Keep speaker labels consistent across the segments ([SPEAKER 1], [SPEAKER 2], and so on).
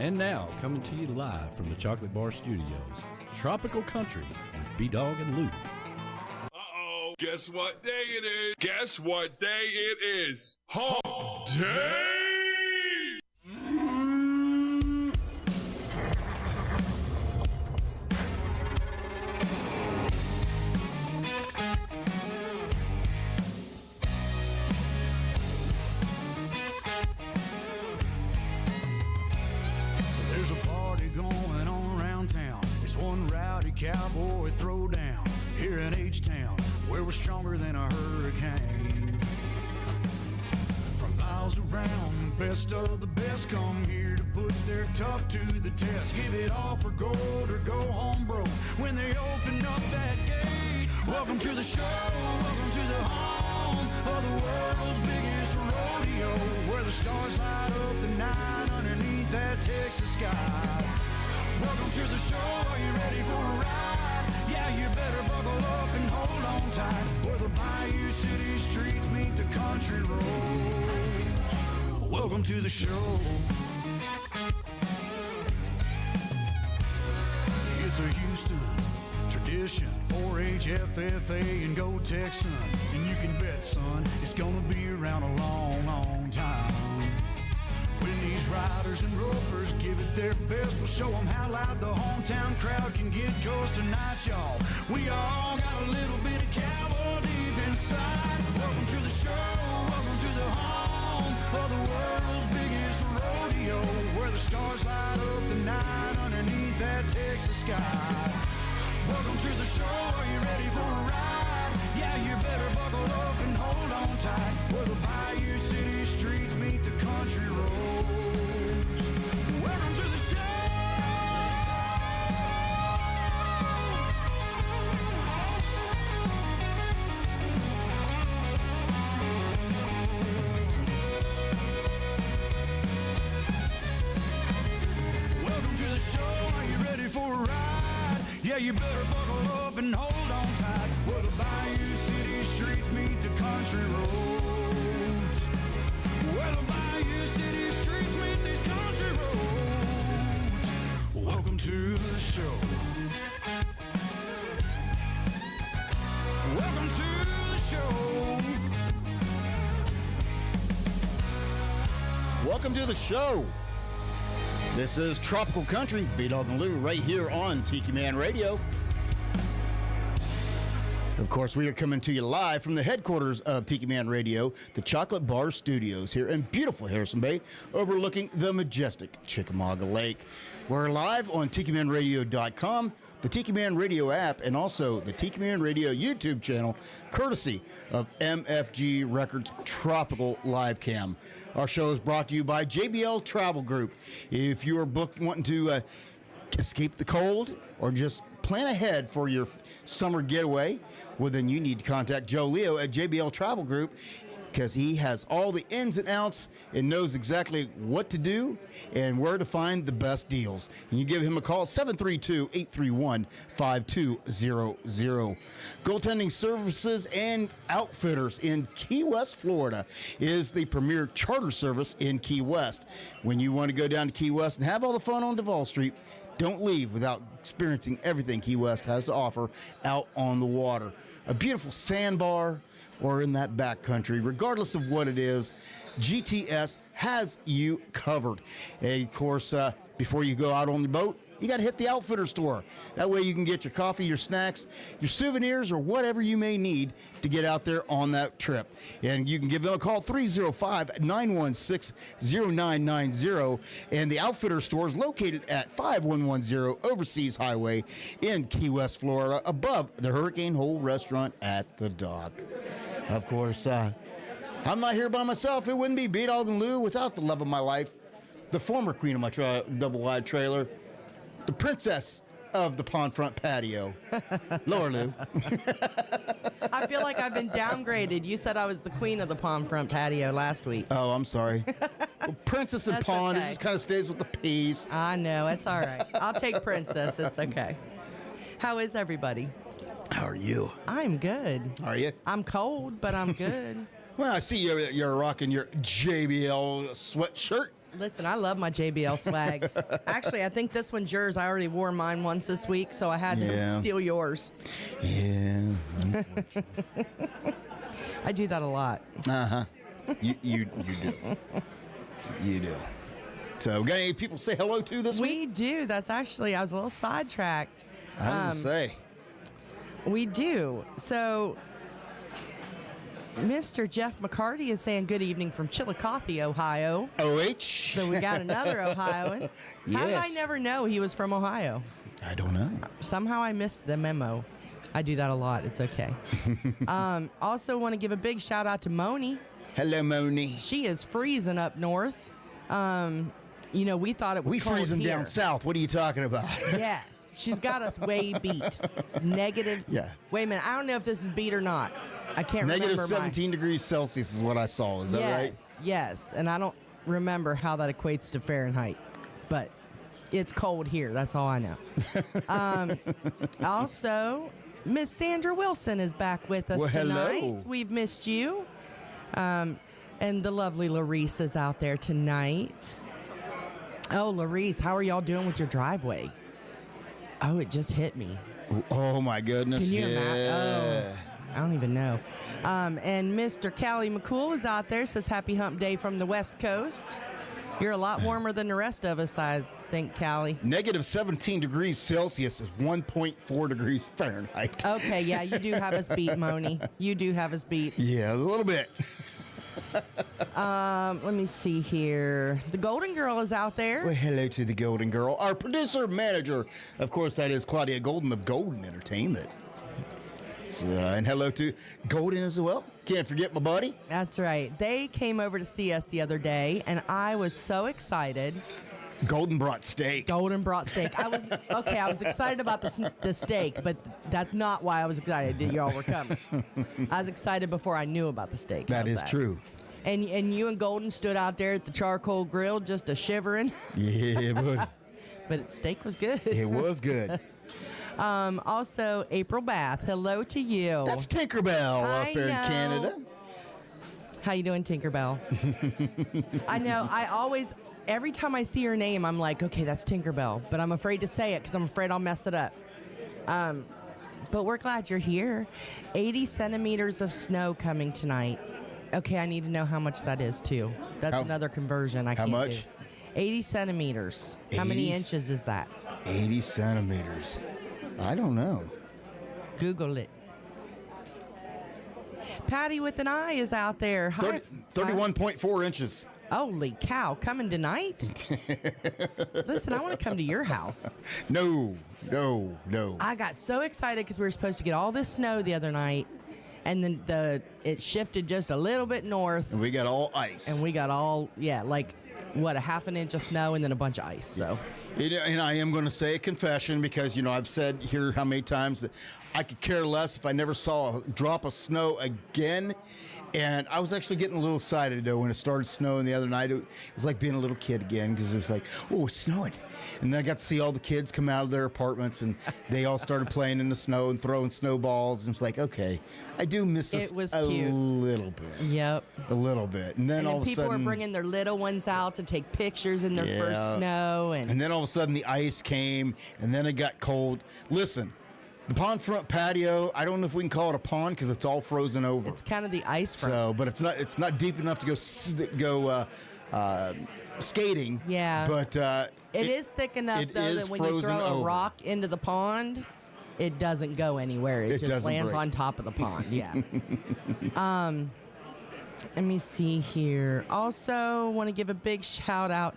[SPEAKER 1] And now, coming to you live from the Chocolate Bar Studios, Tropical Country with B-Dawg and Lou.
[SPEAKER 2] Uh-oh, guess what day it is? Guess what day it is? Hump Day!
[SPEAKER 3] Cowboy throwdown here in H-Town, where we're stronger than a hurricane. From miles around, the best of the best come here to put their tough to the test. Give it all for gold or go home broke when they open up that gate. Welcome to the show, welcome to the home of the world's biggest rodeo, where the stars light up the night underneath that Texas sky. Welcome to the show, are you ready for a ride? Yeah, you better buckle up and hold on tight, where the Bayou City streets meet the country roads. Welcome to the show. It's a Houston tradition, 4-H, FFA, and Go Texan. And you can bet, son, it's gonna be around a long, long time. When these riders and ropers give it their best, we'll show them how loud the hometown crowd can get. 'Cause tonight, y'all, we all got a little bit of cowboy deep inside. Welcome to the show, welcome to the home of the world's biggest rodeo, where the stars light up the night underneath that Texas sky. Welcome to the show, are you ready for a ride? Yeah, you better buckle up and hold on tight, where the Bayou City streets meet the country roads. Welcome to the show. Welcome to the show, are you ready for a ride? Yeah, you better buckle up and hold on tight, where the Bayou City streets meet the country roads. Where the Bayou City streets meet these country roads. Welcome to the show. Welcome to the show.
[SPEAKER 4] Welcome to the show. This is Tropical Country, B-Dawg and Lou, right here on Tiki Man Radio. Of course, we are coming to you live from the headquarters of Tiki Man Radio, the Chocolate Bar Studios here in beautiful Harrison Bay, overlooking the majestic Chickamauga Lake. We're live on TikiManRadio.com, the Tiki Man Radio app, and also the Tiki Man Radio YouTube channel, courtesy of MFG Records Tropical Live Cam. Our show is brought to you by JBL Travel Group. If you are wanting to escape the cold or just plan ahead for your summer getaway, well, then you need to contact Joe Leo at JBL Travel Group, because he has all the ins and outs and knows exactly what to do and where to find the best deals. And you give him a call, 732-831-5200. Goaltending Services and Outfitters in Key West, Florida is the premier charter service in Key West. When you want to go down to Key West and have all the fun on Duval Street, don't leave without experiencing everything Key West has to offer out on the water. A beautiful sandbar, or in that back country, regardless of what it is, GTS has you covered. And of course, before you go out on the boat, you got to hit the Outfitter store. That way you can get your coffee, your snacks, your souvenirs, or whatever you may need to get out there on that trip. And you can give them a call, 305-916-0990. And the Outfitter store is located at 5110 Overseas Highway in Key West, Florida, above the Hurricane Hole Restaurant at the dock. Of course, I'm not here by myself. It wouldn't be B-Dawg and Lou without the love of my life, the former queen of my double-wide trailer, the princess of the pond front patio, Laura Lou.
[SPEAKER 5] I feel like I've been downgraded. You said I was the queen of the pond front patio last week.
[SPEAKER 4] Oh, I'm sorry. Well, princess and
[SPEAKER 5] That's
[SPEAKER 4] pond,
[SPEAKER 5] okay.
[SPEAKER 4] It just kind of stays with the P's.
[SPEAKER 5] I know, it's all right. I'll take princess. It's okay. How is everybody?
[SPEAKER 4] How are you?
[SPEAKER 5] I'm good.
[SPEAKER 4] Are you?
[SPEAKER 5] I'm cold, but I'm good.
[SPEAKER 4] Well, I see you're rocking your JBL sweatshirt.
[SPEAKER 5] Listen, I love my JBL swag. Actually, I think this one's yours. I already wore mine once this week, so I had to steal yours.
[SPEAKER 4] Yeah.
[SPEAKER 5] I do that a lot.
[SPEAKER 4] Uh-huh. You do. You do. So, we got any people to say hello to this week?
[SPEAKER 5] We do. That's actually, I was a little sidetracked.
[SPEAKER 4] I was going to say.
[SPEAKER 5] We do. So, Mr. Jeff McCarty is saying good evening from Chillicothe, Ohio.
[SPEAKER 4] OH.
[SPEAKER 5] So we got another Ohioan. How did I never know he was from Ohio?
[SPEAKER 4] I don't know.
[SPEAKER 5] Somehow I missed the memo. I do that a lot. It's okay. Also want to give a big shout out to Moni.
[SPEAKER 4] Hello, Moni.
[SPEAKER 5] She is freezing up north. You know, we thought it was cold
[SPEAKER 4] freezing
[SPEAKER 5] here.
[SPEAKER 4] down south. What are you talking about?
[SPEAKER 5] Yeah. She's got us way beat. Negative.
[SPEAKER 4] Yeah.
[SPEAKER 5] Wait a minute. I don't know if this is beat or not. I can't remember.
[SPEAKER 4] Negative 17 degrees Celsius is what I saw. Is that right?
[SPEAKER 5] Yes, yes. And I don't remember how that equates to Fahrenheit. But it's cold here. That's all I know. Also, Miss Sandra Wilson is back with us tonight.
[SPEAKER 4] Hello.
[SPEAKER 5] We've missed you. And the lovely Larice is out there tonight. Oh, Larice, how are y'all doing with your driveway? Oh, it just hit me.
[SPEAKER 4] Oh, my goodness.
[SPEAKER 5] Can you imagine? Oh, I don't even know. And Mr. Callie McCool is out there, says happy hump day from the West Coast. You're a lot warmer than the rest of us, I think, Callie.
[SPEAKER 4] Negative 17 degrees Celsius is 1.4 degrees Fahrenheit.
[SPEAKER 5] Okay, yeah, you do have us beat, Moni. You do have us beat.
[SPEAKER 4] Yeah, a little bit.
[SPEAKER 5] Let me see here. The Golden Girl is out there.
[SPEAKER 4] Well, hello to the Golden Girl. Our producer manager, of course, that is Claudia Golden of Golden Entertainment. So, and hello to Golden as well. Can't forget my buddy.
[SPEAKER 5] That's right. They came over to see us the other day, and I was so excited.
[SPEAKER 4] Golden brought steak.
[SPEAKER 5] Golden brought steak. I was excited about the steak, but that's not why I was excited that y'all were coming. I was excited before I knew about the steak.
[SPEAKER 4] That
[SPEAKER 5] How's
[SPEAKER 4] is true.
[SPEAKER 5] And you and Golden stood out there at the charcoal grill just a shivering.
[SPEAKER 4] Yeah, buddy.
[SPEAKER 5] But the steak was good.
[SPEAKER 4] It was good.
[SPEAKER 5] Also, April Bath, hello to you.
[SPEAKER 4] That's Tinkerbell up there in Canada.
[SPEAKER 5] How you doing, Tinkerbell? I know. Every time I see her name, I'm like, okay, that's Tinkerbell. But I'm afraid to say it because I'm afraid I'll mess it up. But we're glad you're here. 80 centimeters of snow coming tonight. Okay, I need to know how much that is, too. That's another conversion I can't do. How much? 80 centimeters. How many inches is that?
[SPEAKER 4] 80 centimeters. I don't know.
[SPEAKER 5] Google it. Patty with an eye is out there.
[SPEAKER 4] 31.4 inches.
[SPEAKER 5] Holy cow, coming tonight? Listen, I want to come to your house.
[SPEAKER 4] No.
[SPEAKER 5] I got so excited because we were supposed to get all this snow the other night, and then it shifted just a little bit north.
[SPEAKER 4] And we got all ice.
[SPEAKER 5] And we got all, a half an inch of snow and then a bunch of ice. So.
[SPEAKER 4] And I am going to say a confession because, I've said here how many times that I could care less if I never saw a drop of snow again. And I was actually getting a little excited, though, when it started snowing the other night. It was like being a little kid again because it was like, oh, it's snowing. And then I got to see all the kids come out of their apartments, and they all started playing in the snow and throwing snowballs. And it's like, okay, I do miss this a little bit.
[SPEAKER 5] Yep.
[SPEAKER 4] A little bit. And then all of a sudden,
[SPEAKER 5] people were bringing their little ones out to take pictures in their first snow. And
[SPEAKER 4] then all of a sudden the ice came, and then it got cold. Listen. The pond front patio, I don't know if we can call it a pond because it's all frozen over.
[SPEAKER 5] It's kind of the ice front.
[SPEAKER 4] So, but it's not deep enough to go skating.
[SPEAKER 5] Yeah.
[SPEAKER 4] But
[SPEAKER 5] it is thick enough though that when you throw a rock into the pond, it doesn't go anywhere. It just lands on top of the pond. Yeah. Let me see here. Also, want to give a big shout out.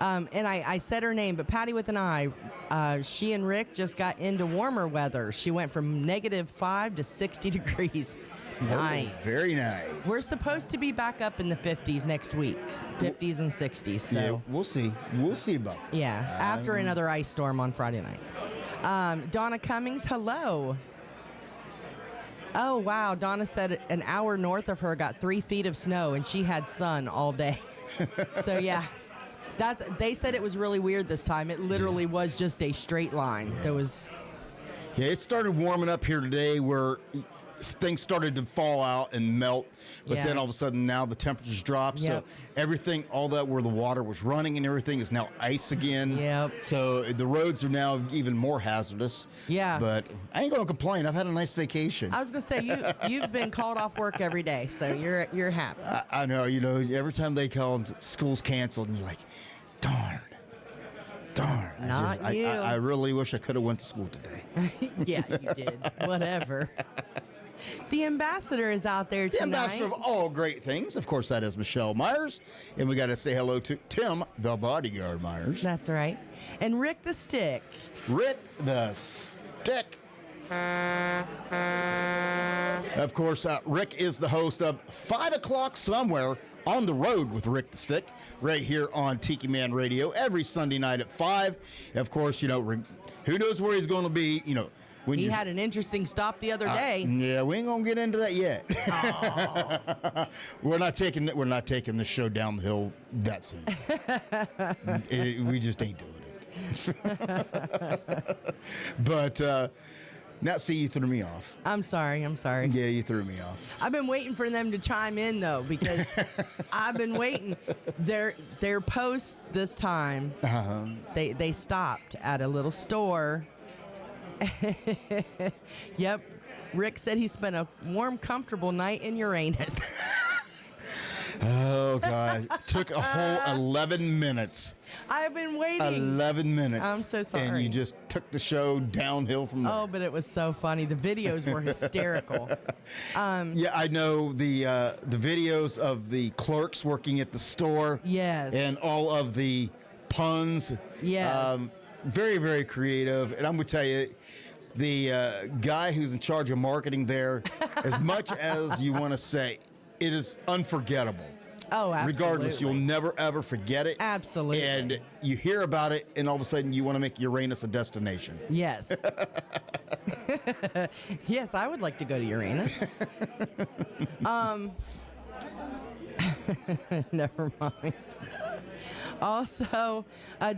[SPEAKER 5] And I said her name, but Patty with an eye, she and Rick just got into warmer weather. She went from -5 to 60 degrees. Nice.
[SPEAKER 4] Oh, very nice.
[SPEAKER 5] We're supposed to be back up in the 50s next week, 50s and 60s. So.
[SPEAKER 4] Yeah, we'll see. We'll see about that.
[SPEAKER 5] Yeah, after another ice storm on Friday night. Donna Cummings, hello. Oh, wow. Donna said an hour north of her got 3 feet of snow, and she had sun all day. So, yeah. They said it was really weird this time. It literally was just a straight line. There was.
[SPEAKER 4] Yeah, it started warming up here today where things started to fall out and melt, but
[SPEAKER 5] Yeah.
[SPEAKER 4] then all of a sudden now the temperatures dropped.
[SPEAKER 5] Yep.
[SPEAKER 4] So everything, all that where the water was running and everything is now ice again.
[SPEAKER 5] Yep.
[SPEAKER 4] So the roads are now even more hazardous.
[SPEAKER 5] Yeah.
[SPEAKER 4] But I ain't going to complain. I've had a nice vacation.
[SPEAKER 5] I was gonna say you've been called off work every day, so you're happy.
[SPEAKER 4] I know, every time they call school's canceled and you're like, darn.
[SPEAKER 5] Not you.
[SPEAKER 4] I really wish I could have went to school today.
[SPEAKER 5] Yeah, you did. Whatever. The ambassador is out there
[SPEAKER 4] The
[SPEAKER 5] tonight.
[SPEAKER 4] ambassador of all great things. Of course, that is Michelle Myers. And we got to say hello to Tim, the bodyguard Myers.
[SPEAKER 5] That's right. And Rick the Stick.
[SPEAKER 4] Rick the Stick. Of course, Rick is the host of 5 o'clock somewhere on the road with Rick the Stick, right here on Tiki Man Radio every Sunday night at 5. Of course, who knows where he's going to be, when
[SPEAKER 5] He had an interesting stop the other day.
[SPEAKER 4] Yeah, we ain't gonna get into that yet. We're not taking the show down the hill that soon. We just ain't doing it. But now, see, you threw me off.
[SPEAKER 5] I'm sorry.
[SPEAKER 4] Yeah, you threw me off.
[SPEAKER 5] I've been waiting for them to chime in though, because I've been waiting. Their posts this time, they stopped at a little store. Yep. Rick said he spent a warm, comfortable night in Uranus.
[SPEAKER 4] Oh, God. Took a whole 11 minutes.
[SPEAKER 5] I've been waiting.
[SPEAKER 4] 11 minutes.
[SPEAKER 5] I'm so sorry.
[SPEAKER 4] And you just took the show downhill from there.
[SPEAKER 5] Oh, but it was so funny. The videos were hysterical.
[SPEAKER 4] Yeah, I know the videos of the clerks working at the store.
[SPEAKER 5] Yes.
[SPEAKER 4] And all of the puns.
[SPEAKER 5] Yes.
[SPEAKER 4] Very, very creative. And I'm going to tell you, the guy who's in charge of marketing there, as much as you want to say, it is unforgettable.
[SPEAKER 5] Oh, absolutely.
[SPEAKER 4] Regardless, you'll never, ever forget it.
[SPEAKER 5] Absolutely.
[SPEAKER 4] And you hear about it, and all of a sudden you want to make Uranus a destination.
[SPEAKER 5] Yes. Yes, I would like to go to Uranus. Never mind. Also,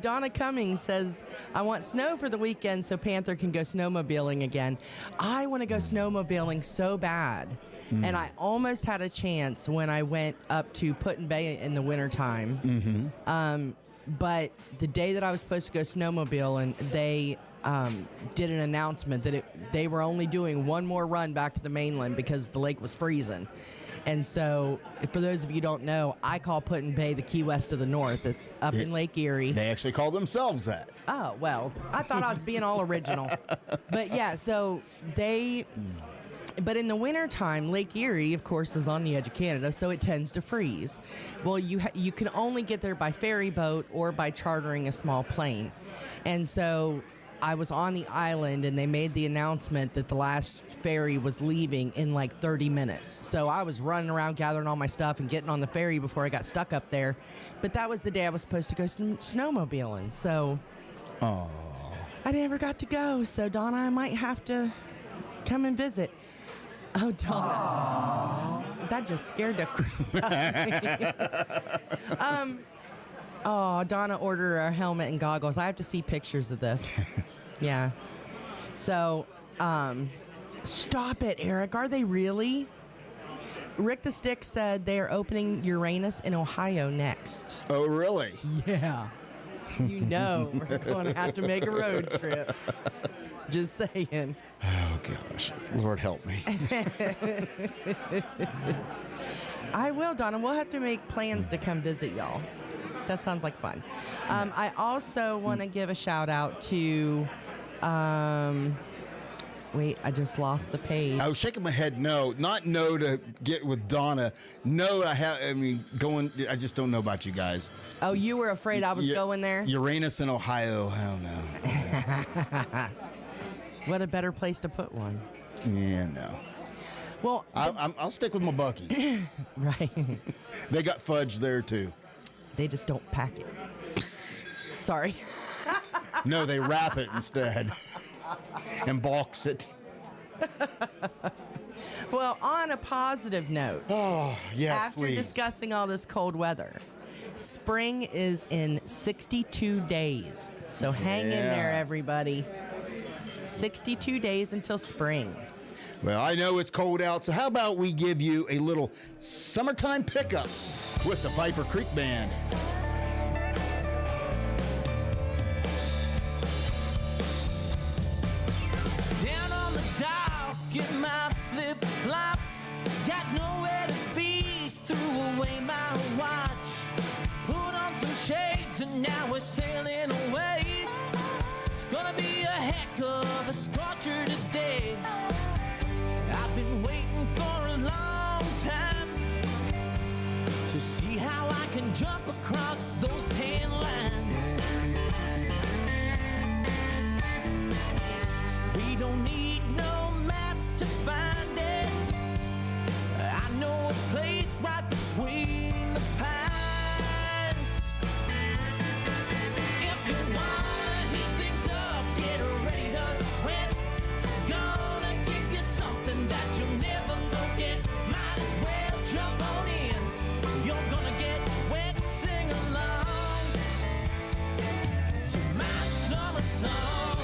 [SPEAKER 5] Donna Cummings says, I want snow for the weekend so Panther can go snowmobiling again. I want to go snowmobiling so bad. And I almost had a chance when I went up to Put-in-Bay in the wintertime. But the day that I was supposed to go snowmobiling, they did an announcement that they were only doing one more run back to the mainland because the lake was freezing. And so, for those of you who don't know, I call Put-in-Bay the Key West of the North. It's up in Lake Erie.
[SPEAKER 4] They actually call themselves that.
[SPEAKER 5] Oh, well, I thought I was being all original. But yeah, so but in the wintertime, Lake Erie, of course, is on the edge of Canada, so it tends to freeze. Well, you can only get there by ferry boat or by chartering a small plane. And so I was on the island, and they made the announcement that the last ferry was leaving in like 30 minutes. So I was running around gathering all my stuff and getting on the ferry before I got stuck up there. But that was the day I was supposed to go snowmobiling. So I never got to go. So, Donna, I might have to come and visit. Oh, Donna. That just scared the crap out of me. Donna ordered a helmet and goggles. I have to see pictures of this. Yeah. So, stop it, Eric. Are they really? Rick the Stick said they are opening Uranus in Ohio next.
[SPEAKER 4] Oh, really?
[SPEAKER 5] Yeah. You know we're going to have to make a road trip. Just saying.
[SPEAKER 4] Oh, gosh. Lord help me.
[SPEAKER 5] I will, Donna. We'll have to make plans to come visit y'all. That sounds like fun. I also want to give a shout out to, wait, I just lost the page.
[SPEAKER 4] I was shaking my head no. Not no to get with Donna. No, going, I just don't know about you guys.
[SPEAKER 5] Oh, you were afraid I was going there?
[SPEAKER 4] Uranus in Ohio, I don't know.
[SPEAKER 5] What a better place to put one.
[SPEAKER 4] Yeah, no.
[SPEAKER 5] Well,
[SPEAKER 4] I'll stick with my Buc-ee's.
[SPEAKER 5] right.
[SPEAKER 4] They got fudge there, too.
[SPEAKER 5] They just don't pack it. Sorry.
[SPEAKER 4] No, they wrap it instead and box it.
[SPEAKER 5] Well, on a positive note,
[SPEAKER 4] Oh, yes,
[SPEAKER 5] after
[SPEAKER 4] please.
[SPEAKER 5] discussing all this cold weather, spring is in 62 days. So hang in there,
[SPEAKER 4] Yeah.
[SPEAKER 5] everybody. 62 days until spring.
[SPEAKER 4] Well, I know it's cold out, so how about we give you a little summertime pickup with the Viper Creek Band.
[SPEAKER 6] Down on the dock, get my flip-flops. Got nowhere to be, threw away my watch. Put on some shades and now we're sailing away. It's gonna be a heck of a scorcher today. I've been waiting for a long time to see how I can jump across those tan lines. We don't need no map to find it. I know a place right between the pines. If you wanna heat things up, get ready to sweat. Gonna give you something that you'll never forget. Might as well jump on in. You're gonna get wet, sing along to my summer song.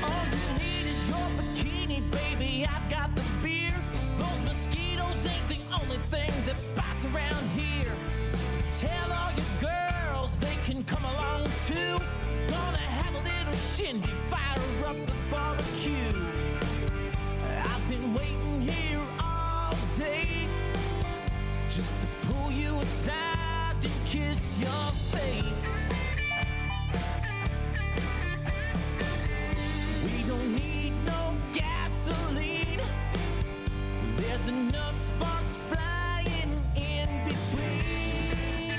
[SPEAKER 6] All you need is your bikini, baby. I've got the beer. Those mosquitoes ain't the only thing that bites around here. Tell all your girls they can come along too. Gonna have a little shindig, fire up the barbecue. I've been waiting here all day just to pull you aside and kiss your face. We don't need no gasoline. There's enough sparks flying in between.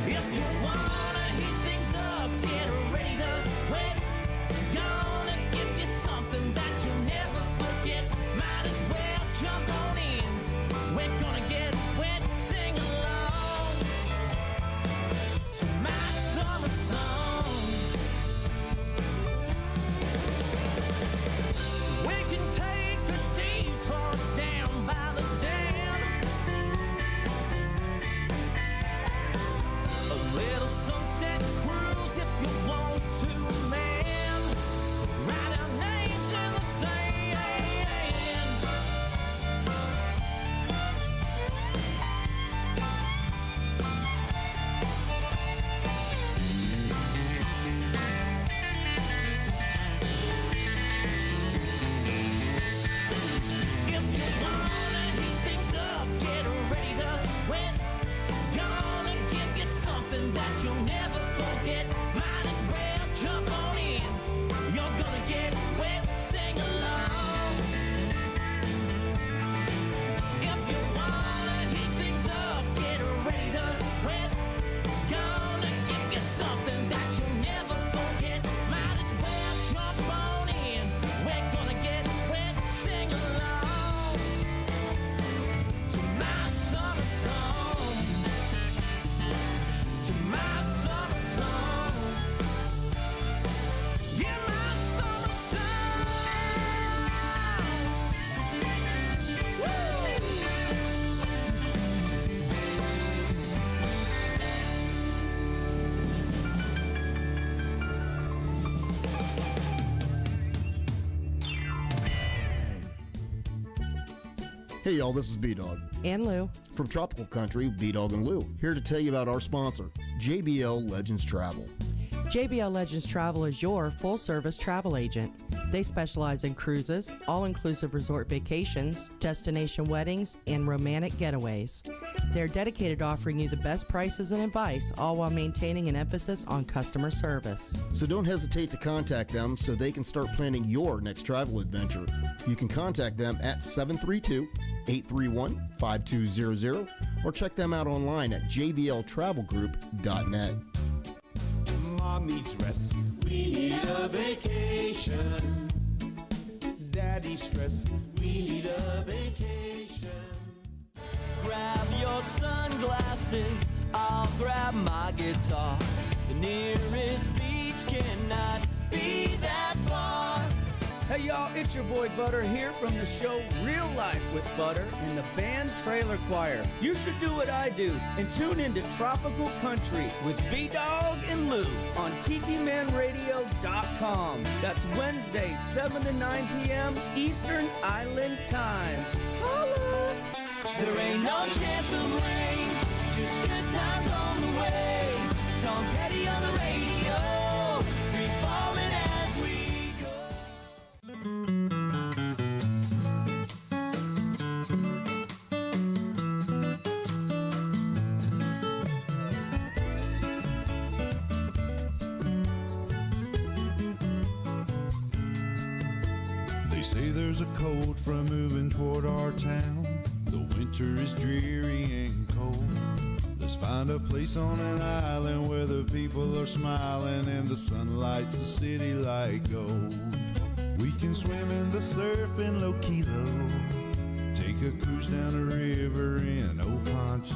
[SPEAKER 6] If you wanna heat things up, get ready to sweat. Gonna give you something that you'll never forget. Might as well jump on in. We're gonna get wet, sing along to my summer song. We can take a detour down by the dam. A little sunset cruise if you want to, man. Write our names in the sand. If you wanna heat things up, get ready to sweat. Gonna give you something that you'll never forget. Might as well jump on in. You're gonna get wet, sing along. If you wanna heat things up, get ready to sweat. Gonna give you something that you'll never forget. Might as well jump on in. We're gonna get wet, sing along to my summer song. To my summer song. Yeah, my summer song. Woo!
[SPEAKER 4] Hey y'all, this is B-Dawg
[SPEAKER 5] And Lou.
[SPEAKER 4] from Tropical Country, B-Dawg and Lou, here to tell you about our sponsor, JBL Legends Travel.
[SPEAKER 5] JBL Legends Travel is your full-service travel agent. They specialize in cruises, all-inclusive resort vacations, destination weddings, and romantic getaways. They're dedicated to offering you the best prices and advice, all while maintaining an emphasis on customer service.
[SPEAKER 4] So don't hesitate to contact them so they can start planning your next travel adventure. You can contact them at 732-831-5200 or check them out online at jbltravelgroup.net.
[SPEAKER 3] Mom needs rest. We need a vacation. Daddy's stressed. We need a vacation.
[SPEAKER 6] Grab your sunglasses, I'll grab my guitar. The nearest beach cannot be that far.
[SPEAKER 7] Hey y'all, it's your boy Butter here from the show Real Life with Butter and the band Trailer Choir. You should do what I do and tune into Tropical Country with B-Dawg and Lou on TikiManRadio.com. That's Wednesday, 7 to 9 p.m. Eastern Island Time. Holla!
[SPEAKER 6] There ain't no chance of rain, just good times on the way. Tom Petty on the radio, free falling as we go.
[SPEAKER 3] They say there's a cold front moving toward our town. The winter is dreary and cold. Let's find a place on an island where the people are smiling and the sun lights the city like gold. We can swim in the surf in low kilo, take a cruise down the river in Old Ponce.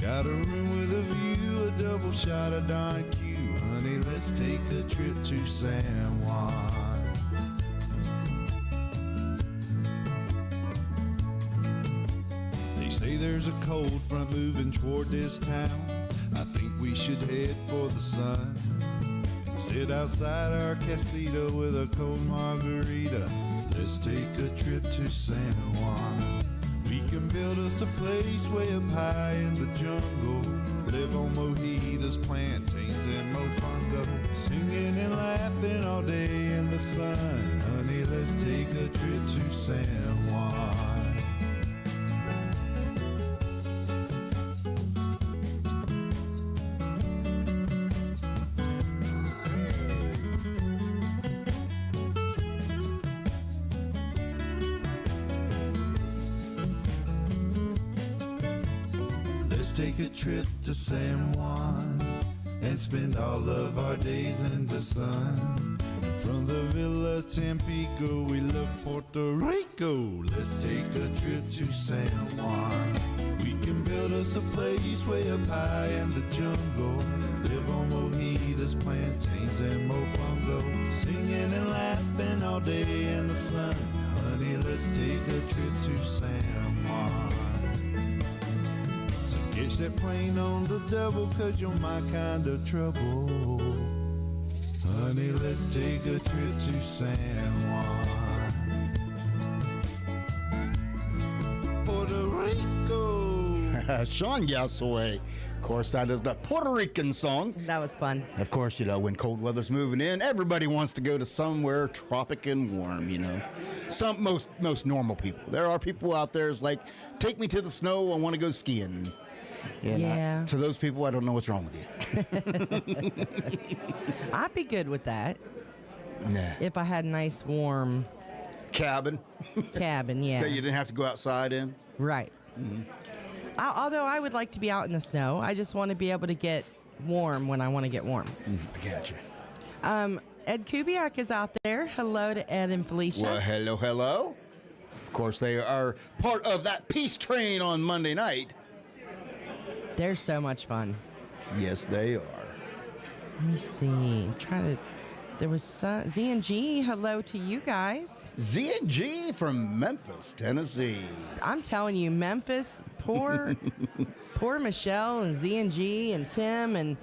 [SPEAKER 3] Got a room with a view, a double shot of Don Q. Honey, let's take a trip to San Juan. Say there's a cold front moving toward this town. I think we should head for the sun and sit outside our casita with a cold margarita. Let's take a trip to San Juan. We can build us a place way up high in the jungle, live on mojitos, plantains, and mofongo, singing and laughing all day in the sun. Honey, let's take a trip to San Juan. Take a trip to San Juan and spend all of our days in the sun. From the Villa Tampico, we love Puerto Rico. Let's take a trip to San Juan. We can build us a place way up high in the jungle, live on mojitos, plantains, and mofongo, singing and laughing all day in the sun. Honey, let's take a trip to San Juan. Catch that plane on the double, 'cause you're my kind of trouble. Honey, let's take a trip to San Juan. Puerto Rico.
[SPEAKER 4] Sean Gasaway. Of course, that is the Puerto Rican song.
[SPEAKER 5] That was fun.
[SPEAKER 4] Of course, you know, when cold weather's moving in, everybody wants to go to somewhere tropic and warm, you know. Most normal people. There are people out there is like, take me to the snow, I want to go skiing.
[SPEAKER 5] Yeah.
[SPEAKER 4] To those people, I don't know what's wrong with you.
[SPEAKER 5] I'd be good with that
[SPEAKER 4] Nah.
[SPEAKER 5] if I had a nice warm
[SPEAKER 4] Cabin
[SPEAKER 5] cabin. Yeah.
[SPEAKER 4] that you didn't have to go outside in.
[SPEAKER 5] Right. Although I would like to be out in the snow, I just want to be able to get warm when I want to get warm.
[SPEAKER 4] I gotcha.
[SPEAKER 5] Ed Kubiak is out there. Hello to Ed and Felicia.
[SPEAKER 4] Well, hello, hello. Of course, they are part of that peace train on Monday night.
[SPEAKER 5] They're so much fun.
[SPEAKER 4] Yes, they are.
[SPEAKER 5] Let me see. There was Z and G. Hello to you guys.
[SPEAKER 4] Z and G from Memphis, Tennessee.
[SPEAKER 5] I'm telling you, Memphis, poor Michelle and Z and G and Tim and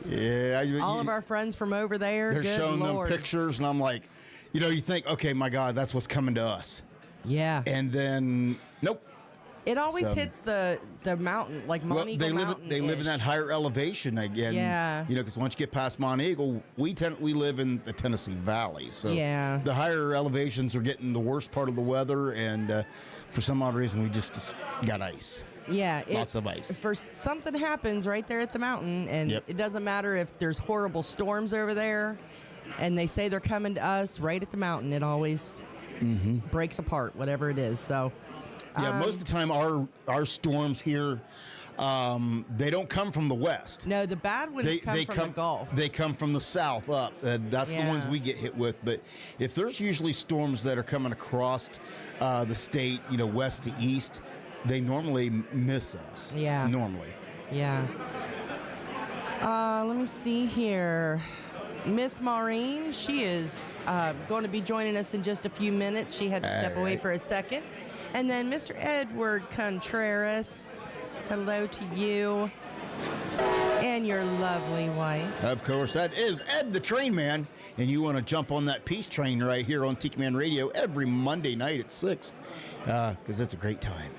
[SPEAKER 5] all of our friends from over there.
[SPEAKER 4] They're
[SPEAKER 5] Good
[SPEAKER 4] showing
[SPEAKER 5] Lord.
[SPEAKER 4] them pictures, and I'm like, you know, you think, okay, my God, that's what's coming to us.
[SPEAKER 5] Yeah.
[SPEAKER 4] And then, nope.
[SPEAKER 5] It always hits the mountain, like Mont Eagle Mountain.
[SPEAKER 4] They live in that higher elevation again.
[SPEAKER 5] Yeah.
[SPEAKER 4] You know, because once you get past Mont Eagle, we live in the Tennessee Valley. So
[SPEAKER 5] yeah.
[SPEAKER 4] The higher elevations are getting the worst part of the weather, and for some odd reason, we just got ice.
[SPEAKER 5] Yeah.
[SPEAKER 4] Lots of ice.
[SPEAKER 5] First, something happens right there at the mountain, and it doesn't matter if there's horrible storms over there, and they say they're coming to us right at the mountain. It always breaks apart, whatever it is. So.
[SPEAKER 4] Yeah, most of the time our storms here, they don't come from the west.
[SPEAKER 5] No, the bad ones come from the Gulf.
[SPEAKER 4] They come from the south up. That's the ones we get hit with. But if there's usually storms that are coming across the state, you know, west to east, they normally miss us.
[SPEAKER 5] Yeah.
[SPEAKER 4] Normally.
[SPEAKER 5] Yeah. Let me see here. Miss Maureen, she is going to be joining us in just a few minutes. She had to step away for a second. And then Mr. Edward Contreras, hello to you and your lovely wife.
[SPEAKER 4] Of course, that is Ed the Train Man. And you want to jump on that peace train right here on Tiki Man Radio every Monday night at 6, because it's a great time.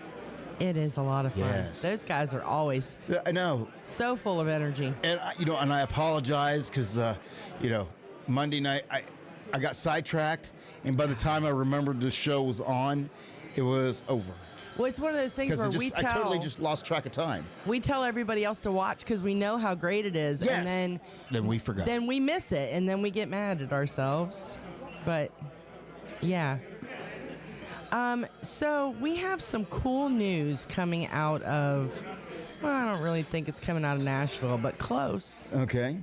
[SPEAKER 5] It is a lot of fun.
[SPEAKER 4] Yes.
[SPEAKER 5] Those guys are always
[SPEAKER 4] I know.
[SPEAKER 5] so full of energy.
[SPEAKER 4] And, and I apologize because, Monday night I got sidetracked. And by the time I remembered the show was on, it was over.
[SPEAKER 5] Well, it's one of those things where
[SPEAKER 4] I totally just lost track of time.
[SPEAKER 5] we tell everybody else to watch because we know how great it is.
[SPEAKER 4] Yes.
[SPEAKER 5] And
[SPEAKER 4] then we forgot.
[SPEAKER 5] then we miss it, and then we get mad at ourselves. But, yeah. So we have some cool news coming out of, well, I don't really think it's coming out of Nashville, but close.
[SPEAKER 4] Okay.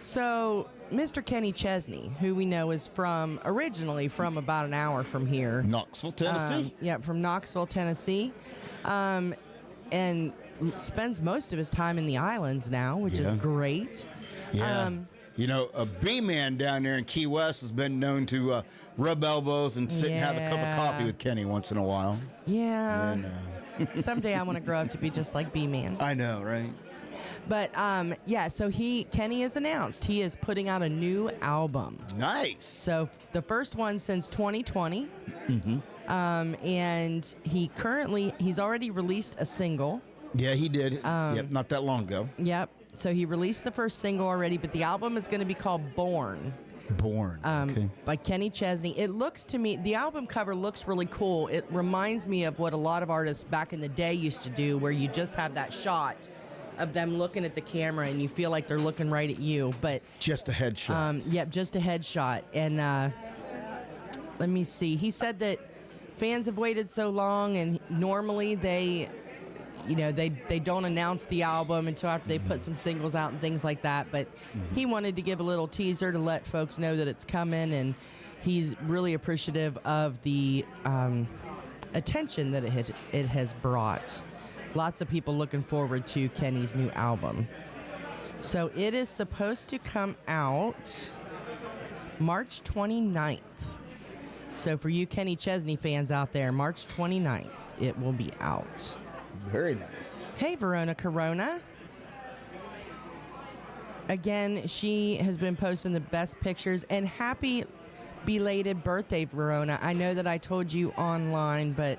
[SPEAKER 5] So Mr. Kenny Chesney, who we know is originally from about an hour from here.
[SPEAKER 4] Knoxville, Tennessee.
[SPEAKER 5] From Knoxville, Tennessee. And spends most of his time in the islands now, which is great.
[SPEAKER 4] Yeah. A B-man down there in Key West has been known to rub elbows and sit and have a cup of coffee with Kenny once in a while.
[SPEAKER 5] Yeah.
[SPEAKER 4] And,
[SPEAKER 5] Someday I want to grow up to be just like B-Man.
[SPEAKER 4] I know, right?
[SPEAKER 5] But, so Kenny has announced he is putting out a new album.
[SPEAKER 4] Nice.
[SPEAKER 5] So the first one since 2020.
[SPEAKER 4] Mm-hmm.
[SPEAKER 5] And he's already released a single.
[SPEAKER 4] Yeah, he did. Not that long ago.
[SPEAKER 5] Yep. So he released the first single already, but the album is going to be called Born.
[SPEAKER 4] Born. Okay.
[SPEAKER 5] By Kenny Chesney. It looks to me, the album cover looks really cool. It reminds me of what a lot of artists back in the day used to do, where you just have that shot of them looking at the camera and you feel like they're looking right at you. But
[SPEAKER 4] just a headshot.
[SPEAKER 5] just a headshot. And let me see. He said that fans have waited so long, and normally they don't announce the album until after they put some singles out and things like that. But he wanted to give a little teaser to let folks know that it's coming, and he's really appreciative of the attention that it has brought. Lots of people looking forward to Kenny's new album. So it is supposed to come out March 29th. So for you Kenny Chesney fans out there, March 29th, it will be out.
[SPEAKER 4] Very nice.
[SPEAKER 5] Hey, Verona Corona. Again, she has been posting the best pictures, and happy belated birthday, Verona. I know that I told you online, but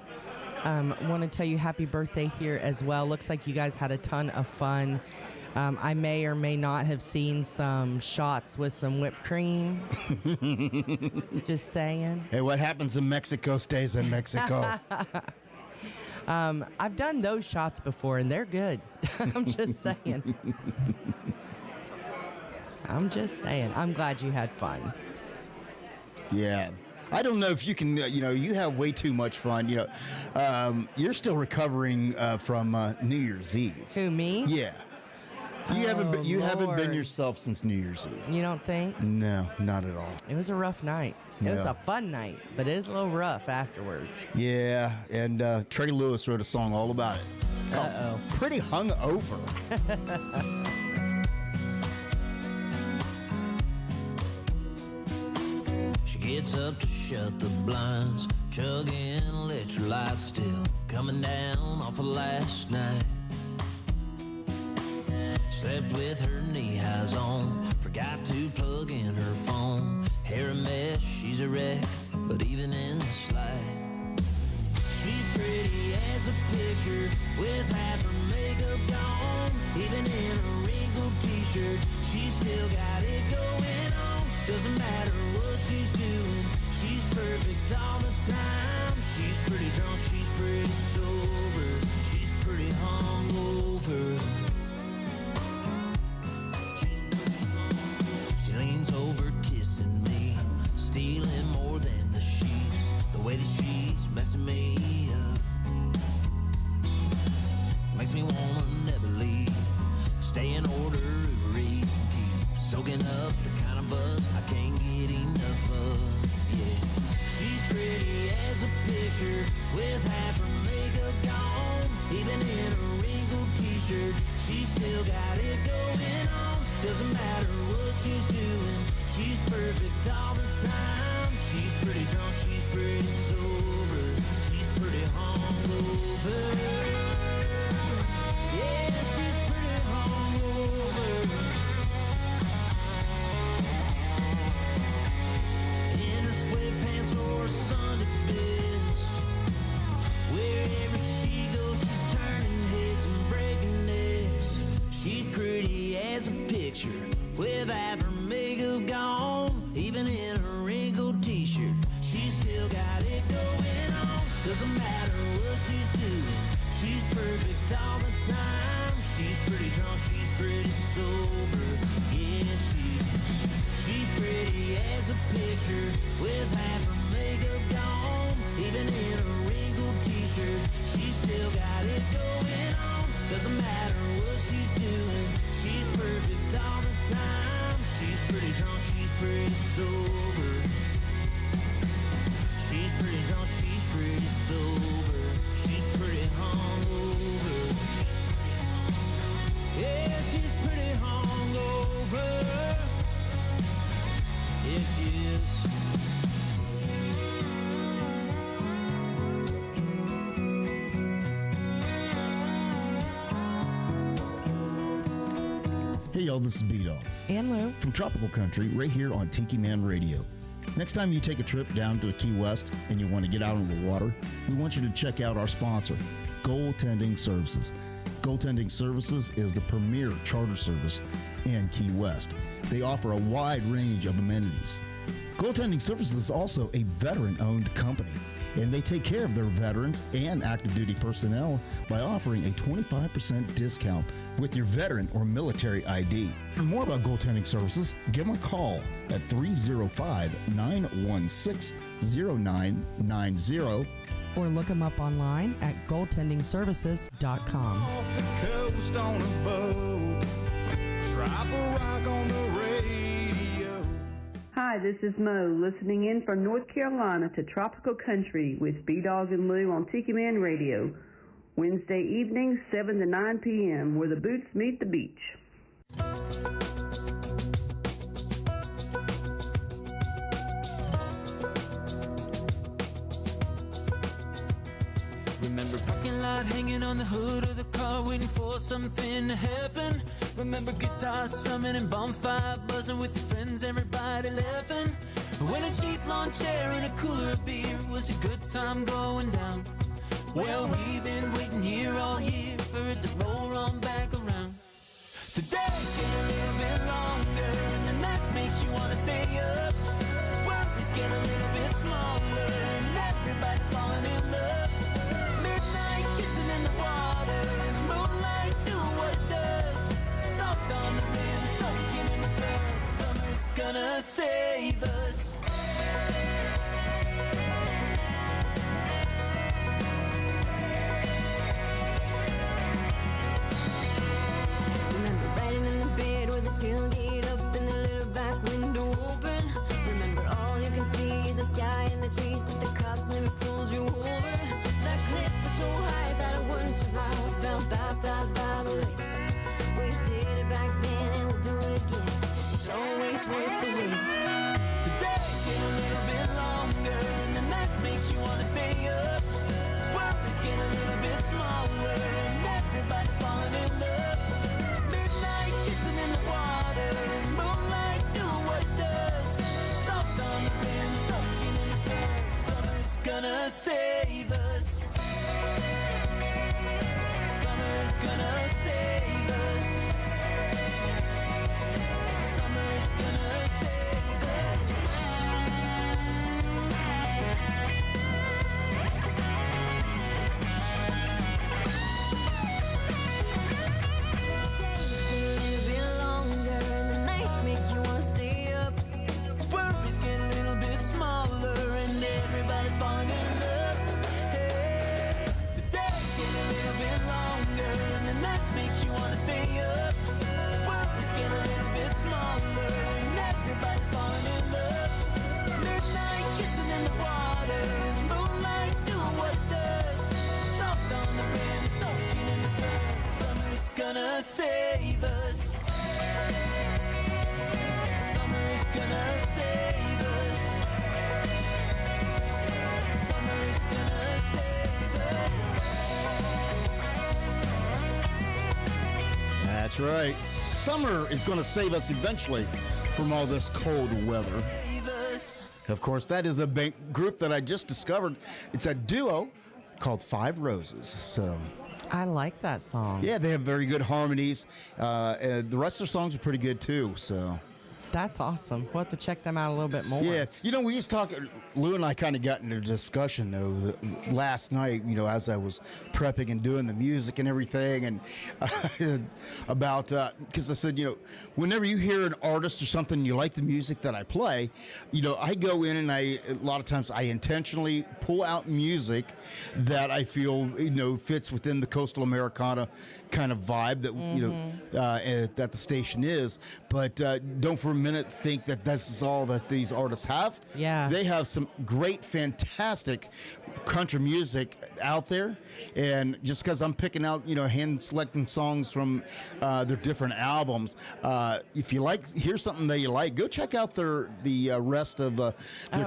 [SPEAKER 5] want to tell you happy birthday here as well. Looks like you guys had a ton of fun. I may or may not have seen some shots with some whipped cream. Just saying.
[SPEAKER 4] Hey, what happens in Mexico stays in Mexico.
[SPEAKER 5] I've done those shots before, and they're good. I'm just saying. I'm glad you had fun.
[SPEAKER 4] Yeah. I don't know if you can, you have way too much fun. You're still recovering from New Year's Eve.
[SPEAKER 5] Who, me?
[SPEAKER 4] Yeah. You haven't been
[SPEAKER 5] Lord.
[SPEAKER 4] yourself since New Year's Eve.
[SPEAKER 5] You don't think?
[SPEAKER 4] No, not at all.
[SPEAKER 5] It was a rough night. It was
[SPEAKER 4] Yeah.
[SPEAKER 5] a fun night, but it was a little rough afterwards.
[SPEAKER 4] Yeah, and Trey Lewis wrote a song all about it.
[SPEAKER 5] Uh-oh.
[SPEAKER 4] Pretty hungover.
[SPEAKER 6] She gets up to shut the blinds, chugging electrolytes, still coming down off of last night. Slept with her knee-highs on, forgot to plug in her phone. Hair a mess, she's a wreck, but even in this light, she's pretty as a picture with half her makeup gone. Even in a wrinkled t-shirt, she's still got it going on. Doesn't matter what she's doing, she's perfect all the time. She's pretty drunk, she's pretty sober, she's pretty hungover. She leans over kissing me, stealing more than the sheets. The way that she's messing me up makes me wanna never leave. Stay in order, Uber Eats, and keep soaking up the kind of buzz I can't get enough of. Yeah, she's pretty as a picture with half her makeup gone. Even in a wrinkled t-shirt, she's still got it going on. Doesn't matter what she's doing, she's perfect all the time. She's pretty drunk, she's pretty sober, she's pretty hungover. Yeah, she's pretty hungover. In her sweatpants or a Sunday best, wherever she goes, she's turning heads and breaking necks. She's pretty as a picture, with half her makeup gone. Even in her wrinkled t-shirt, she's still got it going on. Doesn't matter what she's doing, she's perfect all the time. She's pretty drunk, she's pretty sober, yeah she's pretty as a picture, with half her makeup gone. Even in her wrinkled t-shirt, she's still got it going on. Doesn't matter what she's doing, she's perfect all the time. She's pretty drunk, she's pretty sober. She's pretty drunk, she's pretty sober. She's pretty hungover. Yeah, she's pretty hungover. Yeah, she is.
[SPEAKER 4] Hey y'all, this is B-Dawg
[SPEAKER 5] And Lou.
[SPEAKER 4] from Tropical Country right here on Tiki Man Radio. Next time you take a trip down to the Key West and you want to get out on the water, we want you to check out our sponsor, Goaltending Services. Goaltending Services is the premier charter service in Key West. They offer a wide range of amenities. Goaltending Services is also a veteran-owned company, and they take care of their veterans and active duty personnel by offering a 25% discount with your veteran or military ID. For more about Goaltending Services, give them a call at 305-916-0990.
[SPEAKER 5] Or look them up online at goaltendingservices.com.
[SPEAKER 3] Off the coast on a boat, drop a rock on the radio.
[SPEAKER 8] Hi, this is Mo, listening in from North Carolina to Tropical Country with B-Dawg and Lou on Tiki Man Radio. Wednesday evenings, 7 to 9 p.m., where the boots meet the beach.
[SPEAKER 6] Remember parking lot hanging on the hood of the car, waiting for something to happen. Remember guitars strumming and bonfire buzzing with your friends, everybody laughing. When a cheap lawn chair and a cooler of beer was a good time going down. Well, we've been waiting here all year for it to roll on back around. The days get a little bit longer and the nights make you wanna stay up. Worries get a little bit smaller and everybody's falling in love. Midnight kissing in the water and moonlight doing what it does. Soft on the rim, soaking in the sun. Summer's gonna save us.
[SPEAKER 9] Remember riding in the bed with the tailgate up and the little back window open. Remember all you can see is the sky and the trees, but the cops never pulled you over. That cliff was so high that I wouldn't survive. Felt baptized by the lake. We did it back then and we'll do it again. It's always worth the wait.
[SPEAKER 6] The days get a little bit longer and the nights make you wanna stay up. Worries get a little bit smaller and everybody's falling in love. Midnight kissing in the water and moonlight doing what it does. Soft on the rim, soaking in the sun. Summer's gonna save us. Summer's gonna save us. Summer's gonna save us.
[SPEAKER 9] Days get a little bit longer and the nights make you wanna stay up.
[SPEAKER 6] Worries get a little bit smaller and everybody's falling in love. Hey, the days get a little bit longer and the nights make you wanna stay up. Worries get a little bit smaller and everybody's falling in love. Midnight kissing in the water and moonlight doing what it does. Soft on the rim, soaking in the sun. Summer's gonna save us. Summer's gonna save us. Summer's gonna save us.
[SPEAKER 4] That's right. Summer is going to save us eventually from all this cold weather. Of course, that is a group that I just discovered. It's a duo called Five Roses. So,
[SPEAKER 5] I like that song.
[SPEAKER 4] yeah, they have very good harmonies. And the rest of their songs are pretty good too. So,
[SPEAKER 5] That's awesome. We'll have to check them out a little bit more.
[SPEAKER 4] yeah, you know, we used to talk. Lou and I kind of got into a discussion though last night. You know, as I was prepping and doing the music and everything, and about because I said, you know, whenever you hear an artist or something, you like the music that I play, you know, I go in and a lot of times I intentionally pull out music that I feel, you know, fits within the coastal Americana kind of vibe that you know that the station is, but don't for a minute think that this is all that these artists have.
[SPEAKER 5] Yeah,
[SPEAKER 4] they have some great, fantastic country music out there, and just because I'm picking out, you know, hand selecting songs from their different albums, if you hear something that you like, go check out the rest of their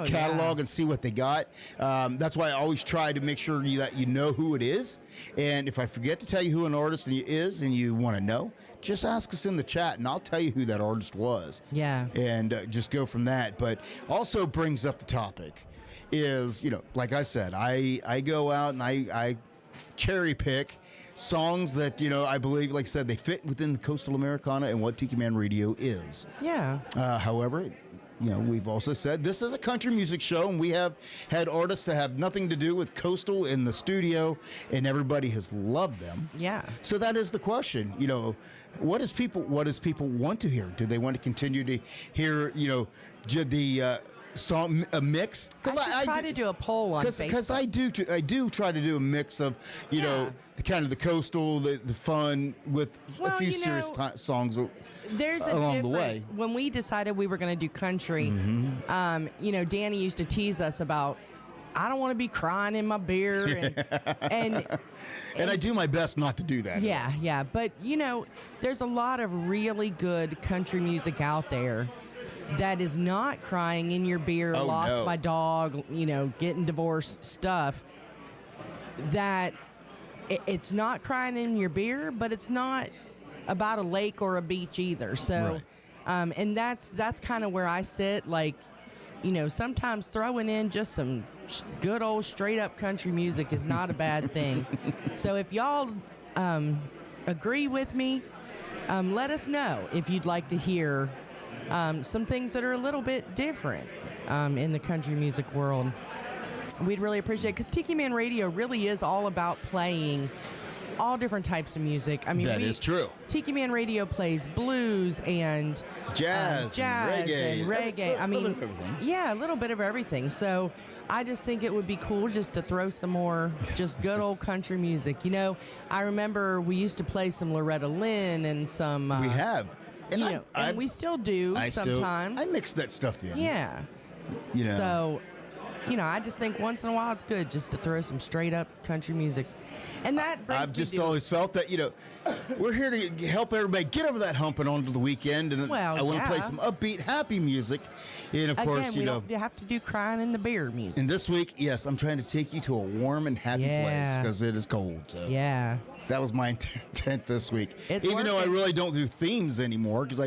[SPEAKER 4] catalog and see what they got. That's why I always try to make sure that you know who it is, and if I forget to tell you who an artist is and you want to know, just ask us in the chat and I'll tell you who that artist was.
[SPEAKER 5] Yeah.
[SPEAKER 4] And just go from that. But also brings up the topic is, you know, like I said, I go out and I cherry pick songs that, you know, I believe, like I said, they fit within the coastal Americana and what Tiki Man Radio is.
[SPEAKER 5] Yeah.
[SPEAKER 4] However, you know, we've also said this is a country music show, and we have had artists that have nothing to do with coastal in the studio, and everybody has loved them.
[SPEAKER 5] Yeah.
[SPEAKER 4] So that is the question. You know, what does people want to hear? Do they want to continue to hear, you know, the song a mix?
[SPEAKER 5] I try to do a poll on Facebook.
[SPEAKER 4] Because I do try to do a mix of, you know, the kind of the coastal, the fun with a few serious songs.
[SPEAKER 5] There's a
[SPEAKER 4] along
[SPEAKER 5] difference.
[SPEAKER 4] the way.
[SPEAKER 5] When we decided we were going to do country, you know, Danny used to tease us about, I don't want to be crying in my beer. And
[SPEAKER 4] I do my best not to do that.
[SPEAKER 5] Yeah, yeah. But, you know, there's a lot of really good country music out there that is not crying in your beer, lost my dog, you know, getting divorced stuff. That it's not crying in your beer, but it's not about a lake or a beach either. So, and that's kind of where I sit. Like, you know, sometimes throwing in just some good old straight up country music is not a bad thing. So if y'all agree with me, let us know if you'd like to hear some things that are a little bit different in the country music world. We'd really appreciate it, because Tiki Man Radio really is all about playing all different types of music. I mean,
[SPEAKER 4] that is true.
[SPEAKER 5] Tiki Man Radio plays blues and
[SPEAKER 4] jazz
[SPEAKER 5] and reggae. I mean,
[SPEAKER 4] a
[SPEAKER 5] little bit of everything. So I just think it would be cool just to throw some more just good old country music. You know, I remember we used to play some Loretta Lynn and some.
[SPEAKER 4] We have. And,
[SPEAKER 5] you know, and we still do sometimes.
[SPEAKER 4] I mix that stuff in.
[SPEAKER 5] Yeah.
[SPEAKER 4] You know.
[SPEAKER 5] So, you know, I just think once in a while it's good just to throw some straight up country music. And that brings
[SPEAKER 4] I've just always felt that, you know, we're here to help everybody get over that hump and onto the weekend. And I want to play some upbeat, happy music. And, of course, you know.
[SPEAKER 5] Don't have to do crying in the beer music.
[SPEAKER 4] And this week, yes, I'm trying to take you to a warm and happy place because it is cold. So.
[SPEAKER 5] Yeah.
[SPEAKER 4] That was my intent this week.
[SPEAKER 5] Even
[SPEAKER 4] though I really don't do themes anymore, because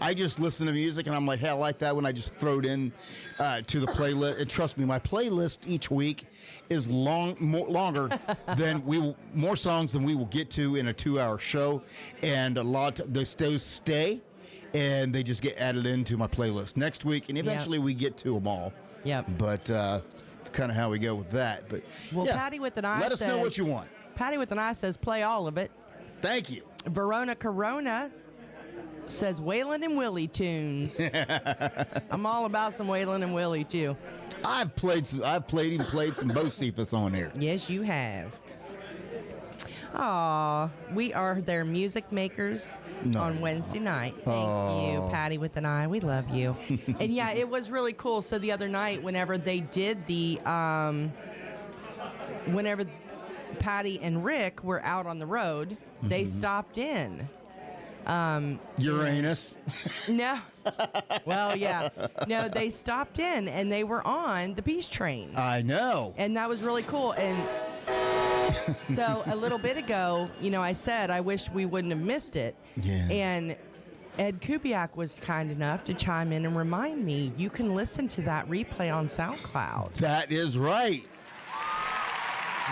[SPEAKER 4] I just listen to music and I'm like, hey, I like that when I just throw it in to the playlist. And trust me, my playlist each week is longer than more songs than we will get to in a 2-hour show, and a lot those stay, and they just get added into my playlist next week, and eventually we get to them all.
[SPEAKER 5] Yep.
[SPEAKER 4] But it's kind of how we go with that. But
[SPEAKER 5] Patty with an I
[SPEAKER 4] let us know what you want.
[SPEAKER 5] Patty with an I says play all of it.
[SPEAKER 4] Thank you.
[SPEAKER 5] Verona Corona says Waylon and Willie tunes. I'm all about some Waylon and Willie too.
[SPEAKER 4] I've played some Bocephus on here.
[SPEAKER 5] Yes, you have. Aw, we are their music makers on Wednesday night. Thank you, Patty with an I. We love you. And yeah, it was really cool. So the other night, whenever they did the, whenever Patty and Rick were out on the road, they stopped in
[SPEAKER 4] Uranus.
[SPEAKER 5] No. Well, yeah. No, they stopped in and they were on the Peace Train.
[SPEAKER 4] I know.
[SPEAKER 5] And that was really cool. And so a little bit ago, I said I wish we wouldn't have missed it.
[SPEAKER 4] Yeah.
[SPEAKER 5] And Ed Kubiak was kind enough to chime in and remind me you can listen to that replay on SoundCloud.
[SPEAKER 4] That is right.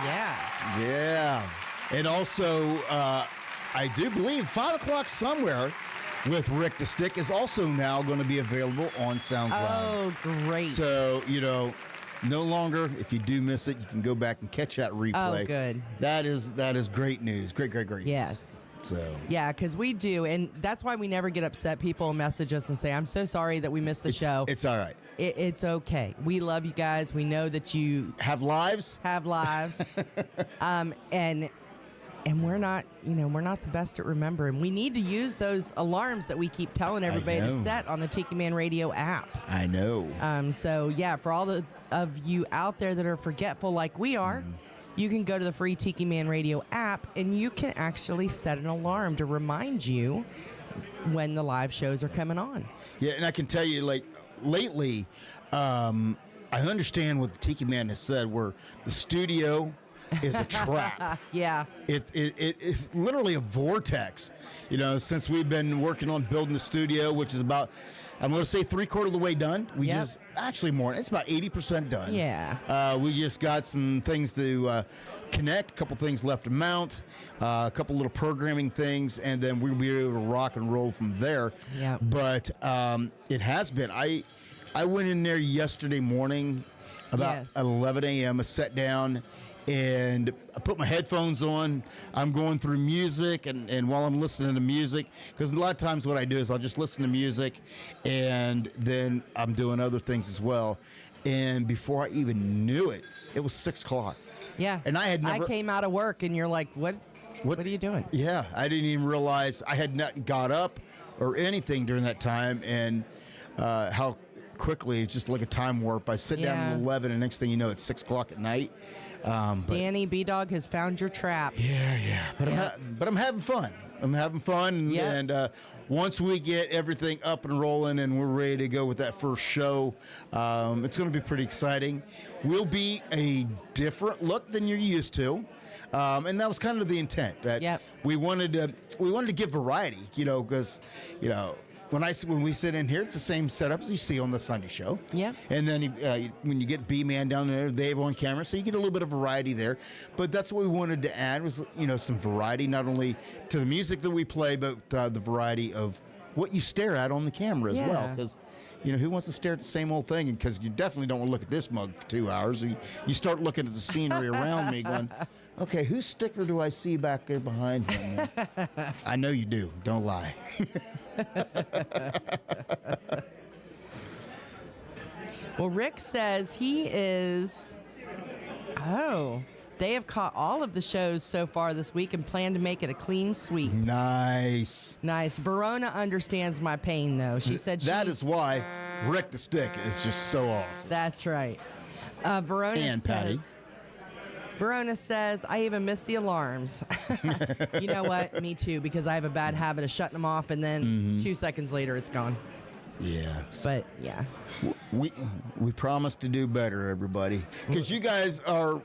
[SPEAKER 5] Yeah.
[SPEAKER 4] Yeah. And also, I do believe 5 o'clock somewhere with Rick the Stick is also now going to be available on SoundCloud.
[SPEAKER 5] Oh, great.
[SPEAKER 4] So, no longer, if you do miss it, you can go back and catch that replay.
[SPEAKER 5] Oh, good.
[SPEAKER 4] That is great news. Great news.
[SPEAKER 5] Yes.
[SPEAKER 4] So.
[SPEAKER 5] Yeah, because we do, and that's why we never get upset. People message us and say, I'm so sorry that we missed the show.
[SPEAKER 4] It's all right.
[SPEAKER 5] It's okay. We love you guys. We know that you
[SPEAKER 4] have lives.
[SPEAKER 5] And we're not, we're not the best at remembering. We need to use those alarms that we keep telling everybody to set on the Tiki Man Radio app.
[SPEAKER 4] I know.
[SPEAKER 5] So, yeah, for all of you out there that are forgetful like we are, you can go to the free Tiki Man Radio app, and you can actually set an alarm to remind you when the live shows are coming on.
[SPEAKER 4] Yeah, and I can tell you, like, lately, I understand what the Tiki Man has said, where the studio is a trap.
[SPEAKER 5] Yeah.
[SPEAKER 4] It's literally a vortex. Since we've been working on building the studio, which is about, I'm going to say 3/4 of the way done. We just, actually more, it's about 80% done.
[SPEAKER 5] Yeah.
[SPEAKER 4] We just got some things to connect, a couple things left to mount, a couple little programming things, and then we'll be able to rock and roll from there.
[SPEAKER 5] Yeah.
[SPEAKER 4] But it has been. I went in there yesterday morning about 11 a.m. I sat down and I put my headphones on. I'm going through music, and while I'm listening to music, because a lot of times what I do is I'll just listen to music, and then I'm doing other things as well. And before I even knew it, it was 6 o'clock.
[SPEAKER 5] Yeah.
[SPEAKER 4] And I
[SPEAKER 5] came out of work, and you're like, what are you doing?
[SPEAKER 4] Yeah, I didn't even realize I had not got up or anything during that time, and how quickly it's just like a time warp. I sit down at 11, and next thing you know, it's 6 o'clock at night.
[SPEAKER 5] Danny B-Dawg has found your trap.
[SPEAKER 4] Yeah. But I'm having fun. And once we get everything up and rolling and we're ready to go with that first show, it's going to be pretty exciting. We'll be a different look than you're used to. And that was kind of the intent, that we wanted to give variety, because when we sit in here, it's the same setup as you see on the Sunday show.
[SPEAKER 5] Yeah.
[SPEAKER 4] And then when you get B-Man down there, they have on camera, so you get a little bit of variety there. But that's what we wanted to add was, some variety, not only to the music that we play, but the variety of what you stare at on the camera as well. Because, who wants to stare at the same old thing? Because you definitely don't want to look at this mug for 2 hours. You start looking at the scenery around me going, okay, whose sticker do I see back there behind me? I know you do. Don't lie.
[SPEAKER 5] Well, Rick says he is. They have caught all of the shows so far this week and plan to make it a clean sweep.
[SPEAKER 4] Nice.
[SPEAKER 5] Verona understands my pain, though. She said
[SPEAKER 4] that is why Rick the Stick is just so awesome.
[SPEAKER 5] That's right. Verona
[SPEAKER 4] and Patty.
[SPEAKER 5] Verona says, I even miss the alarms. You know what? Me too, because I have a bad habit of shutting them off, and then 2 seconds later, it's gone.
[SPEAKER 4] Yeah.
[SPEAKER 5] But, yeah.
[SPEAKER 4] We promise to do better, everybody. Because you guys are,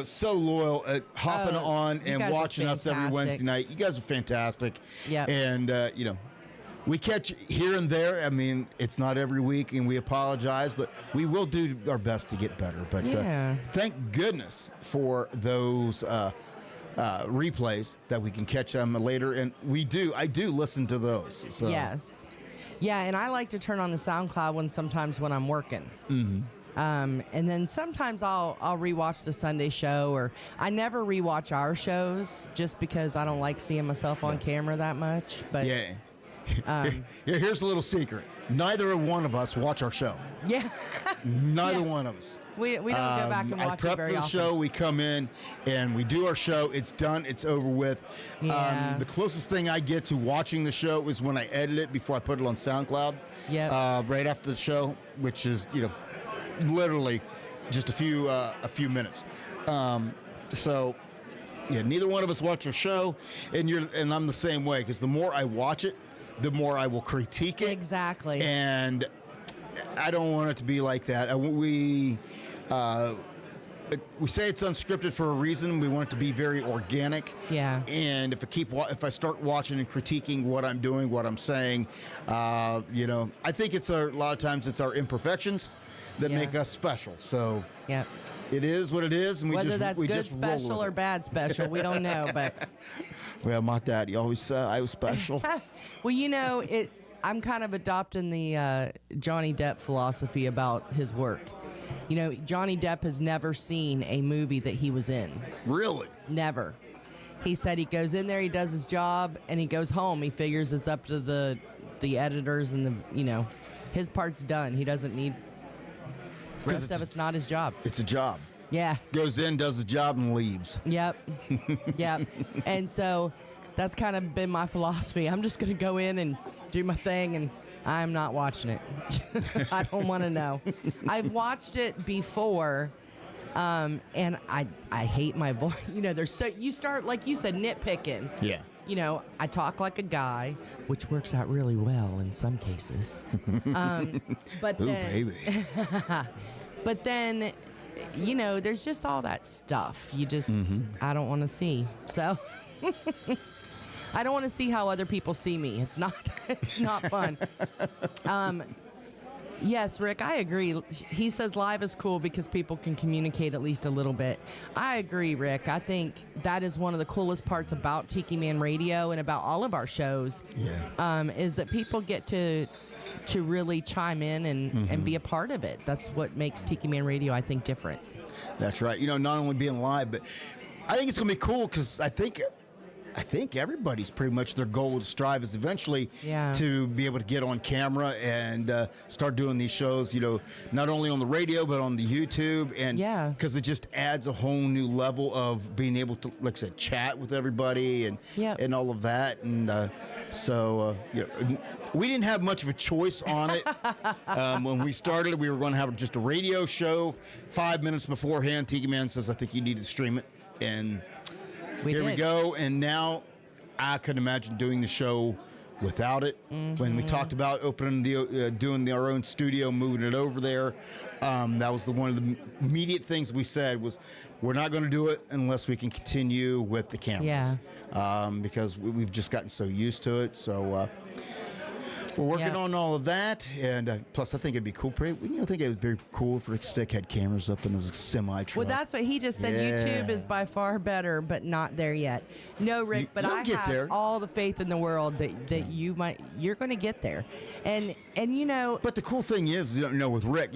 [SPEAKER 4] so loyal at hopping on and watching us every Wednesday night. You guys are fantastic.
[SPEAKER 5] Yeah.
[SPEAKER 4] And, we catch here and there. I mean, it's not every week, and we apologize, but we will do our best to get better. But thank goodness for those replays that we can catch them later. And I do listen to those. So.
[SPEAKER 5] Yes. Yeah, and I like to turn on the SoundCloud sometimes when I'm working.
[SPEAKER 4] Mm-hmm.
[SPEAKER 5] And then sometimes I'll rewatch the Sunday show, or I never rewatch our shows just because I don't like seeing myself on camera that much. But
[SPEAKER 4] here's a little secret. Neither one of us watch our show.
[SPEAKER 5] Yeah.
[SPEAKER 4] Neither one of us.
[SPEAKER 5] We don't go back and watch it very often.
[SPEAKER 4] I prep for the show. We come in and we do our show. It's done. It's over with.
[SPEAKER 5] Yeah.
[SPEAKER 4] The closest thing I get to watching the show is when I edit it before I put it on SoundCloud.
[SPEAKER 5] Yeah.
[SPEAKER 4] Right after the show, which is literally just a few minutes. So Yeah, neither one of us watch your show, and I'm the same way, because the more I watch it, the more I will critique it.
[SPEAKER 5] Exactly.
[SPEAKER 4] And I don't want it to be like that. We say it's unscripted for a reason. We want it to be very organic.
[SPEAKER 5] Yeah.
[SPEAKER 4] And if I start watching and critiquing what I'm doing, what I'm saying, I think it's a lot of times it's our imperfections that make us special. So.
[SPEAKER 5] Yeah.
[SPEAKER 4] It is what it is, and
[SPEAKER 5] whether that's
[SPEAKER 4] we
[SPEAKER 5] good
[SPEAKER 4] just roll
[SPEAKER 5] special
[SPEAKER 4] with
[SPEAKER 5] or
[SPEAKER 4] it.
[SPEAKER 5] bad special, we don't know. But
[SPEAKER 4] well, my daddy always said I was special.
[SPEAKER 5] well, I'm kind of adopting the Johnny Depp philosophy about his work. Johnny Depp has never seen a movie that he was in.
[SPEAKER 4] Really?
[SPEAKER 5] Never. He said he goes in there, he does his job, and he goes home. He figures it's up to the editors and his part's done. He doesn't need. The rest of it's not his job.
[SPEAKER 4] It's a job.
[SPEAKER 5] Yeah.
[SPEAKER 4] Goes in, does his job, and leaves.
[SPEAKER 5] Yep. Yep. And so that's kind of been my philosophy. I'm just going to go in and do my thing, and I'm not watching it. I don't want to know. I've watched it before, and I hate my voice. You start, like you said, nitpicking.
[SPEAKER 4] Yeah.
[SPEAKER 5] I talk like a guy, which works out really well in some cases. But
[SPEAKER 4] Ooh,
[SPEAKER 5] then,
[SPEAKER 4] baby.
[SPEAKER 5] but then, there's just all that stuff. You just, I don't want to see. So, I don't want to see how other people see me. It's not fun. Yes, Rick, I agree. He says live is cool because people can communicate at least a little bit. I agree, Rick. I think that is one of the coolest parts about Tiki Man Radio and about all of our shows.
[SPEAKER 4] Yeah.
[SPEAKER 5] Is that people get to really chime in and be a part of it. That's what makes Tiki Man Radio, I think, different.
[SPEAKER 4] That's right. Not only being live, but I think it's going to be cool because I think everybody's pretty much their goal to strive is eventually to be able to get on camera and start doing these shows, not only on the radio, but on the YouTube. And because it just adds a whole new level of being able to, like I said, chat with everybody and all of that. And so we didn't have much of a choice on it. When we started, we were going to have just a radio show. 5 minutes beforehand, Tiki Man says, I think you need to stream it. And here we go. And now I could imagine doing the show without it. When we talked about opening doing our own studio, moving it over there, that was one of the immediate things we said was we're not going to do it unless we can continue with the cameras. Because we've just gotten so used to it. So we're working on all of that, and plus I think it'd be cool. I think it would be cool if Rick Stick had cameras up in his semi truck.
[SPEAKER 5] Well, that's what he just said. YouTube is by far better, but not there yet. No, Rick, but I have all the faith in the world that you're going to get there, and
[SPEAKER 4] But the cool thing is, with Rick,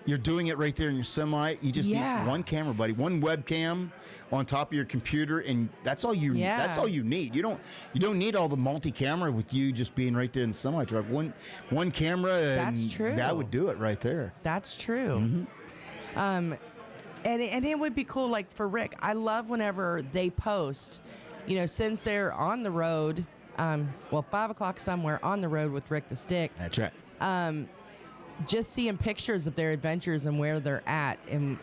[SPEAKER 4] you're doing it right there in your semi. You just need one camera, buddy, one webcam on top of your computer, and that's all you. That's all you need. You don't need all the multi-camera with you just being right there in the semi truck. One camera, and
[SPEAKER 5] that's true.
[SPEAKER 4] That would do it right there.
[SPEAKER 5] That's true. And it would be cool, like for Rick. I love whenever they post, since they're on the road. 5 o'clock somewhere on the road with Rick the Stick.
[SPEAKER 4] That's right.
[SPEAKER 5] Just seeing pictures of their adventures and where they're at. And,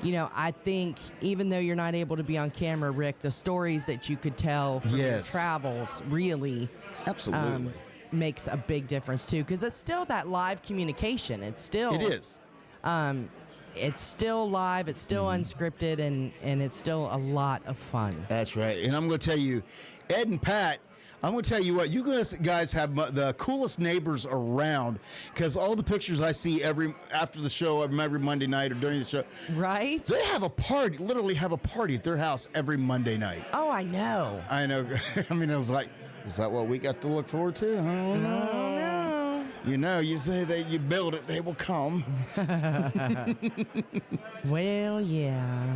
[SPEAKER 5] I think even though you're not able to be on camera, Rick, the stories that you could tell from your travels really
[SPEAKER 4] absolutely
[SPEAKER 5] makes a big difference, too. Because it's still that live communication. It is. It's still live. It's still unscripted. And it's still a lot of fun.
[SPEAKER 4] That's right. And I'm going to tell you, Ed and Pat, I'm going to tell you what, you guys have the coolest neighbors around, because all the pictures I see after the show, every Monday night or during the show.
[SPEAKER 5] Right.
[SPEAKER 4] They have a party, literally have a party at their house every Monday night.
[SPEAKER 5] Oh, I know.
[SPEAKER 4] I know. I mean, I was like, is that what we got to look forward to? I don't know. You say that you build it, they will come.
[SPEAKER 5] Well, yeah.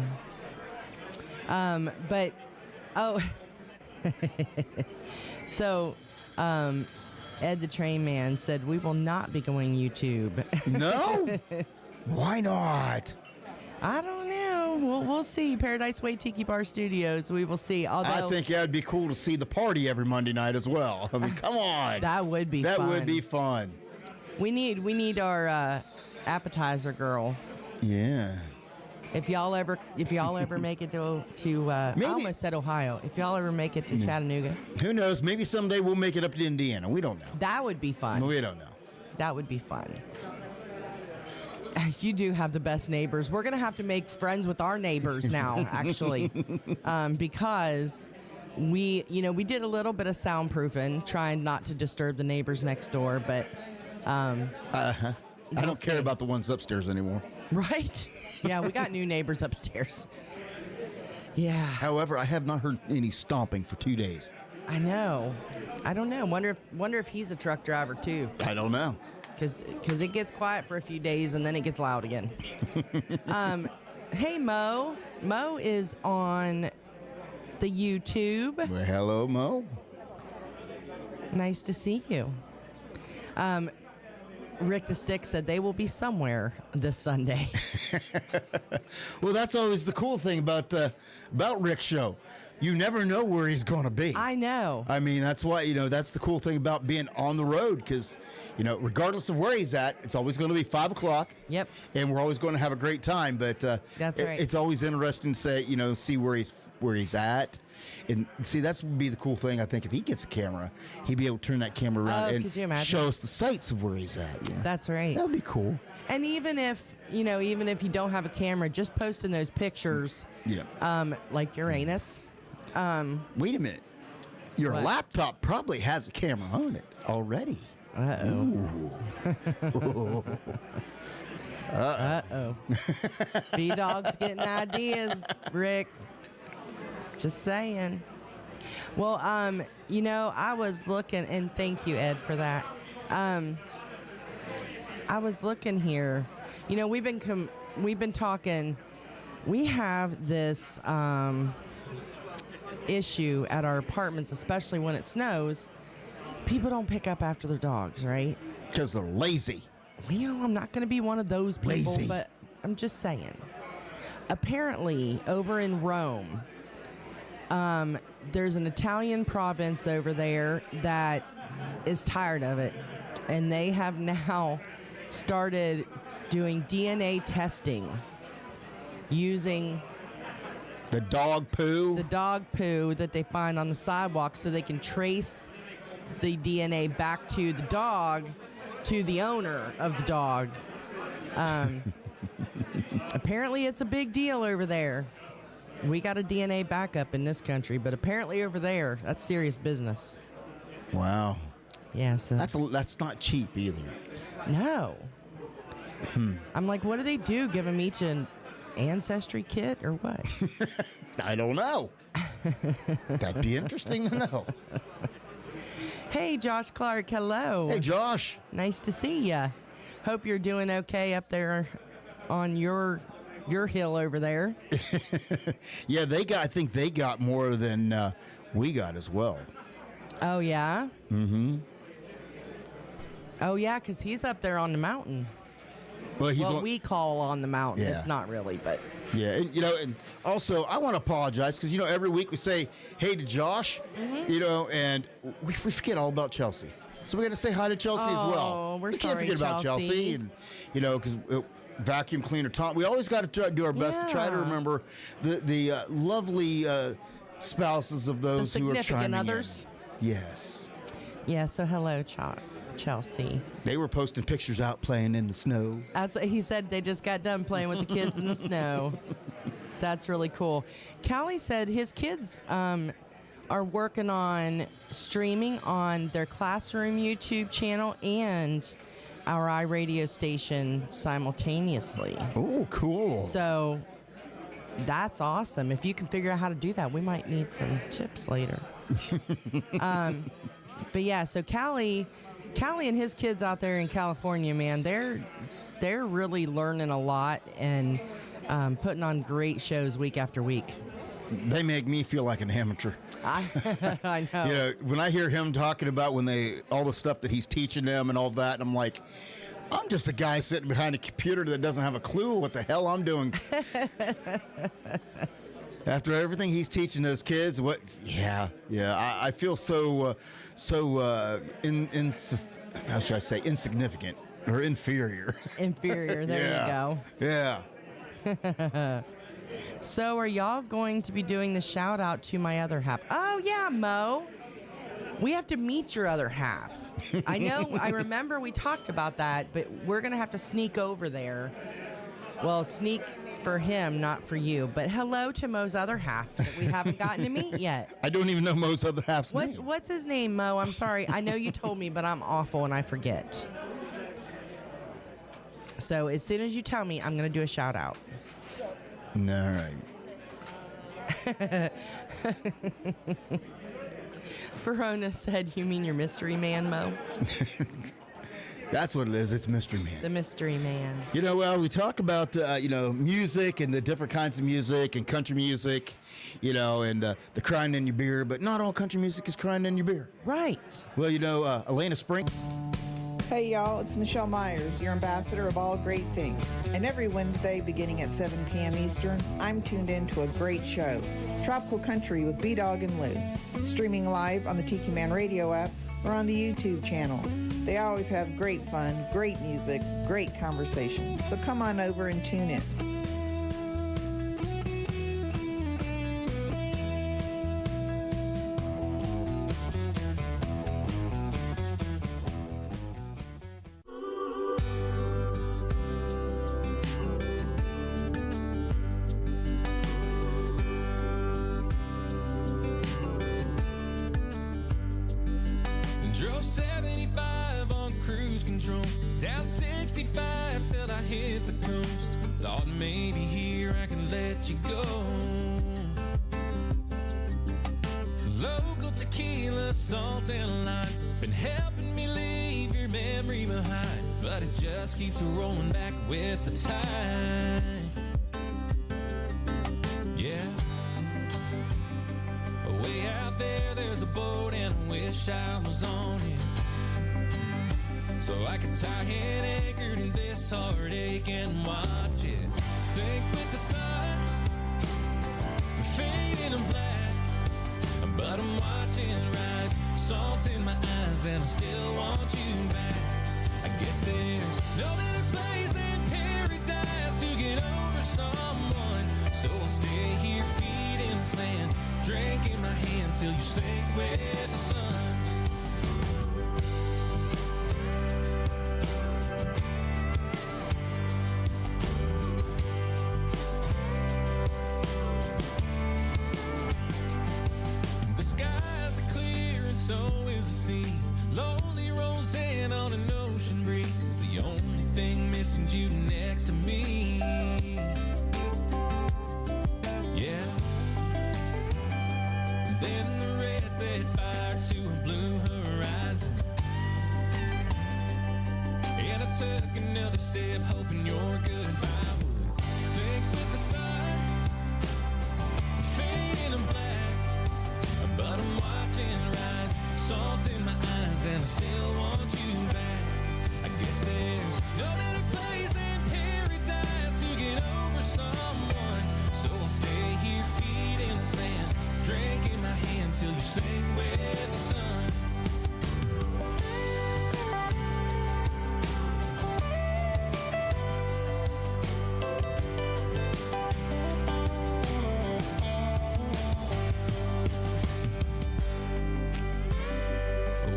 [SPEAKER 5] So, Ed the Train Man said, we will not be going YouTube.
[SPEAKER 4] No? Why not?
[SPEAKER 5] I don't know. We'll see. Paradise Way Tiki Bar Studios. We will see. Although
[SPEAKER 4] I think that'd be cool to see the party every Monday night as well. I mean, come on.
[SPEAKER 5] That would be fun.
[SPEAKER 4] That would be fun.
[SPEAKER 5] We need our appetizer girl.
[SPEAKER 4] Yeah.
[SPEAKER 5] If y'all ever make it to I
[SPEAKER 4] Maybe.
[SPEAKER 5] almost said Ohio. If y'all ever make it to Chattanooga,
[SPEAKER 4] Who knows? Maybe someday we'll make it up to Indiana. We don't know.
[SPEAKER 5] that would be fun.
[SPEAKER 4] We don't know.
[SPEAKER 5] That would be fun. You do have the best neighbors. We're gonna have to make friends with our neighbors now, actually, because we did a little bit of soundproofing, trying not to disturb the neighbors next door, but
[SPEAKER 4] I don't care about the ones upstairs anymore.
[SPEAKER 5] right. Yeah, we got new neighbors upstairs. Yeah,
[SPEAKER 4] However, I have not heard any stomping for 2 days.
[SPEAKER 5] I know. I don't know. Wonder if he's a truck driver too,
[SPEAKER 4] I don't know.
[SPEAKER 5] because it gets quiet for a few days and then it gets loud again. Hey Mo. Mo is on the YouTube.
[SPEAKER 4] Well, hello, Mo.
[SPEAKER 5] Nice to see you. Rick the Stick said they will be somewhere this Sunday.
[SPEAKER 4] Well, that's always the cool thing about Rick's show. You never know where he's going to be.
[SPEAKER 5] I know.
[SPEAKER 4] I mean, that's why, that's the cool thing about being on the road, because, regardless of where he's at, it's always going to be 5 o'clock.
[SPEAKER 5] Yep.
[SPEAKER 4] And we're always going to have a great time. But
[SPEAKER 5] That's right.
[SPEAKER 4] It's always interesting to say, see where he's at. And see, that's would be the cool thing. I think if he gets a camera, he'd be able to turn that camera around
[SPEAKER 5] could you
[SPEAKER 4] and
[SPEAKER 5] imagine?
[SPEAKER 4] show us the sights of where he's at. Yeah.
[SPEAKER 5] That's right.
[SPEAKER 4] That would be cool.
[SPEAKER 5] And even if you don't have a camera, just posting those pictures,
[SPEAKER 4] Yeah.
[SPEAKER 5] like Uranus.
[SPEAKER 4] Wait a minute. Your
[SPEAKER 5] What?
[SPEAKER 4] laptop probably has a camera on it already.
[SPEAKER 5] Uh-oh. Uh-oh. B-Dog's getting ideas, Rick. Just saying. Well, I was looking, and thank you, Ed, for that. I was looking here. We've been talking. We have this issue at our apartments, especially when it snows. People don't pick up after their dogs, right?
[SPEAKER 4] Because they're lazy.
[SPEAKER 5] Well, I'm not going to be one of those people,
[SPEAKER 4] Lazy.
[SPEAKER 5] but I'm just saying. Apparently, over in Rome, there's an Italian province over there that is tired of it, and they have now started doing DNA testing using
[SPEAKER 4] The dog poo.
[SPEAKER 5] the dog poo that they find on the sidewalk, so they can trace the DNA back to the dog, to the owner of the dog. Apparently it's a big deal over there. We got a DNA backup in this country, but apparently over there, that's serious business.
[SPEAKER 4] Wow.
[SPEAKER 5] Yeah, so
[SPEAKER 4] That's not cheap either.
[SPEAKER 5] no. I'm like, what do they do? Give them each an ancestry kit or what?
[SPEAKER 4] I don't know. That'd be interesting to know.
[SPEAKER 5] Hey, Josh Clark, hello.
[SPEAKER 4] Hey, Josh.
[SPEAKER 5] Nice to see ya. Hope you're doing okay up there on your hill over there.
[SPEAKER 4] Yeah, I think they got more than we got as well.
[SPEAKER 5] Oh, yeah?
[SPEAKER 4] Mm-hmm.
[SPEAKER 5] Oh, yeah, because he's up there on the mountain.
[SPEAKER 4] Well,
[SPEAKER 5] What we call on the mountain.
[SPEAKER 4] Yeah.
[SPEAKER 5] It's not really, but...
[SPEAKER 4] Yeah, and, and also I want to apologize because, every week we say, hey to Josh, and we forget all about Chelsea. So we got to say hi to Chelsea as well.
[SPEAKER 5] Oh, we're
[SPEAKER 4] we can't
[SPEAKER 5] sorry,
[SPEAKER 4] forget about Chelsea. And, because vacuum cleaner Tom. We always got to do our best to try to
[SPEAKER 5] Yeah.
[SPEAKER 4] remember the lovely spouses of those who are
[SPEAKER 5] significant
[SPEAKER 4] chiming
[SPEAKER 5] others.
[SPEAKER 4] in. Yes.
[SPEAKER 5] Yeah, so hello, Chelsea.
[SPEAKER 4] They were posting pictures out playing in the snow.
[SPEAKER 5] That's what he said. They just got done playing with the kids in the snow. That's really cool. Callie said his kids are working on streaming on their classroom YouTube channel and our iRadio station simultaneously.
[SPEAKER 4] Oh, cool.
[SPEAKER 5] So that's awesome. If you can figure out how to do that, we might need some tips later. But yeah, so Callie and his kids out there in California, man, they're really learning a lot and putting on great shows week after week.
[SPEAKER 4] They make me feel like an amateur.
[SPEAKER 5] I know.
[SPEAKER 4] When I hear him talking about all the stuff that he's teaching them and all that, I'm like, I'm just a guy sitting behind a computer that doesn't have a clue what the hell I'm doing. After everything he's teaching those kids, I feel so how should I say, insignificant or inferior.
[SPEAKER 5] Inferior. There you go.
[SPEAKER 4] Yeah.
[SPEAKER 5] So are y'all going to be doing the shout out to my other half? Oh yeah, Mo. We have to meet your other half. I know, I remember we talked about that, but we're going to have to sneak over there. Well, sneak for him, not for you. But hello to Mo's other half that we haven't gotten to meet yet.
[SPEAKER 4] I don't even know Mo's other half's name.
[SPEAKER 5] What's his name, Mo? I'm sorry. I know you told me, but I'm awful and I forget. So as soon as you tell me, I'm going to do a shout out.
[SPEAKER 4] All right.
[SPEAKER 5] Verona said, you mean your mystery man, Mo?
[SPEAKER 4] That's what it is. It's Mystery Man.
[SPEAKER 5] The mystery man.
[SPEAKER 4] You know, well, we talk about, music and the different kinds of music and country music, and the crying in your beer, but not all country music is crying in your beer.
[SPEAKER 5] Right.
[SPEAKER 4] Well, Elena Spring.
[SPEAKER 10] Hey y'all, it's Michelle Myers, your ambassador of all great things. And every Wednesday beginning at 7 p.m. Eastern, I'm tuned in to a great show, Tropical Country with B-Dawg and Lou, streaming live on the Tiki Man Radio app or on the YouTube channel. They always have great fun, great music, great conversation. So come on over and tune in.
[SPEAKER 6] Drove 75 on cruise control, down 65 till I hit the coast. Thought maybe here I can let you go. Local tequila, salt and lime, been helping me leave your memory behind, but it just keeps rolling back with the tide. Yeah. Way out there, there's a boat, and I wish I was on it, so I could tie it anchored in this heartache and watch it sink with the sun, fading in black. But I'm watching it rise, salt in my eyes, and I still want you back. I guess there's no better place than paradise to get over someone, so I'll stay here, feet in the sand, drink in my hand till you sink with the sun. The skies are clear and so is the sea. Lonely rolls in on an ocean breeze. The only thing missing is you next to me. Yeah. Then the red set fire to a blue horizon, and I took another step hoping your goodbye would sink with the sun, fading in black. But I'm watching it rise, salt in my eyes, and I still want you back. I guess there's no better place than paradise to get over someone, so I'll stay here, feet in the sand, drink in my hand till you sink with the sun.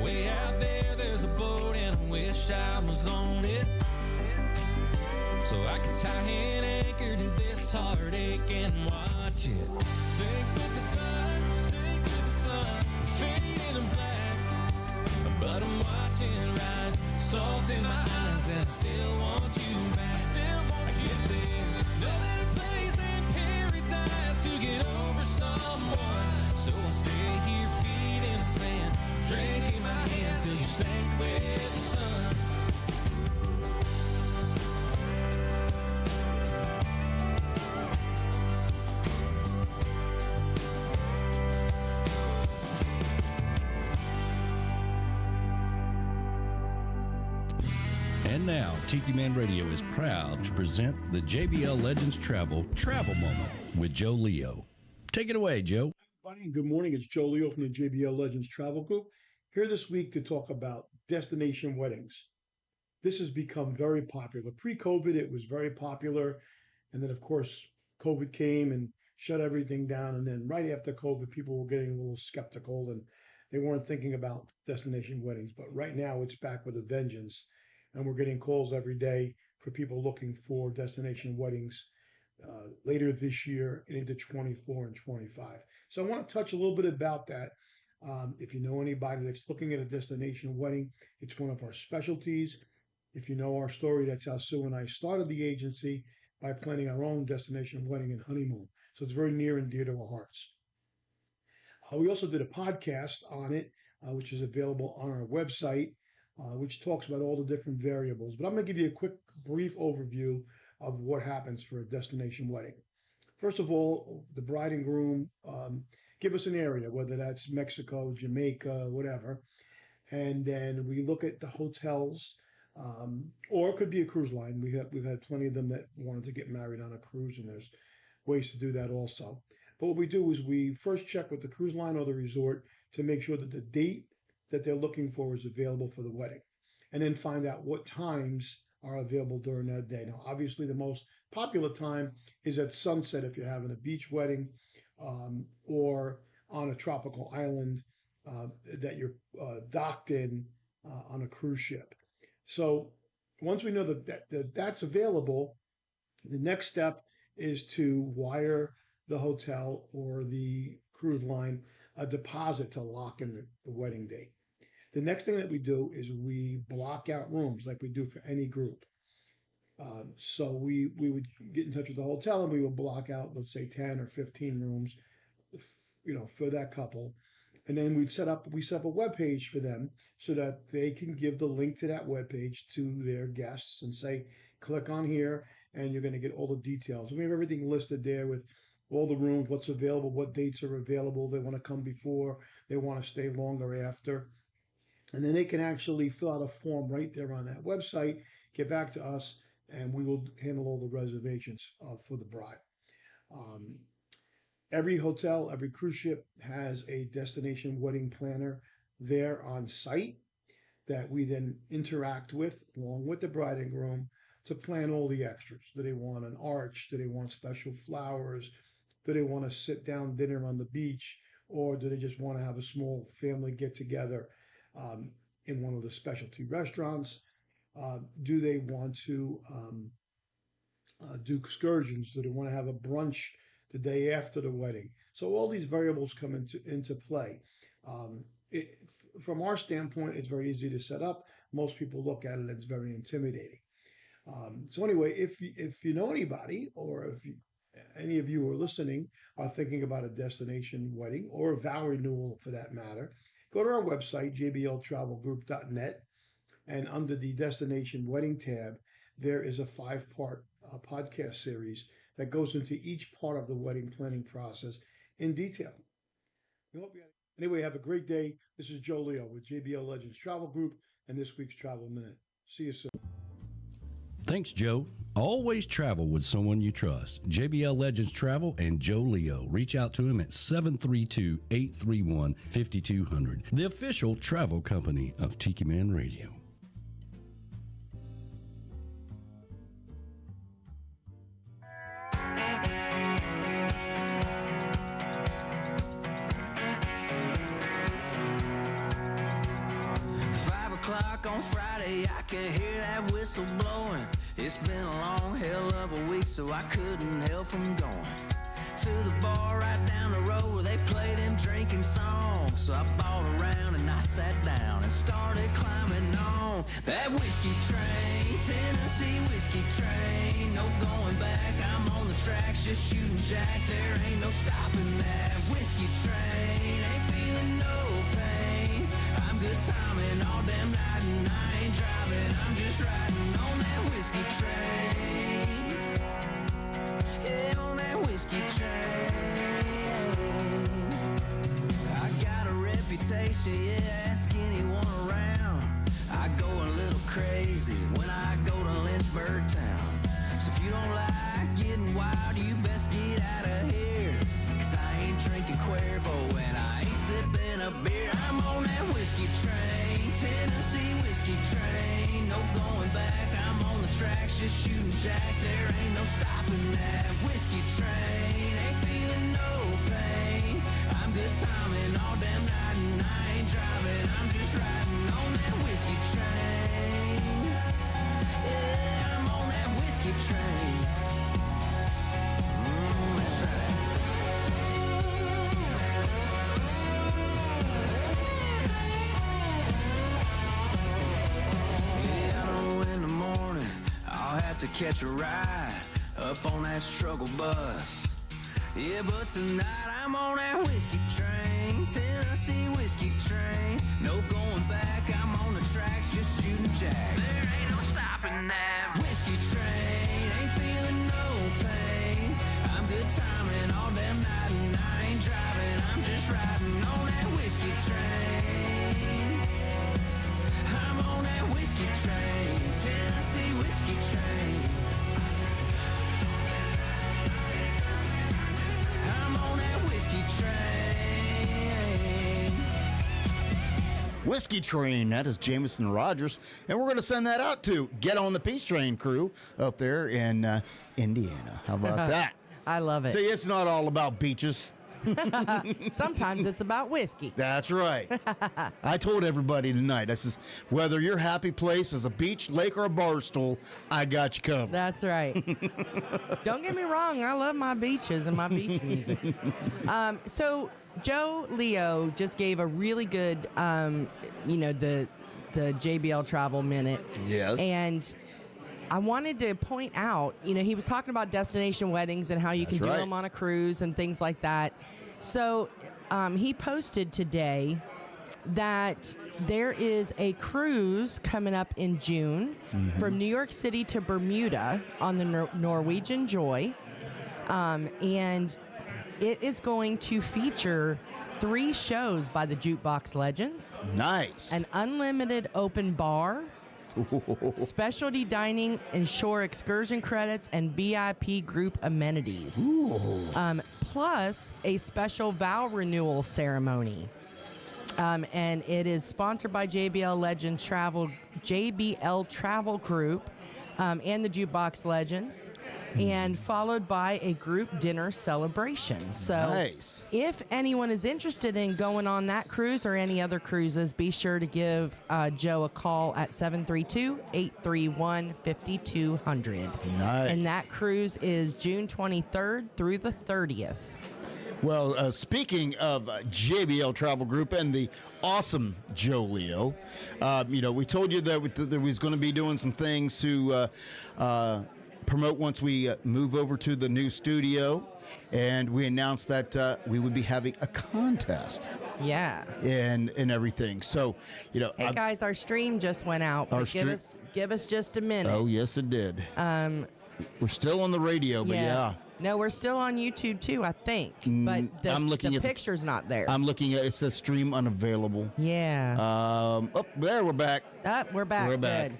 [SPEAKER 6] Way out there, there's a boat, and I wish I was on it, so I could tie it anchored in this heartache and watch it sink with the sun, fading in black. But I'm watching it rise, salt in my eyes, and I still want you back. I guess there's no better place than paradise to get over someone, so I'll stay here, feet in the sand, drink in my hand till you sink with the sun.
[SPEAKER 1] And now, Tiki Man Radio is proud to present the JBL Legends Travel Moment with Joe Leo. Take it away, Joe.
[SPEAKER 11] Everybody, good morning. It's Joe Leo from the JBL Legends Travel Group, here this week to talk about destination weddings. This has become very popular. Pre-COVID, it was very popular, And then, of course, COVID came and shut everything down. And then right after COVID, people were getting a little skeptical and they weren't thinking about destination weddings. But right now, it's back with a vengeance. And we're getting calls every day for people looking for destination weddings later this year and into 24 and 25. So I want to touch a little bit about that. If you know anybody that's looking at a destination wedding, it's one of our specialties. If you know our story, that's how Sue and I started the agency by planning our own destination wedding and honeymoon. So it's very near and dear to our hearts. We also did a podcast on it, which is available on our website, which talks about all the different variables. But I'm going to give you a quick, brief overview of what happens for a destination wedding. First of all, the bride and groom give us an area, whether that's Mexico, Jamaica, whatever. And then we look at the hotels, or it could be a cruise line. We've had plenty of them that wanted to get married on a cruise, and there's ways to do that also. But what we do is we first check with the cruise line or the resort to make sure that the date that they're looking for is available for the wedding, and then find out what times are available during that day. Now, obviously, the most popular time is at sunset if you're having a beach wedding or on a tropical island that you're docked in on a cruise ship. So once we know that's available, the next step is to wire the hotel or the cruise line a deposit to lock in the wedding date. The next thing that we do is we block out rooms like we do for any group. So we would get in touch with the hotel and we would block out, let's say 10 or 15 rooms, for that couple. And then we set up a web page for them so that they can give the link to that web page to their guests and say, click on here and you're going to get all the details. We have everything listed there with all the rooms, what's available, what dates are available. They want to come before, they want to stay longer after. And then they can actually fill out a form right there on that website, get back to us, and we will handle all the reservations for the bride. Every hotel, every cruise ship has a destination wedding planner there on site that we then interact with along with the bride and groom to plan all the extras. Do they want an arch? Do they want special flowers? Do they want a sit-down dinner on the beach? Or do they just want to have a small family get-together in one of the specialty restaurants? Do they want to do excursions? Do they want to have a brunch the day after the wedding? So all these variables come into play. From our standpoint, it's very easy to set up. Most people look at it, it's very intimidating. So anyway, if you know anybody, or if any of you who are listening are thinking about a destination wedding or a vow renewal for that matter, go to our website, jbltravelgroup.net, and under the Destination Wedding tab, there is a 5-part podcast series that goes into each part of the wedding planning process in detail. Anyway, have a great day. This is Joe Leo with JBL Legends Travel Group and this week's Travel Minute. See you soon.
[SPEAKER 1] Thanks, Joe. Always travel with someone you trust. JBL Legends Travel and Joe Leo. Reach out to him at 732-831-5200, the official travel company of Tiki Man Radio.
[SPEAKER 6] On Friday, I can hear that whistle blowing. It's been a long hell of a week, so I couldn't help from going to the bar right down the road where they play them drinking songs. So I bought around and I sat down and started climbing on that whiskey train, Tennessee whiskey train. No going back, I'm on the tracks, just shooting jack. There ain't no stopping that whiskey train. Ain't feeling no pain. I'm good timing all damn night. And I ain't driving, I'm just riding on that whiskey train. Yeah, on that whiskey train. I got a reputation, yeah, ask anyone around. I go a little crazy when I go to Lynchburg town. So if you don't like getting wild, you best get out of here. Cause I ain't drinking Cuervo and I ain't sipping a beer. I'm on that whiskey train. Tennessee whiskey train, no going back. I'm on the tracks, just shooting jack. There ain't no stopping that whiskey train. Ain't feeling no pain. I'm good timing all damn night, and I ain't driving. I'm just riding on that whiskey train. Yeah, I'm on that whiskey train. That's right. Yeah, I know in the morning I'll have to catch a ride up on that struggle bus. Yeah, but tonight I'm on that whiskey train, Tennessee whiskey train. No going back, I'm on the tracks, just shooting jack. There ain't no stopping that whiskey train. Ain't feeling no pain. I'm good timing all damn night, and I ain't driving. I'm just riding on that whiskey train. I'm on that whiskey train, Tennessee whiskey train. I'm on that whiskey train.
[SPEAKER 4] Whiskey Train, that is Jameson Rogers. And we're going to send that out to Get on the Peace Train crew up there in Indiana. How about that?
[SPEAKER 5] I love it.
[SPEAKER 4] See, it's not all about beaches.
[SPEAKER 5] Sometimes it's about whiskey.
[SPEAKER 4] That's right. I told everybody tonight, I says, whether your happy place is a beach, lake, or a bar stool, I got you covered.
[SPEAKER 5] That's right. Don't get me wrong. I love my beaches and my beach music. So Joe Leo just gave a really good, the JBL Travel Minute.
[SPEAKER 4] Yes.
[SPEAKER 5] And I wanted to point out, he was talking about destination weddings and how you can do them on a cruise and things like that. So he posted today that there is a cruise coming up in June from New York City to Bermuda on the Norwegian Joy. And it is going to feature 3 shows by the Jukebox Legends.
[SPEAKER 4] Nice.
[SPEAKER 5] An unlimited open bar. Specialty dining and shore excursion credits and VIP group amenities. Plus a special vow renewal ceremony. And it is sponsored by JBL Travel Group and the Jukebox Legends, and followed by a group dinner celebration. So
[SPEAKER 4] nice.
[SPEAKER 5] If anyone is interested in going on that cruise or any other cruises, be sure to give Joe a call at 732-831-5200.
[SPEAKER 4] Nice.
[SPEAKER 5] And that cruise is June 23rd through the 30th.
[SPEAKER 4] Well, speaking of JBL Travel Group and the awesome Joe Leo, we told you that we was going to be doing some things to promote once we move over to the new studio, and we announced that we would be having a contest.
[SPEAKER 5] Yeah.
[SPEAKER 4] And everything. So,
[SPEAKER 5] hey guys, our stream just went out. But give us just a minute.
[SPEAKER 4] Oh, yes, it did. We're still on the radio, but yeah.
[SPEAKER 5] No, we're still on YouTube too, I think. But the picture's not there.
[SPEAKER 4] I'm looking at it. Says stream unavailable.
[SPEAKER 5] Yeah.
[SPEAKER 4] There we're back.
[SPEAKER 5] We're back.
[SPEAKER 4] We're back.
[SPEAKER 5] Good.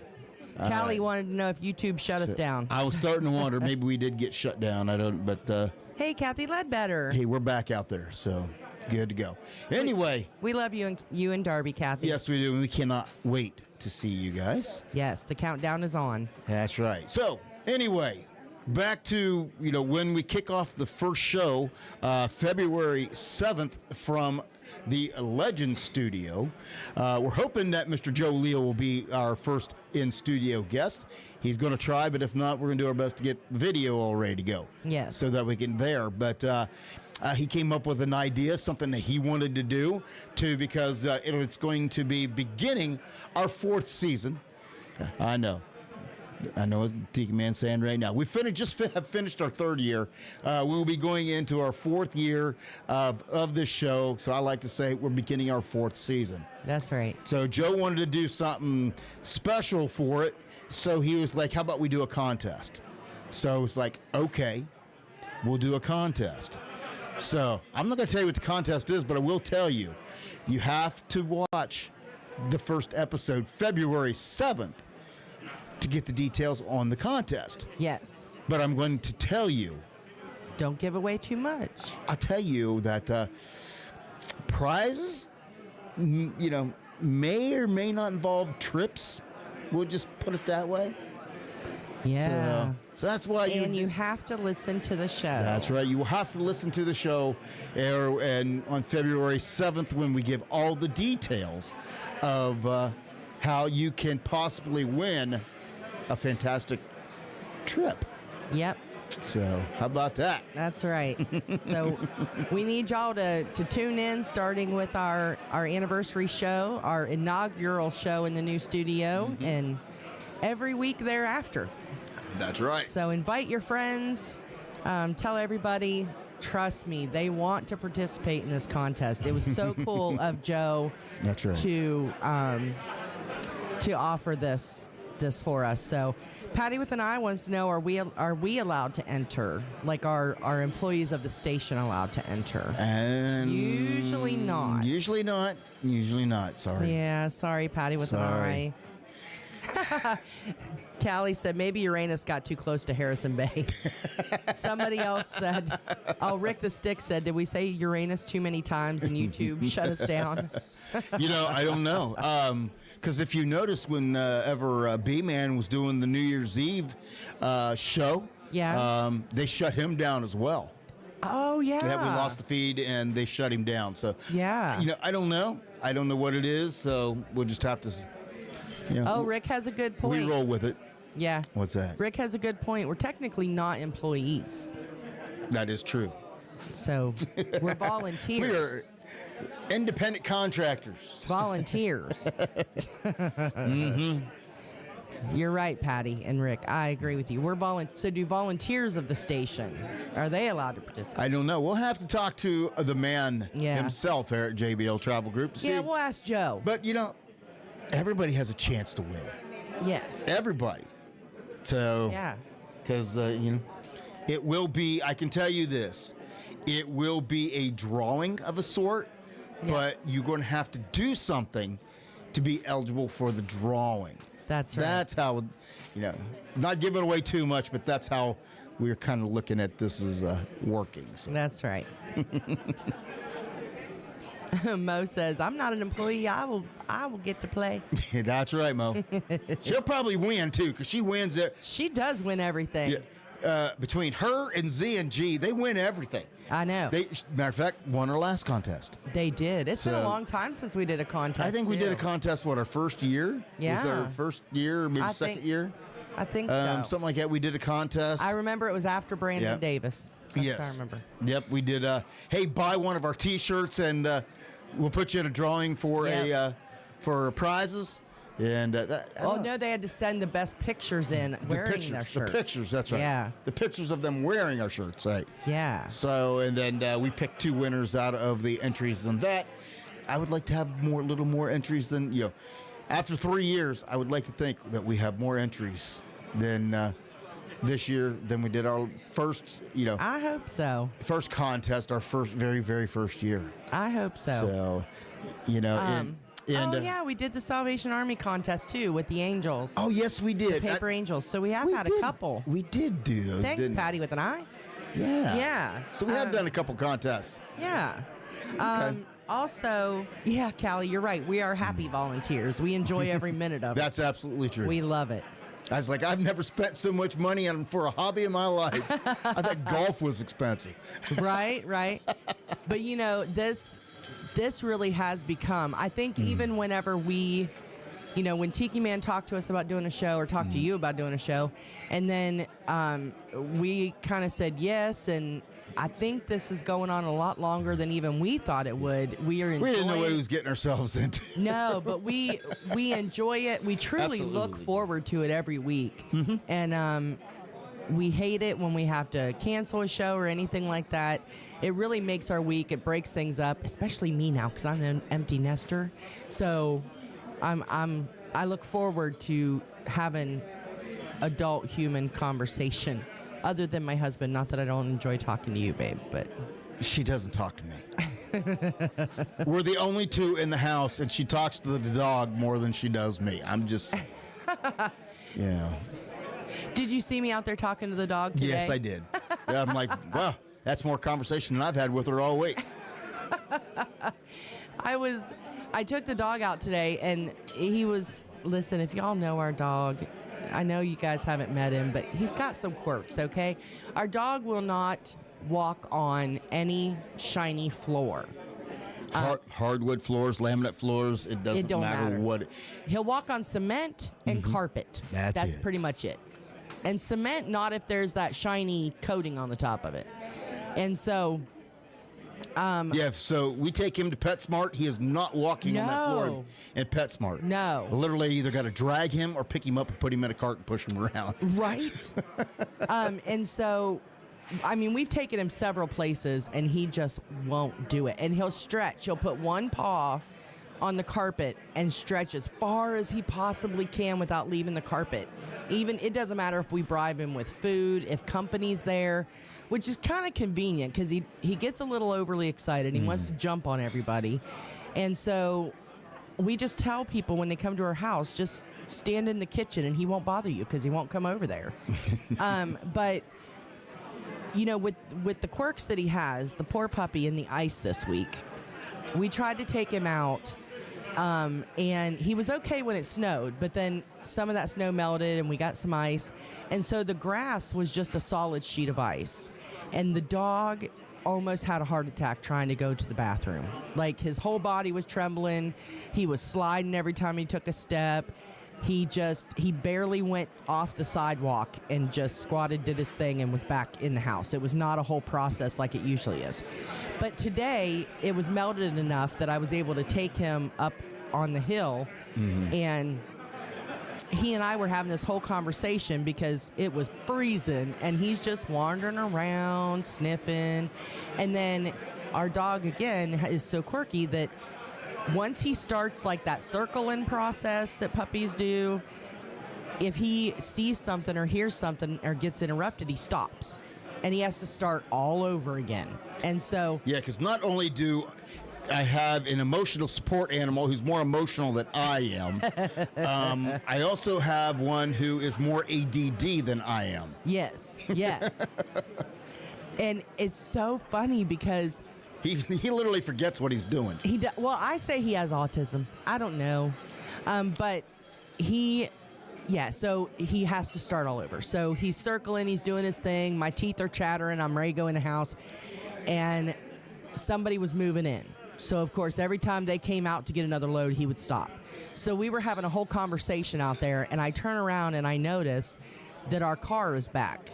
[SPEAKER 5] Callie wanted to know if YouTube shut us down.
[SPEAKER 4] I was starting to wonder maybe we did get shut down. I don't. But
[SPEAKER 5] hey, Kathy Ledbetter.
[SPEAKER 4] Hey, we're back out there, so good to go. Anyway,
[SPEAKER 5] we love you and Darby, Kathy.
[SPEAKER 4] Yes, we do, and we cannot wait to see you guys.
[SPEAKER 5] Yes, the countdown is on.
[SPEAKER 4] That's right. So anyway. Back to, when we kick off the first show, February 7th from the Legend Studio. We're hoping that Mr. Joe Leo will be our first in-studio guest. He's going to try, but if not, we're going to do our best to get video all ready to go.
[SPEAKER 5] Yes.
[SPEAKER 4] So that we can there. But he came up with an idea, something that he wanted to do, because it's going to be beginning our 4th season. I know what Tiki Man's saying right now. We have finished our 3rd year. We will be going into our 4th year of this show. So I like to say we're beginning our 4th season.
[SPEAKER 5] That's right.
[SPEAKER 4] So Joe wanted to do something special for it. So he was like, how about we do a contest? So it's like, okay, we'll do a contest. So I'm not going to tell you what the contest is, but I will tell you, you have to watch the first episode, February 7th. To get the details on the contest.
[SPEAKER 5] Yes.
[SPEAKER 4] But I'm going to tell you.
[SPEAKER 5] Don't give away too much.
[SPEAKER 4] I'll tell you that prizes, may or may not involve trips. We'll just put it that way.
[SPEAKER 5] Yeah.
[SPEAKER 4] So that's why
[SPEAKER 5] you have to listen to the show.
[SPEAKER 4] That's right. You will have to listen to the show, and on February 7th when we give all the details of how you can possibly win a fantastic trip.
[SPEAKER 5] Yep.
[SPEAKER 4] So how about that?
[SPEAKER 5] That's right. So we need y'all to tune in, starting with our anniversary show, our inaugural show in the new studio, and every week thereafter.
[SPEAKER 4] That's right.
[SPEAKER 5] So invite your friends, tell everybody. Trust me, they want to participate in this contest. It was so cool of Joe
[SPEAKER 4] That's right.
[SPEAKER 5] to offer this for us. So Patty with an I wants to know, are we allowed to enter? Like, are employees of the station allowed to enter?
[SPEAKER 4] And
[SPEAKER 5] usually not.
[SPEAKER 4] Usually not. Usually not. Sorry.
[SPEAKER 5] Yeah, sorry, Patty with an I. Callie said maybe Uranus got too close to Harrison Bay. Somebody else said, Rick the Stick said, did we say Uranus too many times and YouTube shut us down?
[SPEAKER 4] I don't know. Because if you notice, whenever B-Man was doing the New Year's Eve show, they shut him down as well.
[SPEAKER 5] Oh, yeah.
[SPEAKER 4] We lost the feed and they shut him down. So,
[SPEAKER 5] yeah.
[SPEAKER 4] I don't know. I don't know what it is. So we'll just have to,
[SPEAKER 5] Rick has a good point.
[SPEAKER 4] We roll with it.
[SPEAKER 5] Yeah.
[SPEAKER 4] What's that?
[SPEAKER 5] Rick has a good point. We're technically not employees.
[SPEAKER 4] That is true.
[SPEAKER 5] So we're volunteers.
[SPEAKER 4] We are independent contractors.
[SPEAKER 5] Volunteers. You're right, Patty and Rick. I agree with you. We're So do volunteers of the station, are they allowed to participate?
[SPEAKER 4] I don't know. We'll have to talk to the man himself here at JBL Travel Group to see.
[SPEAKER 5] Yeah, we'll ask Joe.
[SPEAKER 4] But, everybody has a chance to win.
[SPEAKER 5] Yes.
[SPEAKER 4] Everybody. So, because, it will be, I can tell you this, it will be a drawing of a sort, but you're going to have to do something to be eligible for the drawing.
[SPEAKER 5] That's right.
[SPEAKER 4] That's how, not giving away too much, but that's how we're kind of looking at this as working. So.
[SPEAKER 5] That's right. Mo says, I'm not an employee. I will get to play.
[SPEAKER 4] That's right, Mo. She'll probably win, too, because she wins it.
[SPEAKER 5] She does win everything.
[SPEAKER 4] Yeah. Between her and Z and G, they win everything.
[SPEAKER 5] I know.
[SPEAKER 4] Matter of fact, won our last contest.
[SPEAKER 5] They did. It's been a long time since we did a contest.
[SPEAKER 4] I think we did a contest, our first year?
[SPEAKER 5] Yeah.
[SPEAKER 4] Was our first year, maybe second year?
[SPEAKER 5] I think so.
[SPEAKER 4] Something like that. We did a contest.
[SPEAKER 5] I remember it was after Brandon Davis. That's what I remember.
[SPEAKER 4] Yep, we did. Hey, buy one of our T-shirts and we'll put you in a drawing for for prizes. And
[SPEAKER 5] no, they had to send the best pictures in wearing their shirt.
[SPEAKER 4] The pictures, that's right.
[SPEAKER 5] Yeah.
[SPEAKER 4] The pictures of them wearing our shirts, right?
[SPEAKER 5] Yeah.
[SPEAKER 4] So, and then we picked 2 winners out of the entries on that. I would like to have little more entries than, after 3 years, I would like to think that we have more entries than this year than we did our first,
[SPEAKER 5] I hope so.
[SPEAKER 4] First contest, our very, very first year.
[SPEAKER 5] I hope so.
[SPEAKER 4] So,
[SPEAKER 5] we did the Salvation Army contest too with the Angels.
[SPEAKER 4] Oh, yes, we did.
[SPEAKER 5] The paper Angels. So we have had a couple.
[SPEAKER 4] We did do those.
[SPEAKER 5] Thanks, Patty with an I.
[SPEAKER 4] Yeah.
[SPEAKER 5] Yeah.
[SPEAKER 4] So we have done a couple contests.
[SPEAKER 5] Yeah.
[SPEAKER 4] Okay.
[SPEAKER 5] Also, Callie, you're right. We are happy volunteers. We enjoy every minute of it.
[SPEAKER 4] That's absolutely true.
[SPEAKER 5] We love it.
[SPEAKER 4] I was like, I've never spent so much money for a hobby in my life. I thought golf was expensive.
[SPEAKER 5] Right. But this really has become, I think even whenever we, when Tiki Man talked to us about doing a show or talked to you about doing a show, and then we kind of said yes, and I think this is going on a lot longer than even we thought it would. We didn't
[SPEAKER 4] know what we was getting ourselves into.
[SPEAKER 5] No, but we enjoy it. We truly look forward to it every week. And we hate it when we have to cancel a show or anything like that. It really makes our week. It breaks things up, especially me now because I'm an empty nester. So I look forward to having adult human conversation other than my husband. Not that I don't enjoy talking to you, babe, but
[SPEAKER 4] she doesn't talk to me. We're the only 2 in the house, and she talks to the dog more than she does me. I'm just,
[SPEAKER 5] Did you see me out there talking to the dog today?
[SPEAKER 4] Yes, I did. I'm like, wow, that's more conversation than I've had with her all week.
[SPEAKER 5] I took the dog out today, and he was, listen, if y'all know our dog, I know you guys haven't met him, but he's got some quirks, okay? Our dog will not walk on any shiny floor.
[SPEAKER 4] Hardwood floors, laminate floors, it doesn't matter what.
[SPEAKER 5] He'll walk on cement and carpet. That's pretty much it. And cement, not if there's that shiny coating on the top of it. And so...
[SPEAKER 4] so we take him to PetSmart. He is not walking on that floor at PetSmart.
[SPEAKER 5] No.
[SPEAKER 4] Literally either got to drag him or pick him up and put him in a cart and push him around.
[SPEAKER 5] Right. And so, I mean, we've taken him several places, and he just won't do it. And he'll stretch. He'll put one paw on the carpet and stretch as far as he possibly can without leaving the carpet. Even, it doesn't matter if we bribe him with food, if company's there, which is kind of convenient because he gets a little overly excited. He wants to jump on everybody. And so we just tell people when they come to our house, just stand in the kitchen and he won't bother you because he won't come over there. But, you know, with the quirks that he has, the poor puppy in the ice this week, we tried to take him out. And he was okay when it snowed, but then some of that snow melted and we got some ice. And so the grass was just a solid sheet of ice. And the dog almost had a heart attack trying to go to the bathroom. Like, his whole body was trembling. He was sliding every time he took a step. He barely went off the sidewalk and just squatted, did his thing, and was back in the house. It was not a whole process like it usually is. But today, it was melted enough that I was able to take him up on the hill, and he and I were having this whole conversation because it was freezing, and he's just wandering around, sniffing. And then our dog, again, is so quirky that once he starts like that circling process that puppies do, if he sees something or hears something or gets interrupted, he stops. And he has to start all over again. And so...
[SPEAKER 4] Yeah, because not only do I have an emotional support animal who's more emotional than I am, I also have one who is more ADD than I am.
[SPEAKER 5] Yes. And it's so funny because...
[SPEAKER 4] He literally forgets what he's doing.
[SPEAKER 5] Well, I say he has autism. I don't know. But so he has to start all over. So he's circling, he's doing his thing. My teeth are chattering. I'm ready to go in the house. And somebody was moving in. So, of course, every time they came out to get another load, he would stop. So we were having a whole conversation out there, and I turn around and I notice that our car is back,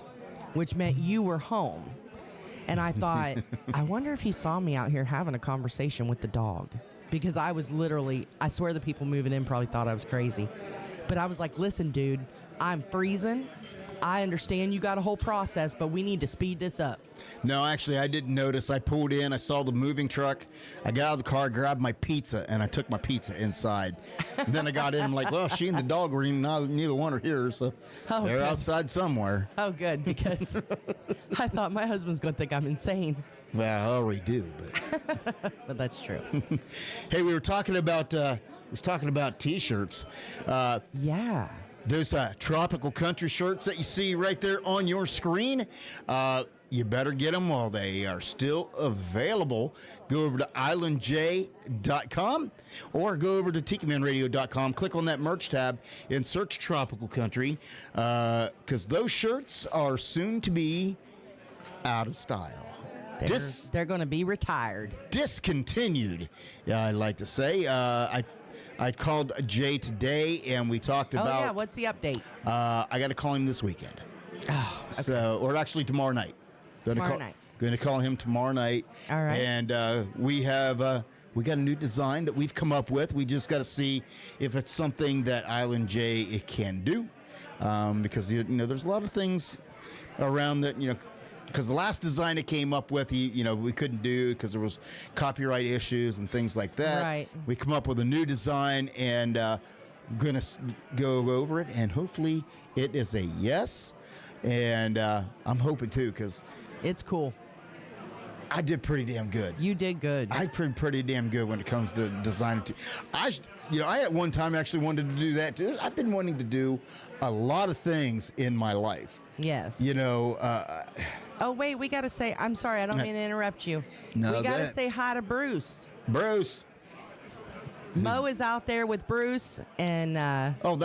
[SPEAKER 5] which meant you were home. And I thought, I wonder if he saw me out here having a conversation with the dog. Because I was literally, I swear the people moving in probably thought I was crazy. But I was like, listen, dude, I'm freezing. I understand you got a whole process, but we need to speed this up.
[SPEAKER 4] No, actually, I didn't notice. I pulled in, I saw the moving truck. I got out of the car, grabbed my pizza, and I took my pizza inside. And then I got in, I'm like, well, she and the dog were neither one are here, so they're
[SPEAKER 5] good.
[SPEAKER 4] outside somewhere.
[SPEAKER 5] Oh, good, because I thought my husband's going to think I'm insane.
[SPEAKER 4] Well, I already do, but
[SPEAKER 5] but that's true.
[SPEAKER 4] Hey, we were talking about T-shirts.
[SPEAKER 5] Yeah.
[SPEAKER 4] Those tropical country shirts that you see right there on your screen, you better get them while they are still available. Go over to islandj.com or go over to tikimanradio.com. Click on that merch tab and search Tropical Country because those shirts are soon to be out of style.
[SPEAKER 5] They're going to be retired.
[SPEAKER 4] Discontinued, I like to say. I called Jay today, and we talked about...
[SPEAKER 5] Oh, yeah. What's the update?
[SPEAKER 4] I got to call him this weekend.
[SPEAKER 5] Oh, okay.
[SPEAKER 4] So, or actually tomorrow night.
[SPEAKER 5] Tomorrow night.
[SPEAKER 4] Going to call him tomorrow night.
[SPEAKER 5] All right.
[SPEAKER 4] And we got a new design that we've come up with. We just got to see if it's something that Island J can do. Because, there's a lot of things around that, because the last design it came up with, we couldn't do because there was copyright issues and things like that.
[SPEAKER 5] Right.
[SPEAKER 4] We come up with a new design and going to go over it, and hopefully it is a yes. And I'm hoping too because
[SPEAKER 5] it's cool.
[SPEAKER 4] I did pretty damn good.
[SPEAKER 5] You did good.
[SPEAKER 4] I did pretty damn good when it comes to designing. I at one time actually wanted to do that too. I've been wanting to do a lot of things in my life.
[SPEAKER 5] Yes. Oh, wait, we got to say, I'm sorry, I don't mean to interrupt you.
[SPEAKER 4] No,
[SPEAKER 5] we got to say hi to Bruce.
[SPEAKER 4] Bruce.
[SPEAKER 5] Mo is out there with Bruce, and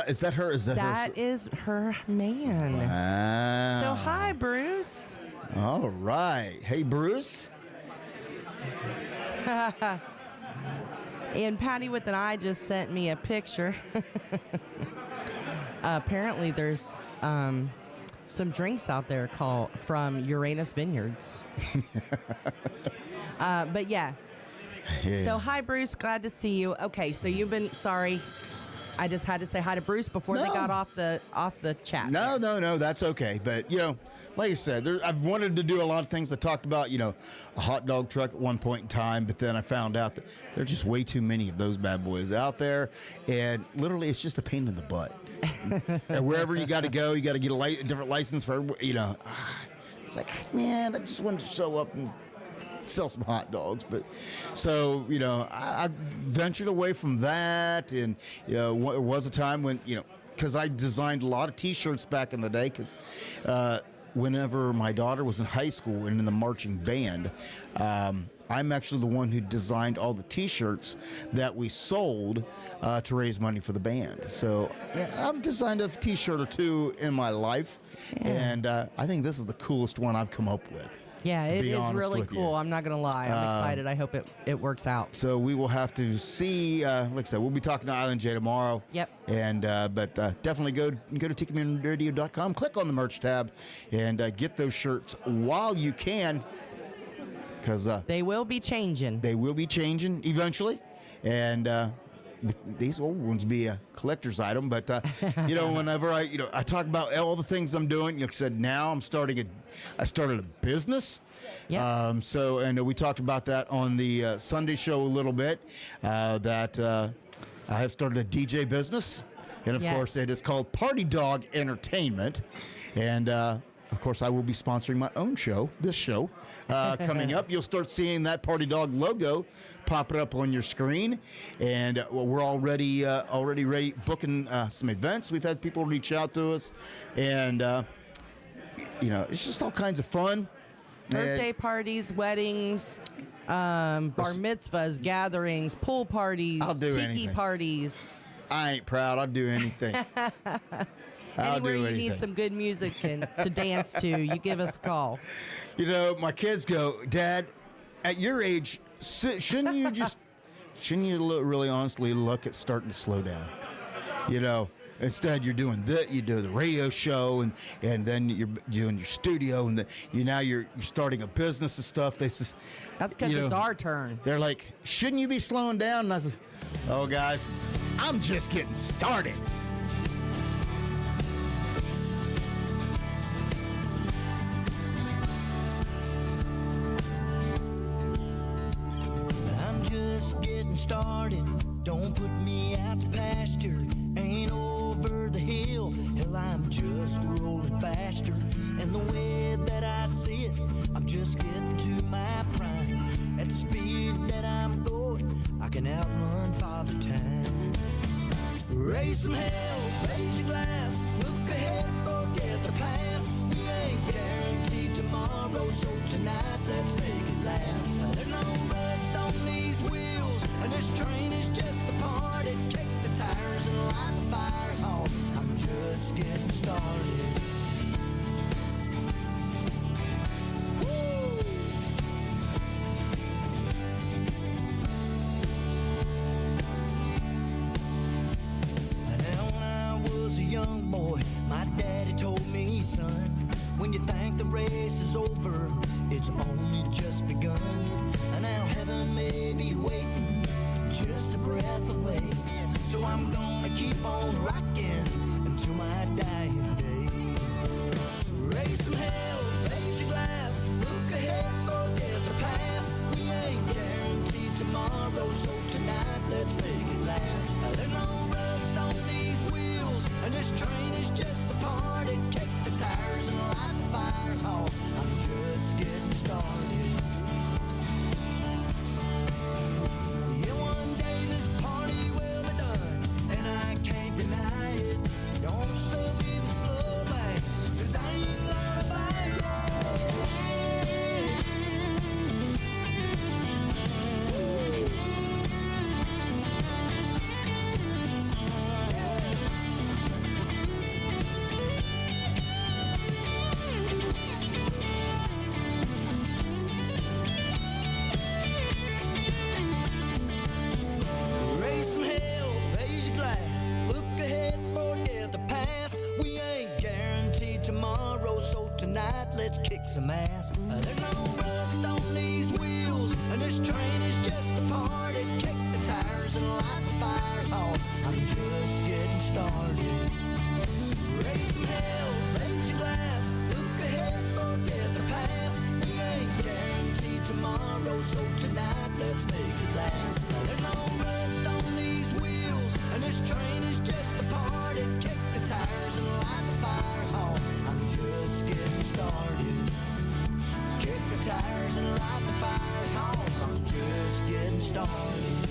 [SPEAKER 4] is that her? Is that her?
[SPEAKER 5] that is her man.
[SPEAKER 4] Wow.
[SPEAKER 5] So hi, Bruce.
[SPEAKER 4] All right. Hey, Bruce.
[SPEAKER 5] And Patty with an eye just sent me a picture. Apparently, there's some drinks out there from Uranus Vineyards. But yeah. So hi, Bruce. Glad to see you. Okay, so you've been sorry. I just had to say hi to Bruce before they got off the chat.
[SPEAKER 4] No, that's okay. But like I said, I've wanted to do a lot of things. I talked about a hot dog truck at one point in time, but then I found out that there's just way too many of those bad boys out there, and literally it's just a pain in the butt. And wherever you got to go, you got to get a different license for It's like, man, I just wanted to show up and sell some hot dogs. But so I ventured away from that, and there was a time when because I designed a lot of T-shirts back in the day, because whenever my daughter was in high school and in the marching band, I'm actually the one who designed all the T-shirts that we sold to raise money for the band. So I've designed a T-shirt or two in my life, and I think this is the coolest one I've come up with.
[SPEAKER 5] Yeah, it is really cool. I'm not going to lie. I'm excited. I hope it works out.
[SPEAKER 4] So we will have to see. Like I said, we'll be talking to Island J tomorrow.
[SPEAKER 5] Yep.
[SPEAKER 4] And but definitely go to TikiManRadio.com, click on the merch tab, and get those shirts while you can, because
[SPEAKER 5] they will be changing.
[SPEAKER 4] They will be changing eventually, and these old ones be a collector's item. But whenever I talk about all the things I'm doing, I said now I started a business.
[SPEAKER 5] Yeah.
[SPEAKER 4] And we talked about that on the Sunday show a little bit. That I have started a DJ business, and of course it is called Party Dog Entertainment, and. Of course, I will be sponsoring my own show, this show, coming up. You'll start seeing that Party Dog logo popping up on your screen. And we're already ready booking some events. We've had people reach out to us. And, it's just all kinds of fun.
[SPEAKER 5] Birthday parties, weddings, bar mitzvahs, gatherings, pool parties, tiki parties.
[SPEAKER 4] I ain't proud. I'll do anything.
[SPEAKER 5] Anywhere you need some good music to dance to, you give us a call.
[SPEAKER 4] My kids go, Dad, at your age, shouldn't you really honestly look at starting to slow down? Instead you're doing you do the radio show, and then you're doing your studio, and you're starting a business and stuff. That's
[SPEAKER 5] because it's our turn.
[SPEAKER 4] They're like, shouldn't you be slowing down? And I said, oh guys, I'm just getting started.
[SPEAKER 6] Started, don't put me out to pasture, ain't over the hill, hell I'm just rolling faster, and the way that I see it, I'm just getting to my prime, at the speed that I'm going, I can outrun Father Time. Raise some hell, raise your glass, look ahead, forget the past, we ain't guaranteed tomorrow, so tonight let's make it last. There's no rust on these wheels, and this train is just a party. Kick the tires and light the fires off. I'm just getting started. Woo! Now when I was a young boy, my daddy told me, son, when you think the race is over, it's only just begun. And now heaven may be waiting, just a breath away. So I'm gonna keep on rocking until my dying day. Raise some hell, raise your glass, look ahead, forget the past. We ain't guaranteed tomorrow, so tonight let's make it last. There's no rust on these wheels, and this train is just a party. Kick the tires and light the fires off. I'm just getting started. a mask. There's no rust on these wheels, and this train is just a party. Kick the tires and light the fire sauce. I'm just getting started. Raise some hell, raise your glass. Look ahead, forget the past. We ain't guaranteed tomorrow, so tonight let's make it last. There's no rust on these wheels, and this train is just a party. Kick the tires and light the fire sauce. I'm just getting started. Kick the tires and light the fire sauce. I'm just getting started.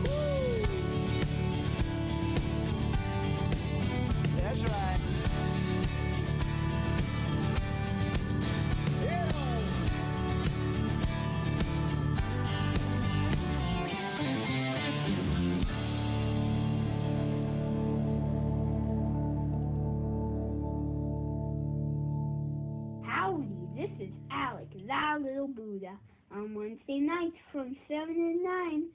[SPEAKER 6] Woo! That's right.
[SPEAKER 12] Howdy, this is Alec, that little Buddha. On Wednesday nights from 7 to 9,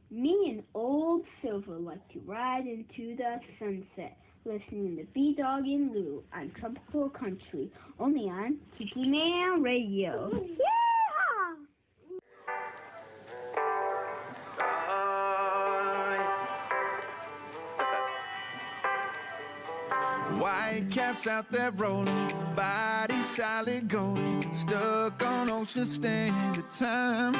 [SPEAKER 12] me and old Silver like to ride into the sunset, listening to B-Dawg and Lou on Tropical Country, only on Tiki Man Radio. Yeah!
[SPEAKER 13] White caps out there rolling, body solid golden, stuck on Ocean Standard Time.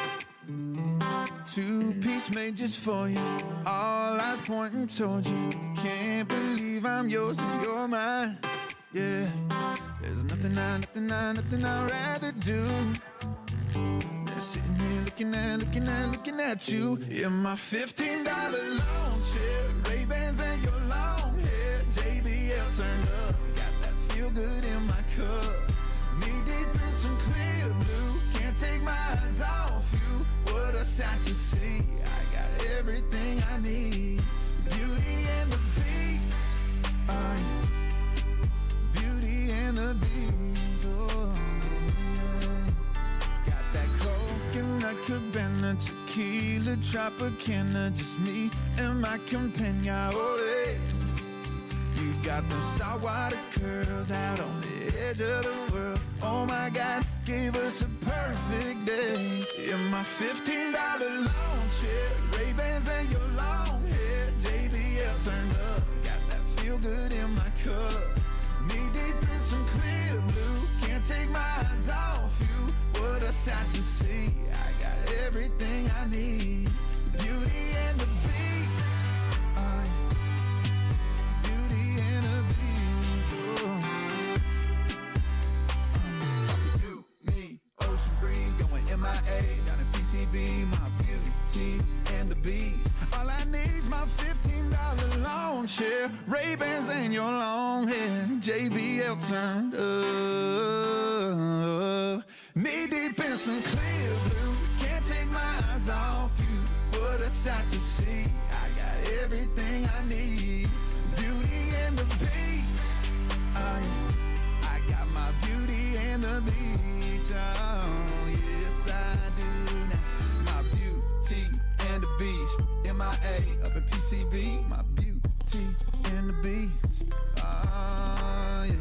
[SPEAKER 13] Two-piece made just for you, all eyes pointing towards you. Can't believe I'm yours and you're mine. Yeah, there's nothing I'd rather do. Just sitting here looking at you in my $15 lawn chair, Ray-Bans and your long hair, JBL turned up, got that feel good in my cup. Knee deep in some clear blue, can't take my eyes off you. What a sight to see, I got everything I need. Beauty and the beast, beauty and the beast, oh yeah. Got that coconut cabana, tequila, Tropicana, just me and my companion, oh yeah. You got them saltwater curls out on the edge of the world. Oh my God, gave us a perfect day. In my $15 lawn chair, Ray-Bans and your long hair, JBL turned up, got that feel good in my cup. Knee deep in some clear blue, can't take my eyes off you. What a sight to see, I got everything I need. Beauty and the beast, beauty and the beast, oh. Talking you, me, ocean breeze, going MIA, down in PCB, my beauty and the beast. All I need's my $15 lawn chair, Ray-Bans and your long hair, JBL turned up. Knee deep in some clear blue, can't take my eyes off you. What a sight to see, I got everything I need. Beauty and the beast, I got my beauty and the beast. Oh, yes I do now. My beauty and the beast, MIA up in PCB. My beauty and the beast. Oh, yeah.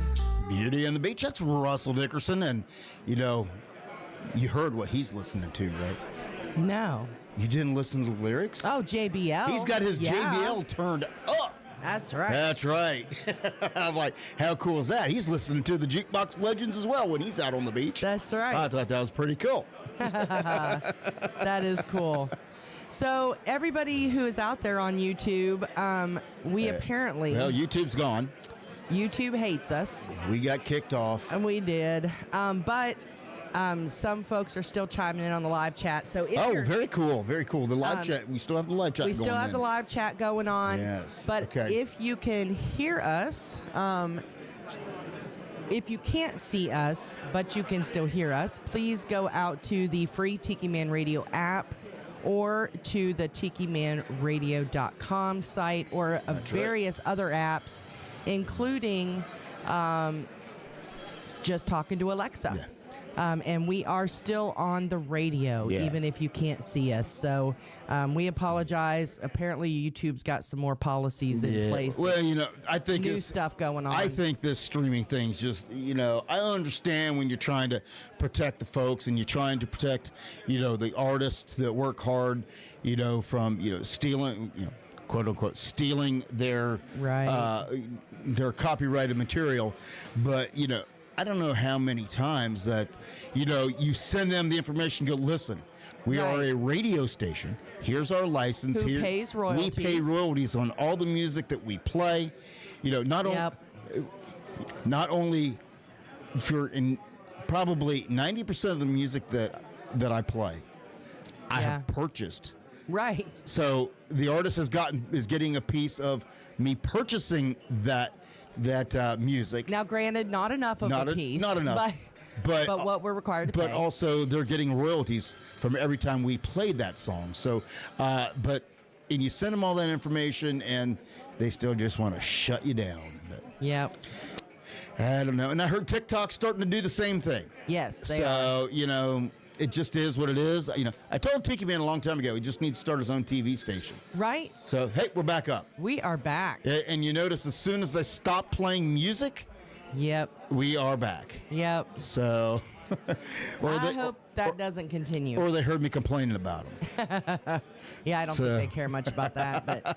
[SPEAKER 4] Beauty and the Beach. That's Russell Dickerson, and you know, you heard what he's listening to, right?
[SPEAKER 5] No.
[SPEAKER 4] You didn't listen to the lyrics?
[SPEAKER 5] Oh, JBL.
[SPEAKER 4] He's got his
[SPEAKER 5] Yeah.
[SPEAKER 4] JBL turned up.
[SPEAKER 5] That's right.
[SPEAKER 4] That's right. I'm like, how cool is that? He's listening to the Jukebox Legends as well when he's out on the beach.
[SPEAKER 5] That's right.
[SPEAKER 4] I thought that was pretty cool.
[SPEAKER 5] That is cool. So everybody who is out there on YouTube, we apparently...
[SPEAKER 4] Well, YouTube's gone.
[SPEAKER 5] YouTube hates us.
[SPEAKER 4] We got kicked off.
[SPEAKER 5] And we did. But some folks are still chiming in on the live chat. So if you're,
[SPEAKER 4] very cool. Very cool. The live chat. We still have the live chat
[SPEAKER 5] we
[SPEAKER 4] going
[SPEAKER 5] still have
[SPEAKER 4] then.
[SPEAKER 5] the live chat going on.
[SPEAKER 4] Yes.
[SPEAKER 5] But
[SPEAKER 4] Okay.
[SPEAKER 5] if you can hear us, if you can't see us, but you can still hear us, please go out to the free Tiki Man Radio app or to the tikimanradio.com site or various other apps, including just talking to Alexa.
[SPEAKER 4] Yeah.
[SPEAKER 5] And we are still on the radio, even if you can't see us. So we apologize. Apparently, YouTube's got some more policies in place.
[SPEAKER 4] Well, I think
[SPEAKER 5] new stuff going on.
[SPEAKER 4] I think this streaming thing's just, I understand when you're trying to protect the folks and you're trying to protect, the artists that work hard, from, stealing, quote unquote, stealing their copyrighted material. But, I don't know how many times that, you send them the information, go, listen, we are a radio station. Here's our license.
[SPEAKER 5] Who pays royalties.
[SPEAKER 4] We pay royalties on all the music that we play. Not only for probably 90% of the music that I play, I have purchased.
[SPEAKER 5] Right.
[SPEAKER 4] So the artist is getting a piece of me purchasing that music.
[SPEAKER 5] Now, granted, not enough of a piece.
[SPEAKER 4] Not enough. But
[SPEAKER 5] what we're required to pay.
[SPEAKER 4] But also, they're getting royalties from every time we played that song. So, and you send them all that information, and they still just want to shut you down.
[SPEAKER 5] Yep.
[SPEAKER 4] I don't know. And I heard TikTok's starting to do the same thing.
[SPEAKER 5] Yes, they
[SPEAKER 4] are. So, it just is what it is. I told Tiki Man a long time ago he just needs to start his own TV station.
[SPEAKER 5] Right.
[SPEAKER 4] So, hey, we're back up.
[SPEAKER 5] We are back.
[SPEAKER 4] And you notice as soon as they stop playing music, we are back.
[SPEAKER 5] Yep.
[SPEAKER 4] So,
[SPEAKER 5] I hope that doesn't continue.
[SPEAKER 4] Or they heard me complaining about them.
[SPEAKER 5] Yeah, I don't think they care much about that.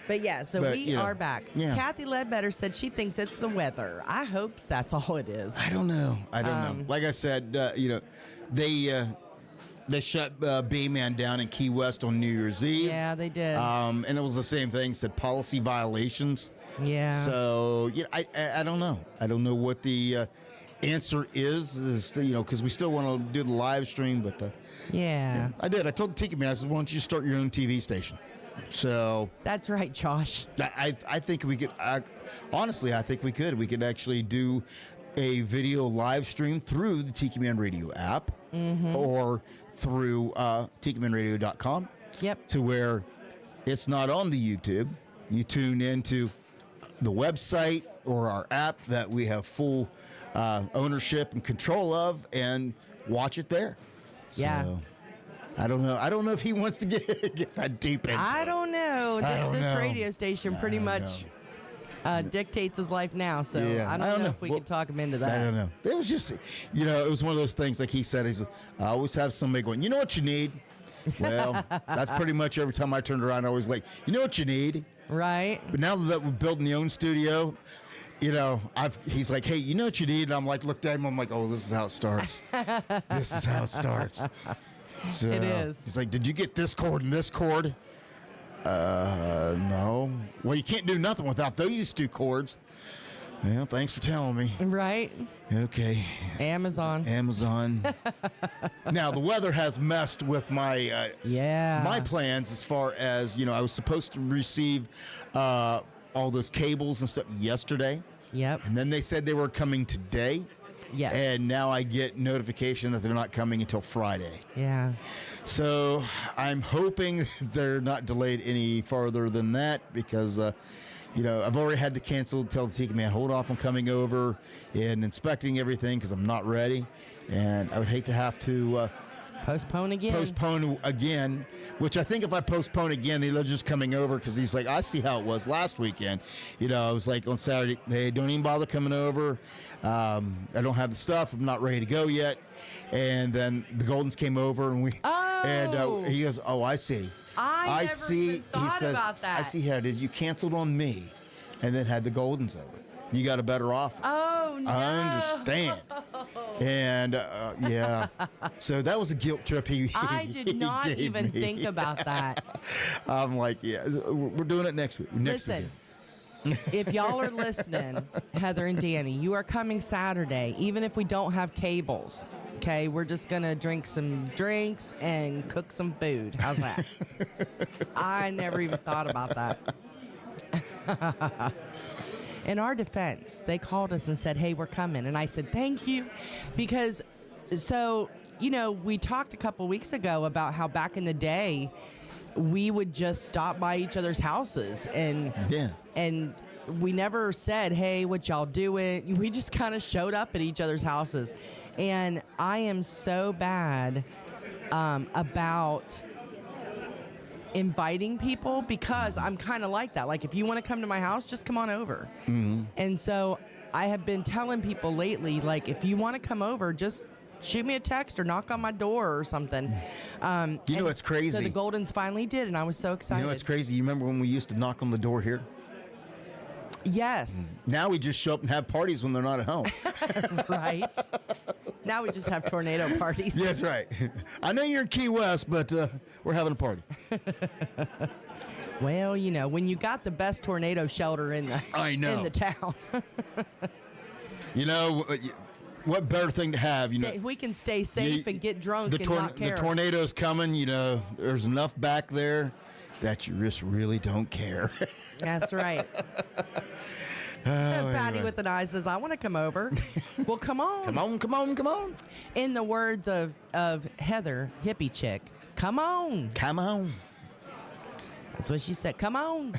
[SPEAKER 5] But yeah, so we are back.
[SPEAKER 4] Yeah.
[SPEAKER 5] Kathy Ledbetter said she thinks it's the weather. I hope that's all it is.
[SPEAKER 4] I don't know. Like I said, they shut B-Man down in Key West on New Year's Eve.
[SPEAKER 5] Yeah, they did.
[SPEAKER 4] And it was the same thing. Said policy violations.
[SPEAKER 5] Yeah.
[SPEAKER 4] So I don't know. I don't know what the answer is because we still want to do the live stream, but I did. I told Tiki Man, I said, why don't you start your own TV station? So
[SPEAKER 5] that's right, Josh.
[SPEAKER 4] I think we could. Honestly, I think we could. We could actually do a video live stream through the Tiki Man Radio app or through TikiManRadio.com.
[SPEAKER 5] Yep.
[SPEAKER 4] To where it's not on the YouTube. You tune into the website or our app that we have full ownership and control of, and watch it there.
[SPEAKER 5] Yeah.
[SPEAKER 4] So, I don't know. I don't know if he wants to get that deep into it.
[SPEAKER 5] I don't know. This radio station pretty much dictates his life now. So I don't know if we could talk him into that.
[SPEAKER 4] I don't know. It was just, it was one of those things. Like he said, I always have somebody going, you know what you need? Well, that's pretty much every time I turned around, I was like, you know what you need?
[SPEAKER 5] Right.
[SPEAKER 4] But now that we're building the own studio, he's like, hey, you know what you need? And I'm like, looked at him, I'm like, oh, this is how it starts. This is how it starts. So,
[SPEAKER 5] it is.
[SPEAKER 4] He's like, did you get this cord and this cord? No. Well, you can't do nothing without these two cords. Well, thanks for telling me.
[SPEAKER 5] Right.
[SPEAKER 4] Okay.
[SPEAKER 5] Amazon.
[SPEAKER 4] Now, the weather has messed with my
[SPEAKER 5] my
[SPEAKER 4] plans as far as, I was supposed to receive all those cables and stuff yesterday.
[SPEAKER 5] Yep.
[SPEAKER 4] And then they said they were coming today.
[SPEAKER 5] Yeah.
[SPEAKER 4] And now I get notification that they're not coming until Friday.
[SPEAKER 5] Yeah.
[SPEAKER 4] So I'm hoping they're not delayed any farther than that because, I've already had to cancel, tell the Tiki Man, hold off on coming over and inspecting everything because I'm not ready. And I would hate to have to
[SPEAKER 5] postpone
[SPEAKER 4] again, which I think if I postpone again, they're just coming over because he's like, I see how it was last weekend. I was like on Saturday, hey, don't even bother coming over. I don't have the stuff. I'm not ready to go yet. And then the Goldens came over and he goes, oh, I see.
[SPEAKER 5] I never even thought about that.
[SPEAKER 4] I see how it is. You canceled on me and then had the Goldens over. You got a better offer.
[SPEAKER 5] Oh, no.
[SPEAKER 4] I understand. And, so that was a guilt trip
[SPEAKER 5] I did not even think about that.
[SPEAKER 4] I'm like, we're doing it next week.
[SPEAKER 5] Listen, if y'all are listening, Heather and Danny, you are coming Saturday, even if we don't have cables. Okay, we're just going to drink some drinks and cook some food. How's that? I never even thought about that. In our defense, they called us and said, hey, we're coming. And I said, thank you. Because, we talked a couple weeks ago about how back in the day, we would just stop by each other's houses and we never said, hey, what y'all doing? We just kind of showed up at each other's houses. And I am so bad about inviting people because I'm kind of like that. Like, if you want to come to my house, just come on over.
[SPEAKER 4] Mm-hmm.
[SPEAKER 5] And so I have been telling people lately, like, if you want to come over, just shoot me a text or knock on my door or something.
[SPEAKER 4] You know what's crazy?
[SPEAKER 5] So the Goldens finally did, and I was so excited.
[SPEAKER 4] You know what's crazy? You remember when we used to knock on the door here?
[SPEAKER 5] Yes.
[SPEAKER 4] Now we just show up and have parties when they're not at home.
[SPEAKER 5] Right. Now we just have tornado parties.
[SPEAKER 4] Yeah, that's right. I know you're in Key West, but we're having a party.
[SPEAKER 5] Well, you know, when you got the best tornado shelter in the in the town.
[SPEAKER 4] You know, what better thing to have? You know,
[SPEAKER 5] We can stay safe and get drunk and not care.
[SPEAKER 4] The tornado's coming. You know, there's enough back there that you just really don't care.
[SPEAKER 5] That's right. Patty with an eye says, I want to come over. Well, come on.
[SPEAKER 4] Come on, come on, come on.
[SPEAKER 5] In the words of Heather, hippie chick, come on.
[SPEAKER 4] Come on.
[SPEAKER 5] That's what she said. Come on.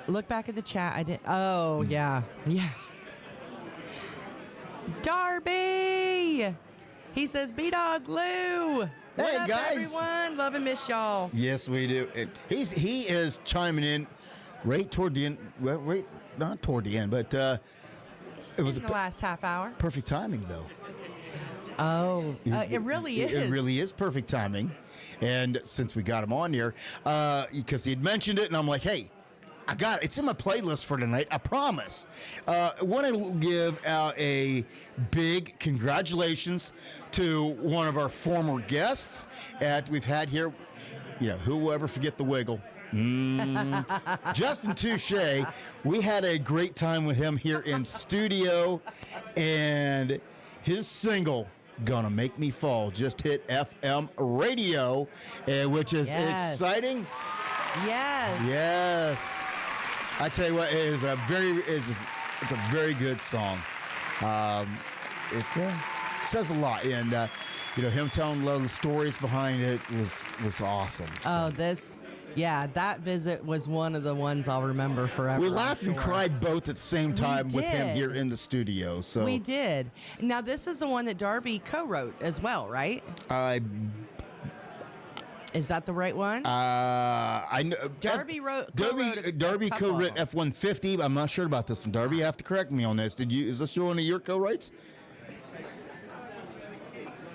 [SPEAKER 5] Look back at the chat. I did. Oh, yeah. Yeah. Darby. He says, B-Dawg, Lou.
[SPEAKER 4] Hey,
[SPEAKER 5] what up,
[SPEAKER 4] guys.
[SPEAKER 5] everyone? Love and miss y'all.
[SPEAKER 4] Yes, we do. And he is chiming in right toward the end. Well, right, not toward the end, but it was
[SPEAKER 5] in the last half hour.
[SPEAKER 4] Perfect timing, though.
[SPEAKER 5] Oh, it really is.
[SPEAKER 4] It really is perfect timing. And since we got him on here, because he had mentioned it, and I'm like, hey, I got it. It's in my playlist for tonight. I promise. I want to give out a big congratulations to one of our former guests that we've had here. You know, who will ever forget the wiggle? Justin Touche. We had a great time with him here in studio, and his single, Gonna Make Me Fall, just hit FM radio, which is exciting.
[SPEAKER 5] Yes.
[SPEAKER 4] Yes. I tell you what, it's a very good song. It says a lot, and you know, him telling a lot of the stories behind it was awesome. So.
[SPEAKER 5] Oh, that visit was one of the ones I'll remember forever.
[SPEAKER 4] We laughed and cried both at the same time with him here in the studio. So
[SPEAKER 5] we did. Now this is the one that Darby co-wrote as well, right? Is that the right one?
[SPEAKER 4] I know
[SPEAKER 5] Darby
[SPEAKER 4] Darby co-wrote F-150. I'm not sure about this one. Darby, you have to correct me on this. Is this one of your co-writes?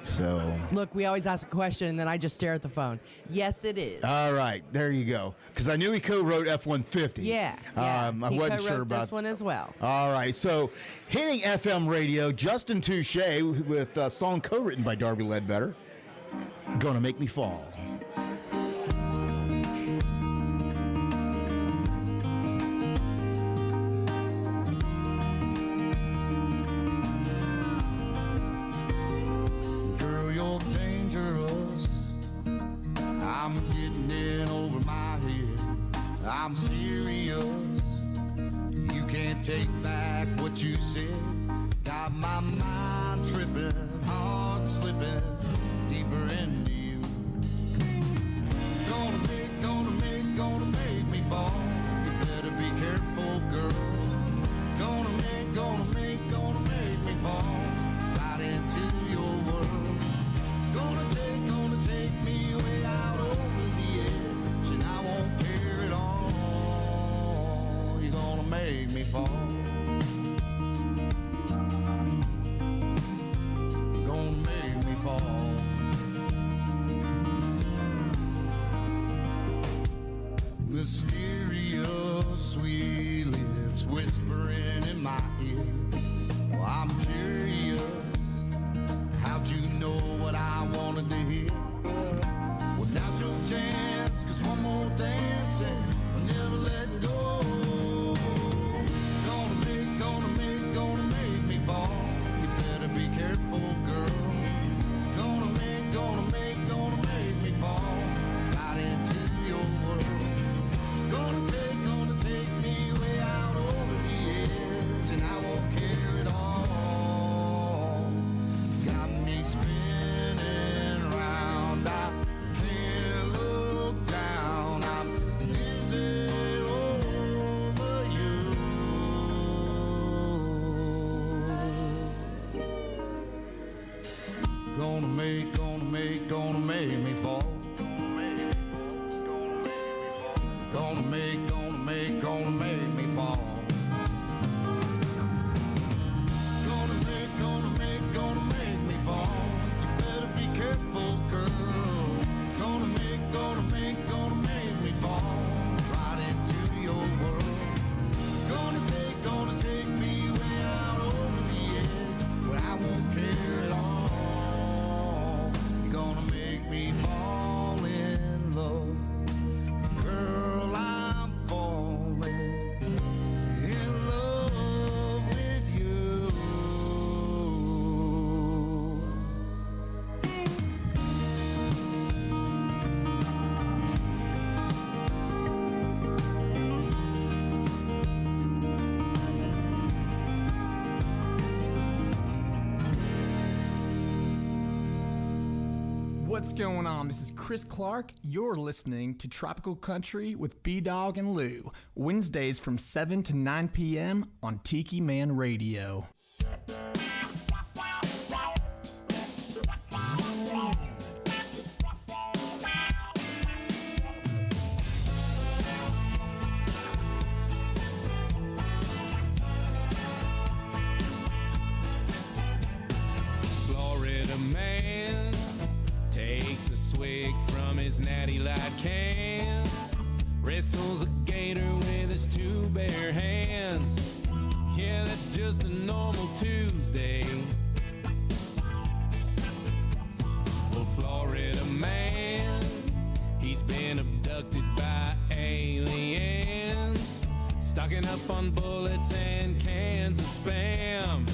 [SPEAKER 4] So
[SPEAKER 5] look, we always ask a question and then I just stare at the phone. Yes, it is.
[SPEAKER 4] All right, there you go. Because I knew he co-wrote F-150.
[SPEAKER 5] Yeah.
[SPEAKER 4] I wasn't sure about
[SPEAKER 5] this one as well.
[SPEAKER 4] All right, so hitting FM radio, Justin Touche with a song co-written by Darby Ledbetter, Gonna Make Me Fall.
[SPEAKER 13] I'm getting in over my head. I'm serious. You can't take back what you said. Got my mind tripping, heart slipping deeper into you. Gonna make me fall. You better be careful, girl. Gonna make me fall right into your world. Gonna take me way out over the edge, and I won't care at all. You're gonna make me fall. Gonna make me fall. Mysterious sweet lips whispering in my ear. Well, I'm curious. How'd you know what I wanted to hear? Well, now's your chance, 'cause one more dance and we'll never let go. Gonna make me fall. You better be careful, girl. Gonna make me fall right into your world. Gonna take me way out over the edge, and I won't care.
[SPEAKER 14] What's going on? This is Chris Clark. You're listening to Tropical Country with B-Dawg and Lou, Wednesdays from 7 to 9 p.m. on Tiki Man Radio.
[SPEAKER 6] Florida man takes a swig from his natty light can, wrestles a gator with his two bare hands. Yeah, that's just a normal Tuesday. Well, Florida man, he's been abducted by aliens, stocking up on bullets and cans of Spam.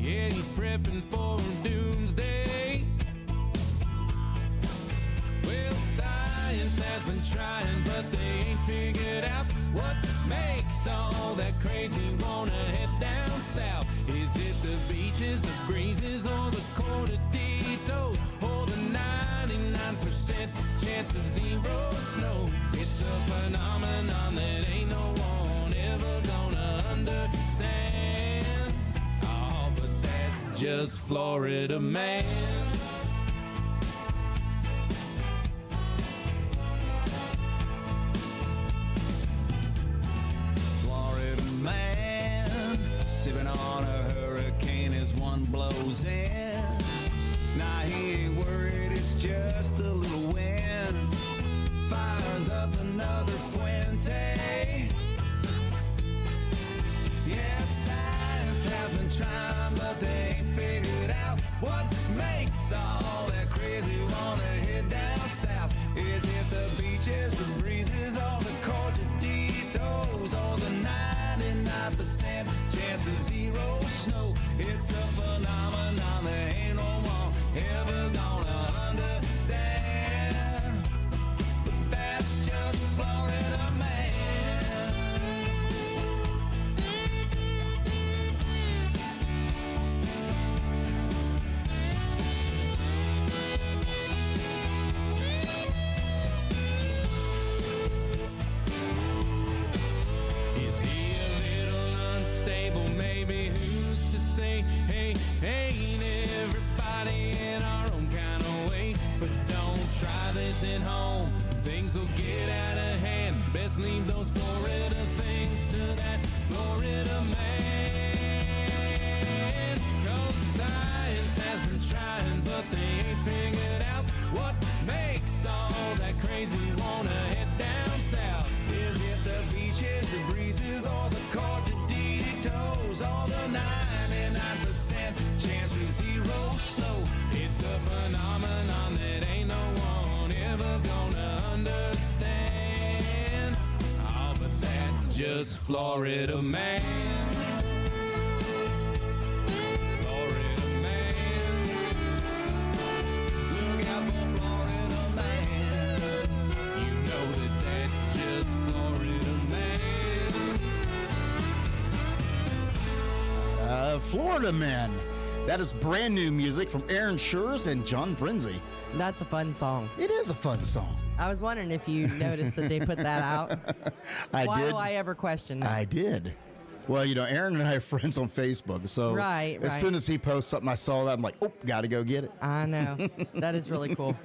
[SPEAKER 6] Yeah, he's prepping for doomsday. Well, science has been trying, but they ain't figured out what makes all that crazy wanna head down south. Is it the beaches, the breezes, or the cortaditos, or the 99% chance of zero snow? It's a phenomenon that ain't no one ever gonna understand. Oh, but that's just Florida man. Sipping on a hurricane as one blows in. Nah, he ain't worried, it's just a little wind. Fires up another Fuente. Yeah, science has been trying, but they ain't figured out what makes all that crazy wanna head down south. Is it the beaches, the breezes, or the cortaditos, or the 99% chance of zero snow? It's a phenomenon that ain't no one ever gonna understand. But that's just Florida man. Is he a little unstable? Maybe, who's to say? Hey, ain't everybody in our own kind of way? But don't try this at home, things will get out of hand. Best leave those Florida things to that Florida man. 'Cause science has been trying, but they ain't figured out what makes all that crazy wanna head down south. Is it the beaches, the breezes, or the cortaditos, or the 99% chance of zero snow? It's a phenomenon that ain't no one ever gonna understand. Oh, but that's just Florida man. Florida man. Look out for Florida man. You know that that's just Florida man.
[SPEAKER 4] Florida Man. That is brand new music from Aaron Schurz and John Frenzy.
[SPEAKER 5] That's a fun song.
[SPEAKER 4] It is a fun song.
[SPEAKER 5] I was wondering if you noticed that they put that out.
[SPEAKER 4] I
[SPEAKER 5] Why
[SPEAKER 4] did.
[SPEAKER 5] will I ever question that?
[SPEAKER 4] I did. Well, you know, Aaron and I are friends on Facebook, so
[SPEAKER 5] Right,
[SPEAKER 4] as
[SPEAKER 5] right.
[SPEAKER 4] soon as he posts something, I saw that, I'm like, oh, got to go get it.
[SPEAKER 5] I know. That is really cool.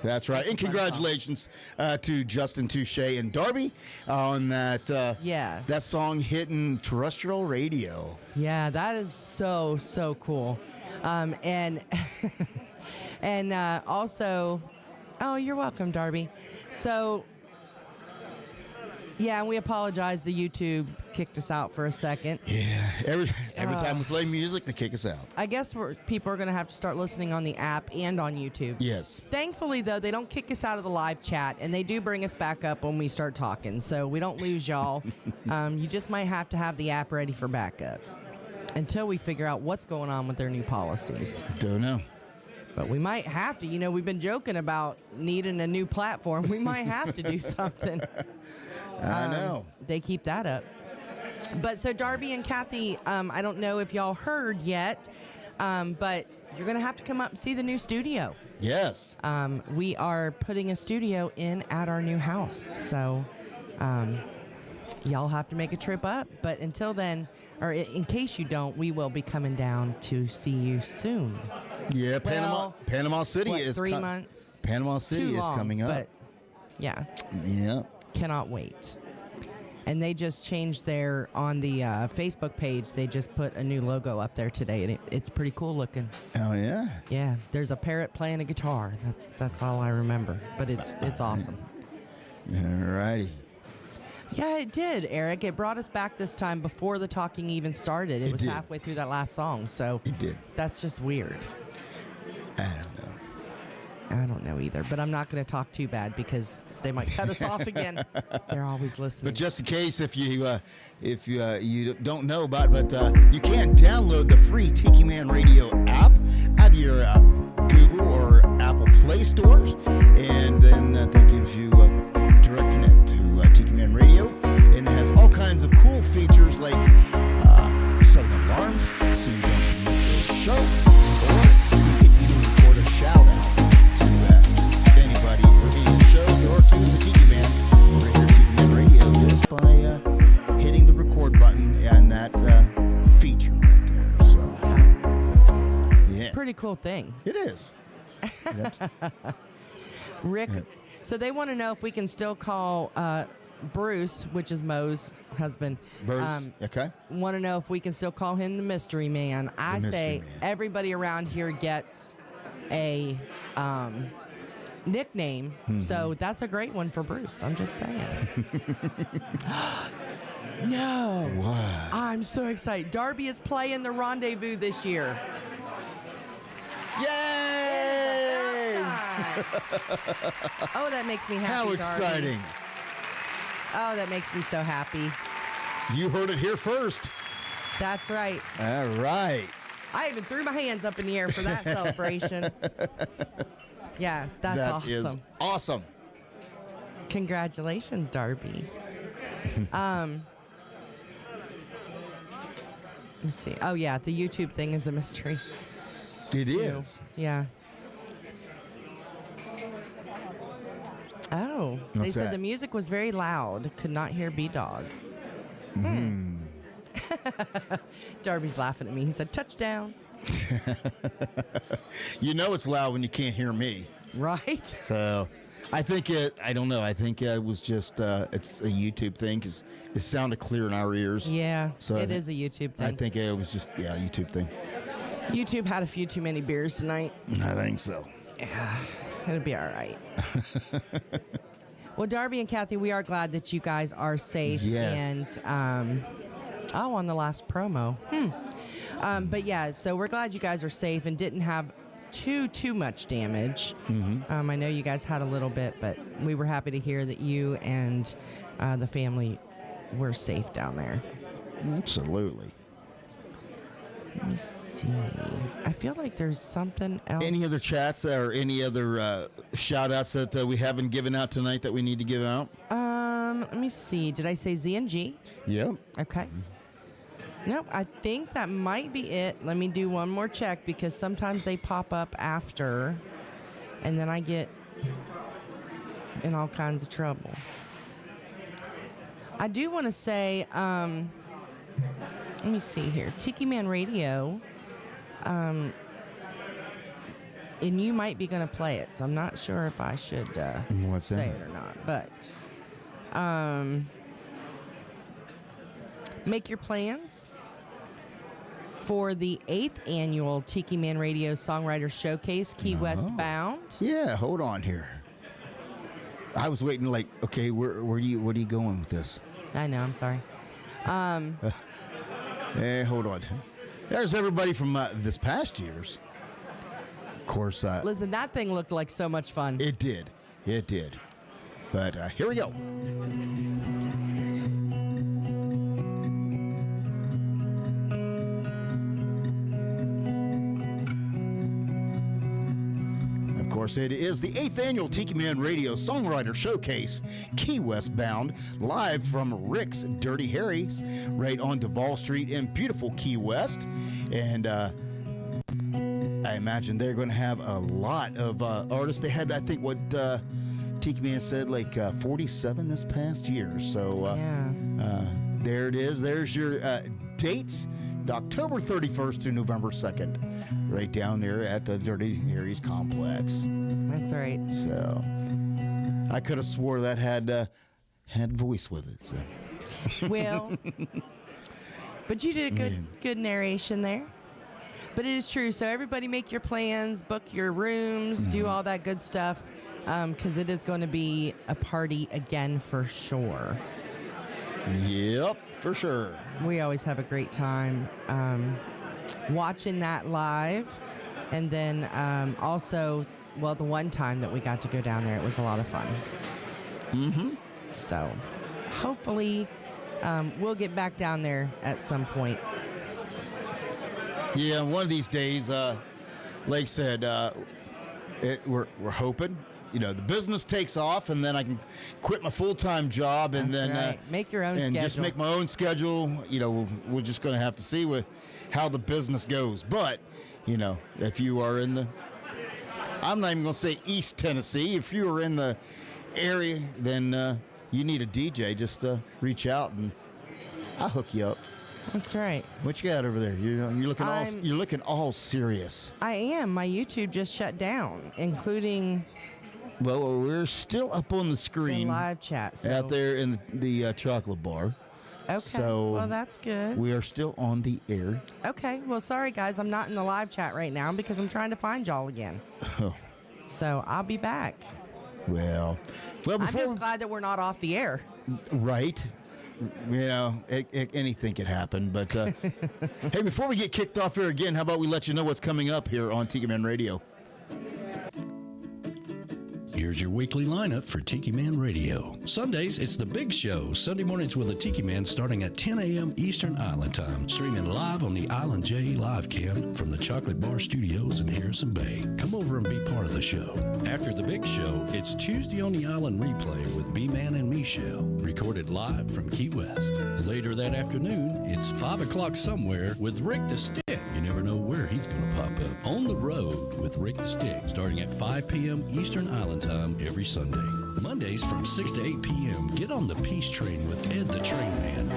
[SPEAKER 4] That's right. And congratulations to Justin Touche and Darby on that that song hitting terrestrial radio.
[SPEAKER 5] Yeah, that is so, so cool. And and also, oh, you're welcome, Darby. So, yeah, and we apologize. The YouTube kicked us out for a second.
[SPEAKER 4] Yeah, every time we play music, they kick us out.
[SPEAKER 5] I guess people are going to have to start listening on the app and on YouTube.
[SPEAKER 4] Yes.
[SPEAKER 5] Thankfully, though, they don't kick us out of the live chat, and they do bring us back up when we start talking, so we don't lose y'all. You just might have to have the app ready for backup until we figure out what's going on with their new policies.
[SPEAKER 4] Don't know.
[SPEAKER 5] But we might have to. You know, we've been joking about needing a new platform. We might have to do something.
[SPEAKER 4] I know.
[SPEAKER 5] They keep that up. But so Darby and Kathy, I don't know if y'all heard yet, But you're going to have to come up and see the new studio.
[SPEAKER 4] Yes.
[SPEAKER 5] We are putting a studio in at our new house. So y'all have to make a trip up. But until then, or in case you don't, we will be coming down to see you soon.
[SPEAKER 4] Yeah,
[SPEAKER 5] Well,
[SPEAKER 4] Panama City
[SPEAKER 5] what,
[SPEAKER 4] is
[SPEAKER 5] 3 months.
[SPEAKER 4] Panama City
[SPEAKER 5] Too
[SPEAKER 4] is
[SPEAKER 5] long,
[SPEAKER 4] coming up.
[SPEAKER 5] But yeah.
[SPEAKER 4] Yeah.
[SPEAKER 5] Cannot wait. And they just changed their, on the Facebook page, they just put a new logo up there today, and it's pretty cool looking.
[SPEAKER 4] Oh yeah.
[SPEAKER 5] Yeah, there's a parrot playing a guitar. That's all I remember, but it's awesome.
[SPEAKER 4] All righty.
[SPEAKER 5] Yeah, it did, Eric. It brought us back this time before the talking even started. It was
[SPEAKER 4] did.
[SPEAKER 5] halfway through that last song, so
[SPEAKER 4] It did.
[SPEAKER 5] that's just weird.
[SPEAKER 4] I don't know.
[SPEAKER 5] I don't know either, but I'm not going to talk too bad because they might cut us off again. They're always listening.
[SPEAKER 4] But just in case, if you don't know about it, but you can download the free Tiki Man Radio app out of your Google or Apple Play stores, and then that gives you a direct connect to Tiki Man Radio, and it has all kinds of cool features like setting alarms so you don't miss a show, or you can even record a shout out to anybody for any shows or to the Tiki Man right here at Tiki Man Radio just by hitting the record button and that feature right there. So
[SPEAKER 5] It's a pretty cool thing.
[SPEAKER 4] It is.
[SPEAKER 5] Rick, so they want to know if we can still call Bruce, which is Mo's husband.
[SPEAKER 4] Bruce, okay.
[SPEAKER 5] Want to know if we can still call him the Mystery Man. I
[SPEAKER 4] Mystery
[SPEAKER 5] say
[SPEAKER 4] Man.
[SPEAKER 5] everybody around here gets a nickname, so that's a great one for Bruce. I'm just saying. No.
[SPEAKER 4] What?
[SPEAKER 5] I'm so excited. Darby is playing the Rendezvous this year.
[SPEAKER 4] Yay!
[SPEAKER 5] Oh, that makes me happy.
[SPEAKER 4] How
[SPEAKER 5] Darby.
[SPEAKER 4] exciting.
[SPEAKER 5] Oh, that makes me so happy.
[SPEAKER 4] You heard it here first.
[SPEAKER 5] That's right.
[SPEAKER 4] All right.
[SPEAKER 5] I even threw my hands up in the air for that celebration. Yeah, that's
[SPEAKER 4] That
[SPEAKER 5] awesome.
[SPEAKER 4] is awesome.
[SPEAKER 5] Congratulations, Darby. Let's see. Oh, yeah, the YouTube thing is a mystery.
[SPEAKER 4] It is.
[SPEAKER 5] Yeah. Oh, they
[SPEAKER 4] What's
[SPEAKER 5] said
[SPEAKER 4] that?
[SPEAKER 5] the music was very loud. Could not hear B-Dawg. Darby's laughing at me. He said, touchdown.
[SPEAKER 4] You know it's loud when you can't hear me.
[SPEAKER 5] Right?
[SPEAKER 4] So I think I don't know. I think it was just, it's a YouTube thing because it sounded clear in our ears.
[SPEAKER 5] Yeah,
[SPEAKER 4] So
[SPEAKER 5] it is a YouTube thing.
[SPEAKER 4] I think it was just, a YouTube thing.
[SPEAKER 5] YouTube had a few too many beers tonight.
[SPEAKER 4] I think so.
[SPEAKER 5] Yeah, it'll be all right. Well, Darby and Kathy, we are glad that you guys are safe.
[SPEAKER 4] Yes.
[SPEAKER 5] And, on the last promo. But yeah, so we're glad you guys are safe and didn't have too much damage. I know you guys had a little bit, but we were happy to hear that you and the family were safe down there.
[SPEAKER 4] Absolutely.
[SPEAKER 5] Let me see. I feel like there's something else.
[SPEAKER 4] Any other chats or any other shout outs that we haven't given out tonight that we need to give out?
[SPEAKER 5] Let me see. Did I say Z and G?
[SPEAKER 4] Yep.
[SPEAKER 5] Okay. Nope, I think that might be it. Let me do one more check because sometimes they pop up after and then I get in all kinds of trouble. I do want to say, let me see here. Tiki Man Radio, and you might be going to play it, so I'm not sure if I should
[SPEAKER 4] What's
[SPEAKER 5] say
[SPEAKER 4] that?
[SPEAKER 5] it or not. But make your plans for the 8th annual Tiki Man Radio Songwriter Showcase, Key West Bound.
[SPEAKER 4] Yeah, hold on here. I was waiting like, okay, where are you going with this?
[SPEAKER 5] I know, I'm sorry.
[SPEAKER 4] Hey, hold on. There's everybody from this past year's. Of course.
[SPEAKER 5] Listen, that thing looked like so much fun.
[SPEAKER 4] It did. It did. But here we go. Of course, it is the 8th annual Tiki Man Radio Songwriter Showcase, Key West Bound, live from Rick's Dirty Harry's, right on Duval Street in beautiful Key West. And I imagine they're going to have a lot of artists. They had, I think, what Tiki Man said, like 47 this past year. So there it is. There's your dates, October 31st to November 2nd, right down there at the Dirty Harry's Complex.
[SPEAKER 5] That's right.
[SPEAKER 4] So I could have swore that had voice with it. So.
[SPEAKER 5] Well, but you did a good narration there. But it is true. So everybody make your plans, book your rooms, do all that good stuff, because it is going to be a party again for sure.
[SPEAKER 4] Yep, for sure.
[SPEAKER 5] We always have a great time watching that live. And then also, well, the one time that we got to go down there, it was a lot of fun.
[SPEAKER 4] Mm-hmm.
[SPEAKER 5] So hopefully we'll get back down there at some point.
[SPEAKER 4] Yeah, one of these days, like I said, we're hoping, the business takes off, and then I can quit my full-time job, and
[SPEAKER 5] That's
[SPEAKER 4] then
[SPEAKER 5] right. Make your own
[SPEAKER 4] and
[SPEAKER 5] schedule.
[SPEAKER 4] just make my own schedule. We're just going to have to see how the business goes. But if you are in the, I'm not even going to say East Tennessee. If you are in the area, then you need a DJ. Just reach out, and I'll hook you up.
[SPEAKER 5] That's right.
[SPEAKER 4] What you got over there? You're looking all serious.
[SPEAKER 5] I am. My YouTube just shut down, including.
[SPEAKER 4] Well, we're still up on the screen.
[SPEAKER 5] The live chat. So.
[SPEAKER 4] Out there in the chocolate bar.
[SPEAKER 5] Okay.
[SPEAKER 4] So
[SPEAKER 5] well, that's good.
[SPEAKER 4] We are still on the air.
[SPEAKER 5] Okay. Well, sorry, guys. I'm not in the live chat right now because I'm trying to find y'all again.
[SPEAKER 4] Oh.
[SPEAKER 5] So I'll be back.
[SPEAKER 4] Well,
[SPEAKER 5] I'm just glad that we're not off the air.
[SPEAKER 4] Right. Anything could happen. But, hey, before we get kicked off here again, how about we let you know what's coming up here on Tiki Man Radio?
[SPEAKER 1] Here's your weekly lineup for Tiki Man Radio. Sundays, it's The Big Show. Sunday mornings with the Tiki Man starting at 10 a.m. Eastern Island Time. Streaming live on the Island J live cam from the Chocolate Bar Studios in Harrison Bay. Come over and be part of the show. After The Big Show, it's Tuesday on the Island Replay with B-Man and Michelle. Recorded live from Key West. Later that afternoon, it's 5 o'clock somewhere with Rick the Stick. You never know where he's going to pop up. On the Road with Rick the Stick, starting at 5 p.m. Eastern Island Time every Sunday. Mondays from 6 to 8 p.m., get on the Peace Train with Ed the Train Man,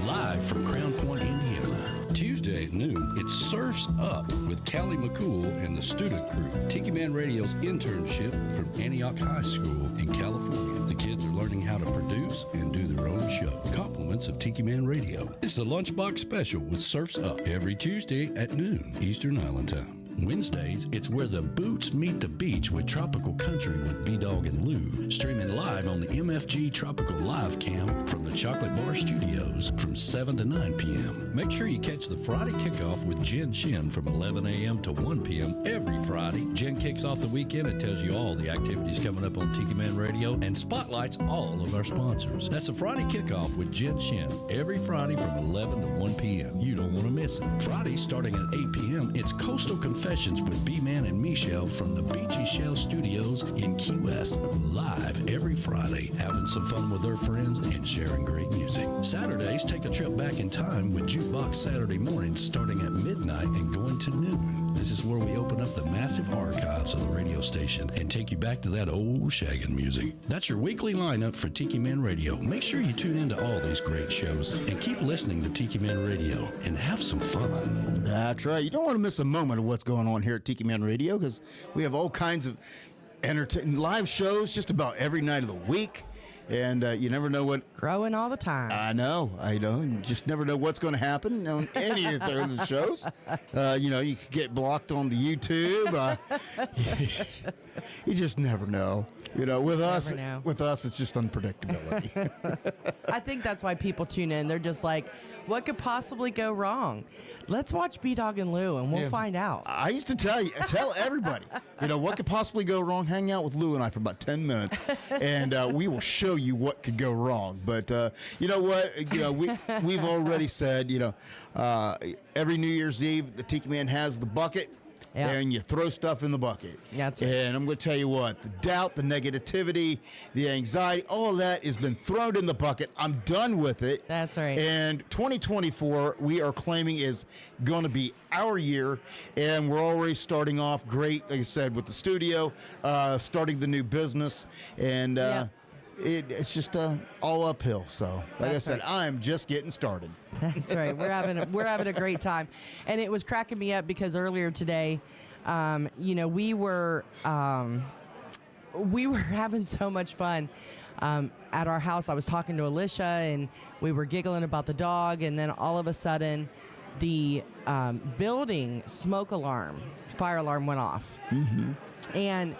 [SPEAKER 1] live from Crown Point, Indiana. Tuesday at noon, it's Surfs Up with Callie McCool and the student crew. Tiki Man Radio's internship from Antioch High School in California. The kids are learning how to produce and do their own show. Compliments of Tiki Man Radio. It's a lunchbox special with Surfs Up every Tuesday at noon Eastern Island Time. Wednesdays, it's Where the Boots Meet the Beach with Tropical Country with B-Dawg and Lou. Streaming live on the MFG Tropical Live Cam from the Chocolate Bar Studios from 7 to 9 p.m. Make sure you catch the Friday kickoff with Jen Shen from 11 a.m. to 1 p.m. every Friday. Jen kicks off the weekend and tells you all the activities coming up on Tiki Man Radio and spotlights all of our sponsors. That's a Friday kickoff with Jen Shen every Friday from 11 to 1 p.m. You don't want to miss it. Friday starting at 8 p.m., it's Coastal Confessions with B-Man and Michelle from the Beachy Shell Studios in Key West, live every Friday, having some fun with their friends and sharing great music. Saturdays, take a trip back in time with Jukebox Saturday mornings starting at midnight and going to noon. This is where we open up the massive archives of the radio station and take you back to that old shaggin' music. That's your weekly lineup for Tiki Man Radio. Make sure you tune into all these great shows and keep listening to Tiki Man Radio and have some fun.
[SPEAKER 4] That's right. You don't want to miss a moment of what's going on here at Tiki Man Radio because we have all kinds of live shows just about every night of the week. And you never know what...
[SPEAKER 5] Growing all the time.
[SPEAKER 4] I know. You just never know what's going to happen on any of the shows. You could get blocked on the YouTube. You just never know. With us, it's just unpredictability.
[SPEAKER 5] I think that's why people tune in. They're just like, what could possibly go wrong? Let's watch B-Dawg and Lou, and we'll find out.
[SPEAKER 4] I used to tell everybody, what could possibly go wrong? Hang out with Lou and I for about 10 minutes, and we will show you what could go wrong. But you know what? We've already said, every New Year's Eve, the Tiki Man has the bucket.
[SPEAKER 5] Yeah.
[SPEAKER 4] and you throw stuff in the bucket.
[SPEAKER 5] That's right.
[SPEAKER 4] And I'm going to tell you what, the doubt, the negativity, the anxiety, all of that has been thrown in the bucket. I'm done with it.
[SPEAKER 5] That's right.
[SPEAKER 4] And 2024, we are claiming is going to be our year, and we're already starting off great, like I said, with the studio, starting the new business, and it's just all uphill. So, like I said, I'm just getting started.
[SPEAKER 5] That's right. We're having a great time, and it was cracking me up because earlier today, we were having so much fun. At our house, I was talking to Alicia, and we were giggling about the dog, and then all of a sudden, the building fire alarm went off.
[SPEAKER 4] Mm-hmm.
[SPEAKER 5] And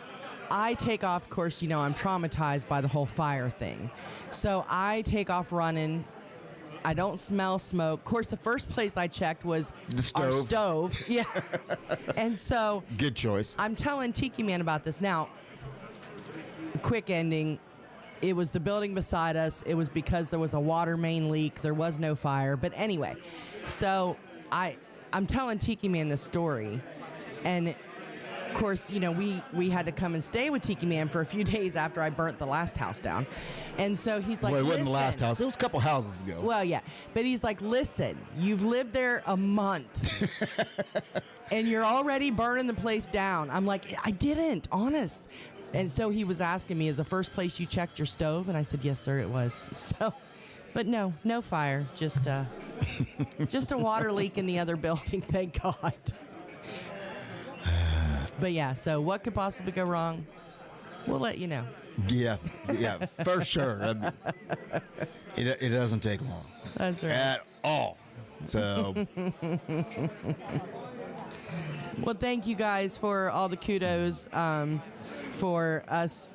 [SPEAKER 5] I take off, of course, I'm traumatized by the whole fire thing. So I take off running. I don't smell smoke. Of course, the first place I checked was
[SPEAKER 4] the stove.
[SPEAKER 5] Our stove. Yeah. And so.
[SPEAKER 4] Good choice.
[SPEAKER 5] I'm telling Tiki Man about this. Now, quick ending. It was the building beside us. It was because there was a water main leak. There was no fire. But anyway, so I'm telling Tiki Man this story. And, of course, we had to come and stay with Tiki Man for a few days after I burnt the last house down. And so he's like,
[SPEAKER 4] well, it wasn't
[SPEAKER 5] listen.
[SPEAKER 4] the last house. It was a couple houses ago.
[SPEAKER 5] Well, yeah. But he's like, listen, you've lived there a month. And you're already burning the place down. I'm like, I didn't, honest. And so he was asking me, is the first place you checked your stove? And I said, yes, sir, it was. So, but no fire, just a water leak in the other building, thank God. But yeah, so what could possibly go wrong? We'll let you know.
[SPEAKER 4] Yeah, for sure. It doesn't take long.
[SPEAKER 5] That's right.
[SPEAKER 4] At all. So.
[SPEAKER 5] Well, thank you guys for all the kudos. For us,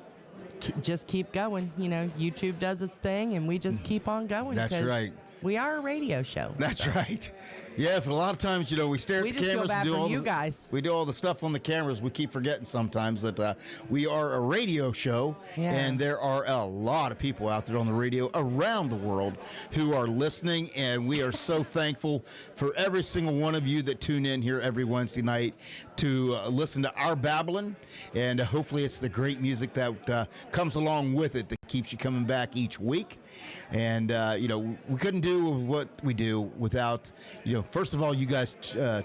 [SPEAKER 5] just keep going. YouTube does its thing, and we just keep on going.
[SPEAKER 4] That's right.
[SPEAKER 5] We are a radio show.
[SPEAKER 4] That's right. Yeah, for a lot of times, we stare at the cameras.
[SPEAKER 5] We just feel bad
[SPEAKER 4] do
[SPEAKER 5] for
[SPEAKER 4] all
[SPEAKER 5] you guys.
[SPEAKER 4] We do all the stuff on the cameras. We keep forgetting sometimes that we are a radio show, and there are a lot of people out there on the radio around the world who are listening, and we are so thankful for every single one of you that tune in here every Wednesday night to listen to our babbling, and hopefully it's the great music that comes along with it that keeps you coming back each week. And, we couldn't do what we do without, first of all, you guys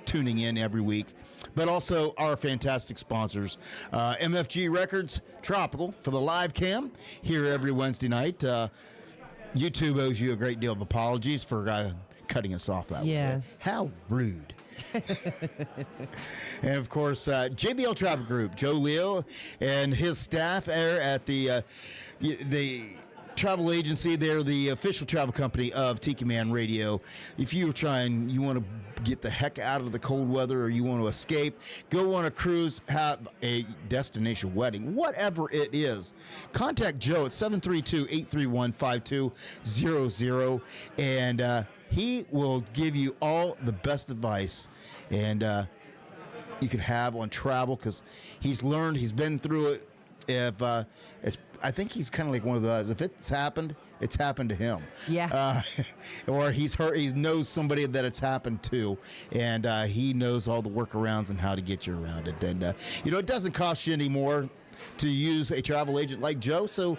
[SPEAKER 4] tuning in every week, but also our fantastic sponsors, MFG Records, Tropical for the live cam here every Wednesday night. YouTube owes you a great deal of apologies for cutting us off that way.
[SPEAKER 5] Yes.
[SPEAKER 4] How rude. And, of course, JBL Travel Group, Joe Leo and his staff are at the travel agency. They're the official travel company of Tiki Man Radio. If you want to get the heck out of the cold weather, or you want to escape, go on a cruise, have a destination wedding, whatever it is, contact Joe at 732-831-5200, and he will give you all the best advice and you can have on travel, because he's been through it. I think he's kind of like one of those. If it's happened to him.
[SPEAKER 5] Yeah.
[SPEAKER 4] Or he's heard. He knows somebody that it's happened to, and he knows all the workarounds and how to get you around it. And it doesn't cost you any more to use a travel agent like Joe. So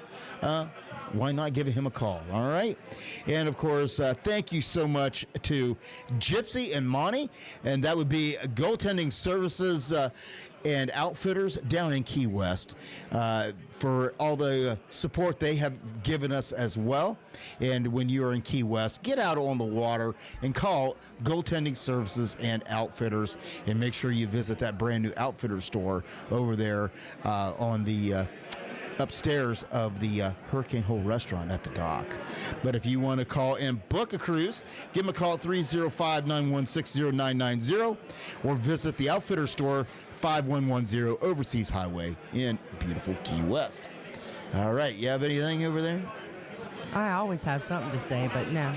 [SPEAKER 4] why not give him a call? All right. And of course, thank you so much to Gypsy and Monty, and that would be Goaltending Services and Outfitters down in Key West, for all the support they have given us as well. And when you are in Key West, get out on the water and call Goaltending Services and Outfitters, and make sure you visit that brand new Outfitter store over there on the upstairs of the Hurricane Hole Restaurant at the dock. But if you want to call and book a cruise, give them a call at 305-916-0990, or visit the Outfitter store, 5110 Overseas Highway in beautiful Key West. All right, you have anything over there?
[SPEAKER 5] I always have something to say, but no.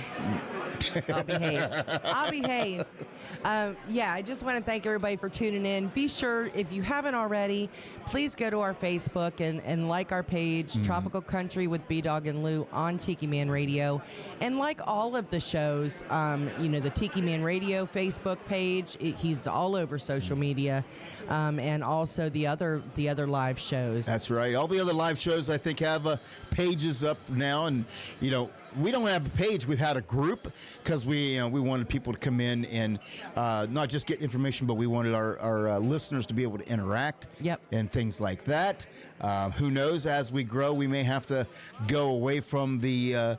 [SPEAKER 5] I'll behave. I'll behave. Yeah, I just want to thank everybody for tuning in. Be sure, if you haven't already, please go to our Facebook and like our page, Tropical Country with B-Dawg and Lou on Tiki Man Radio. And like all of the shows, the Tiki Man Radio Facebook page, he's all over social media, and also the other live shows.
[SPEAKER 4] That's right. All the other live shows, I think, have pages up now. And, we don't have a page. We've had a group because we wanted people to come in and not just get information, but we wanted our listeners to be able to interact and things like that. Who knows? As we grow, we may have to go away from the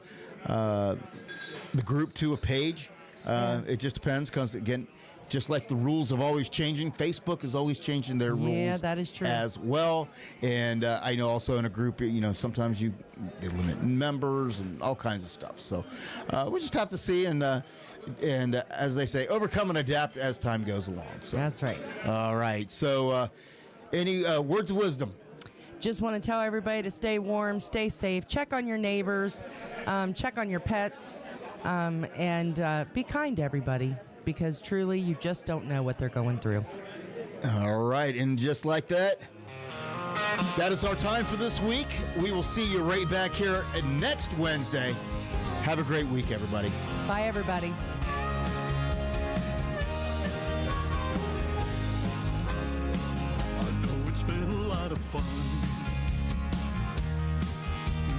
[SPEAKER 4] group to a page. It just depends because, again, just like the rules are always changing, Facebook is always changing their rules.
[SPEAKER 5] Yeah, that is true.
[SPEAKER 4] As well. And I know also in a group, sometimes they limit members and all kinds of stuff. So we just have to see and as they say, overcome and adapt as time goes along. So
[SPEAKER 5] that's right.
[SPEAKER 4] All right. So any words of wisdom?
[SPEAKER 5] Just want to tell everybody to stay warm, stay safe, check on your neighbors, check on your pets, and be kind to everybody. Because truly, you just don't know what they're going through.
[SPEAKER 4] All right, and just like that, that is our time for this week. We will see you right back here next Wednesday. Have a great week, everybody.
[SPEAKER 5] Bye, everybody.
[SPEAKER 3] I know it's been a lot of fun,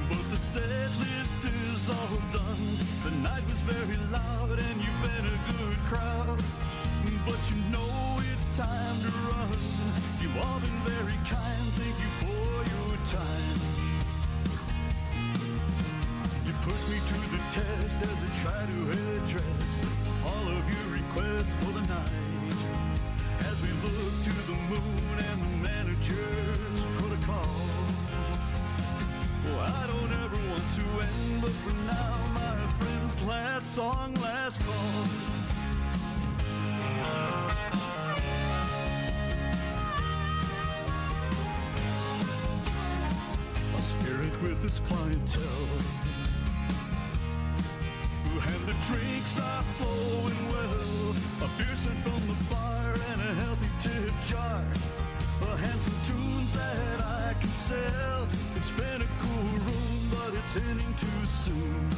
[SPEAKER 3] but the set list is all done. The night was very loud and you've been a good crowd, but it's time to run. You've all been very kind, thank you for your time. You put me to the test as I try to address all of your requests for the night. As we look to the moon and the manager's protocol. Well, I don't ever want to end, but for now, my friends, last song, last call. A spirit with his clientele, and the drinks are flowing well. A beer sent from the bar and a healthy tip jar. A handsome tunes that I can sell. It's been a cool room, but it's ending too soon.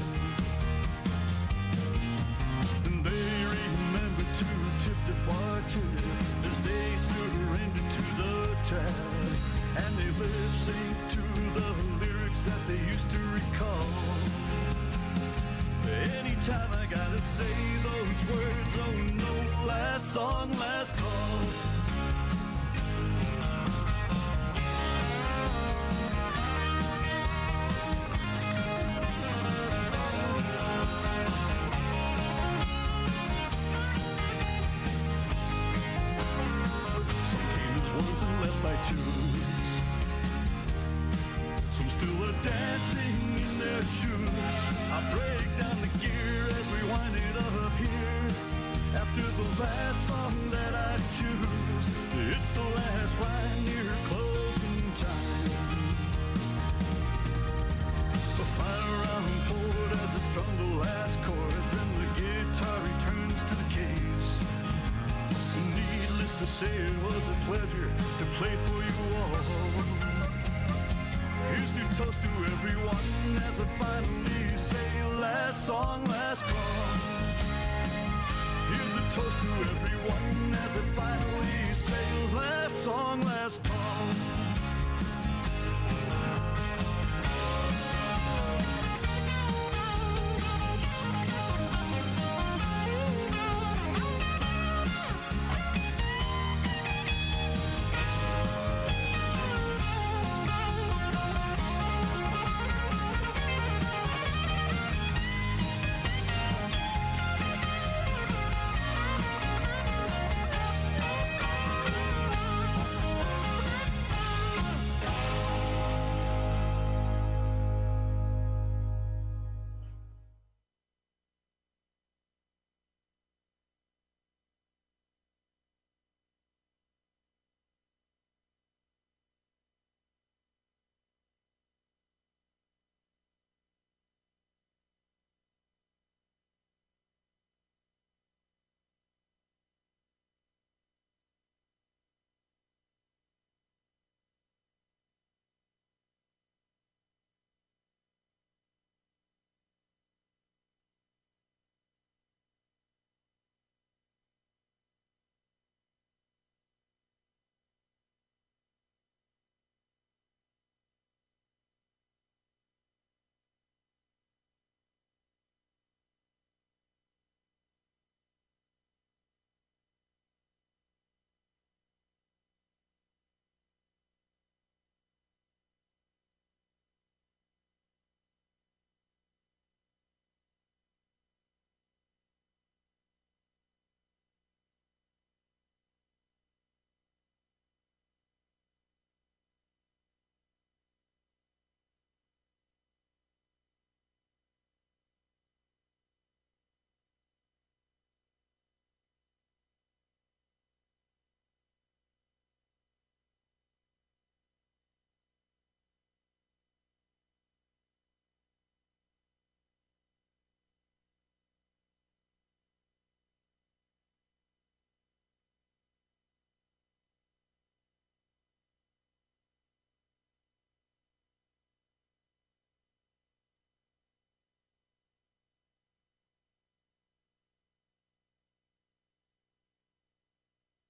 [SPEAKER 3] And they remember to tip the bartender as they surrender to the tab. And they lip sync to the lyrics that they used to recall. Anytime I gotta say those words, oh no, last song, last call. Some came as ones and left by twos. Some still are dancing in their shoes. I break down the gear as we wind it up here. After the last song that I choose, it's the last rhyme near closing time. The final round poured as I strummed the last chords, and the guitar returns to the case. Needless to say, it was a pleasure to play for you all. Here's to toast to everyone as I finally say last song, last call. Here's a toast to everyone as I finally say last song, last call.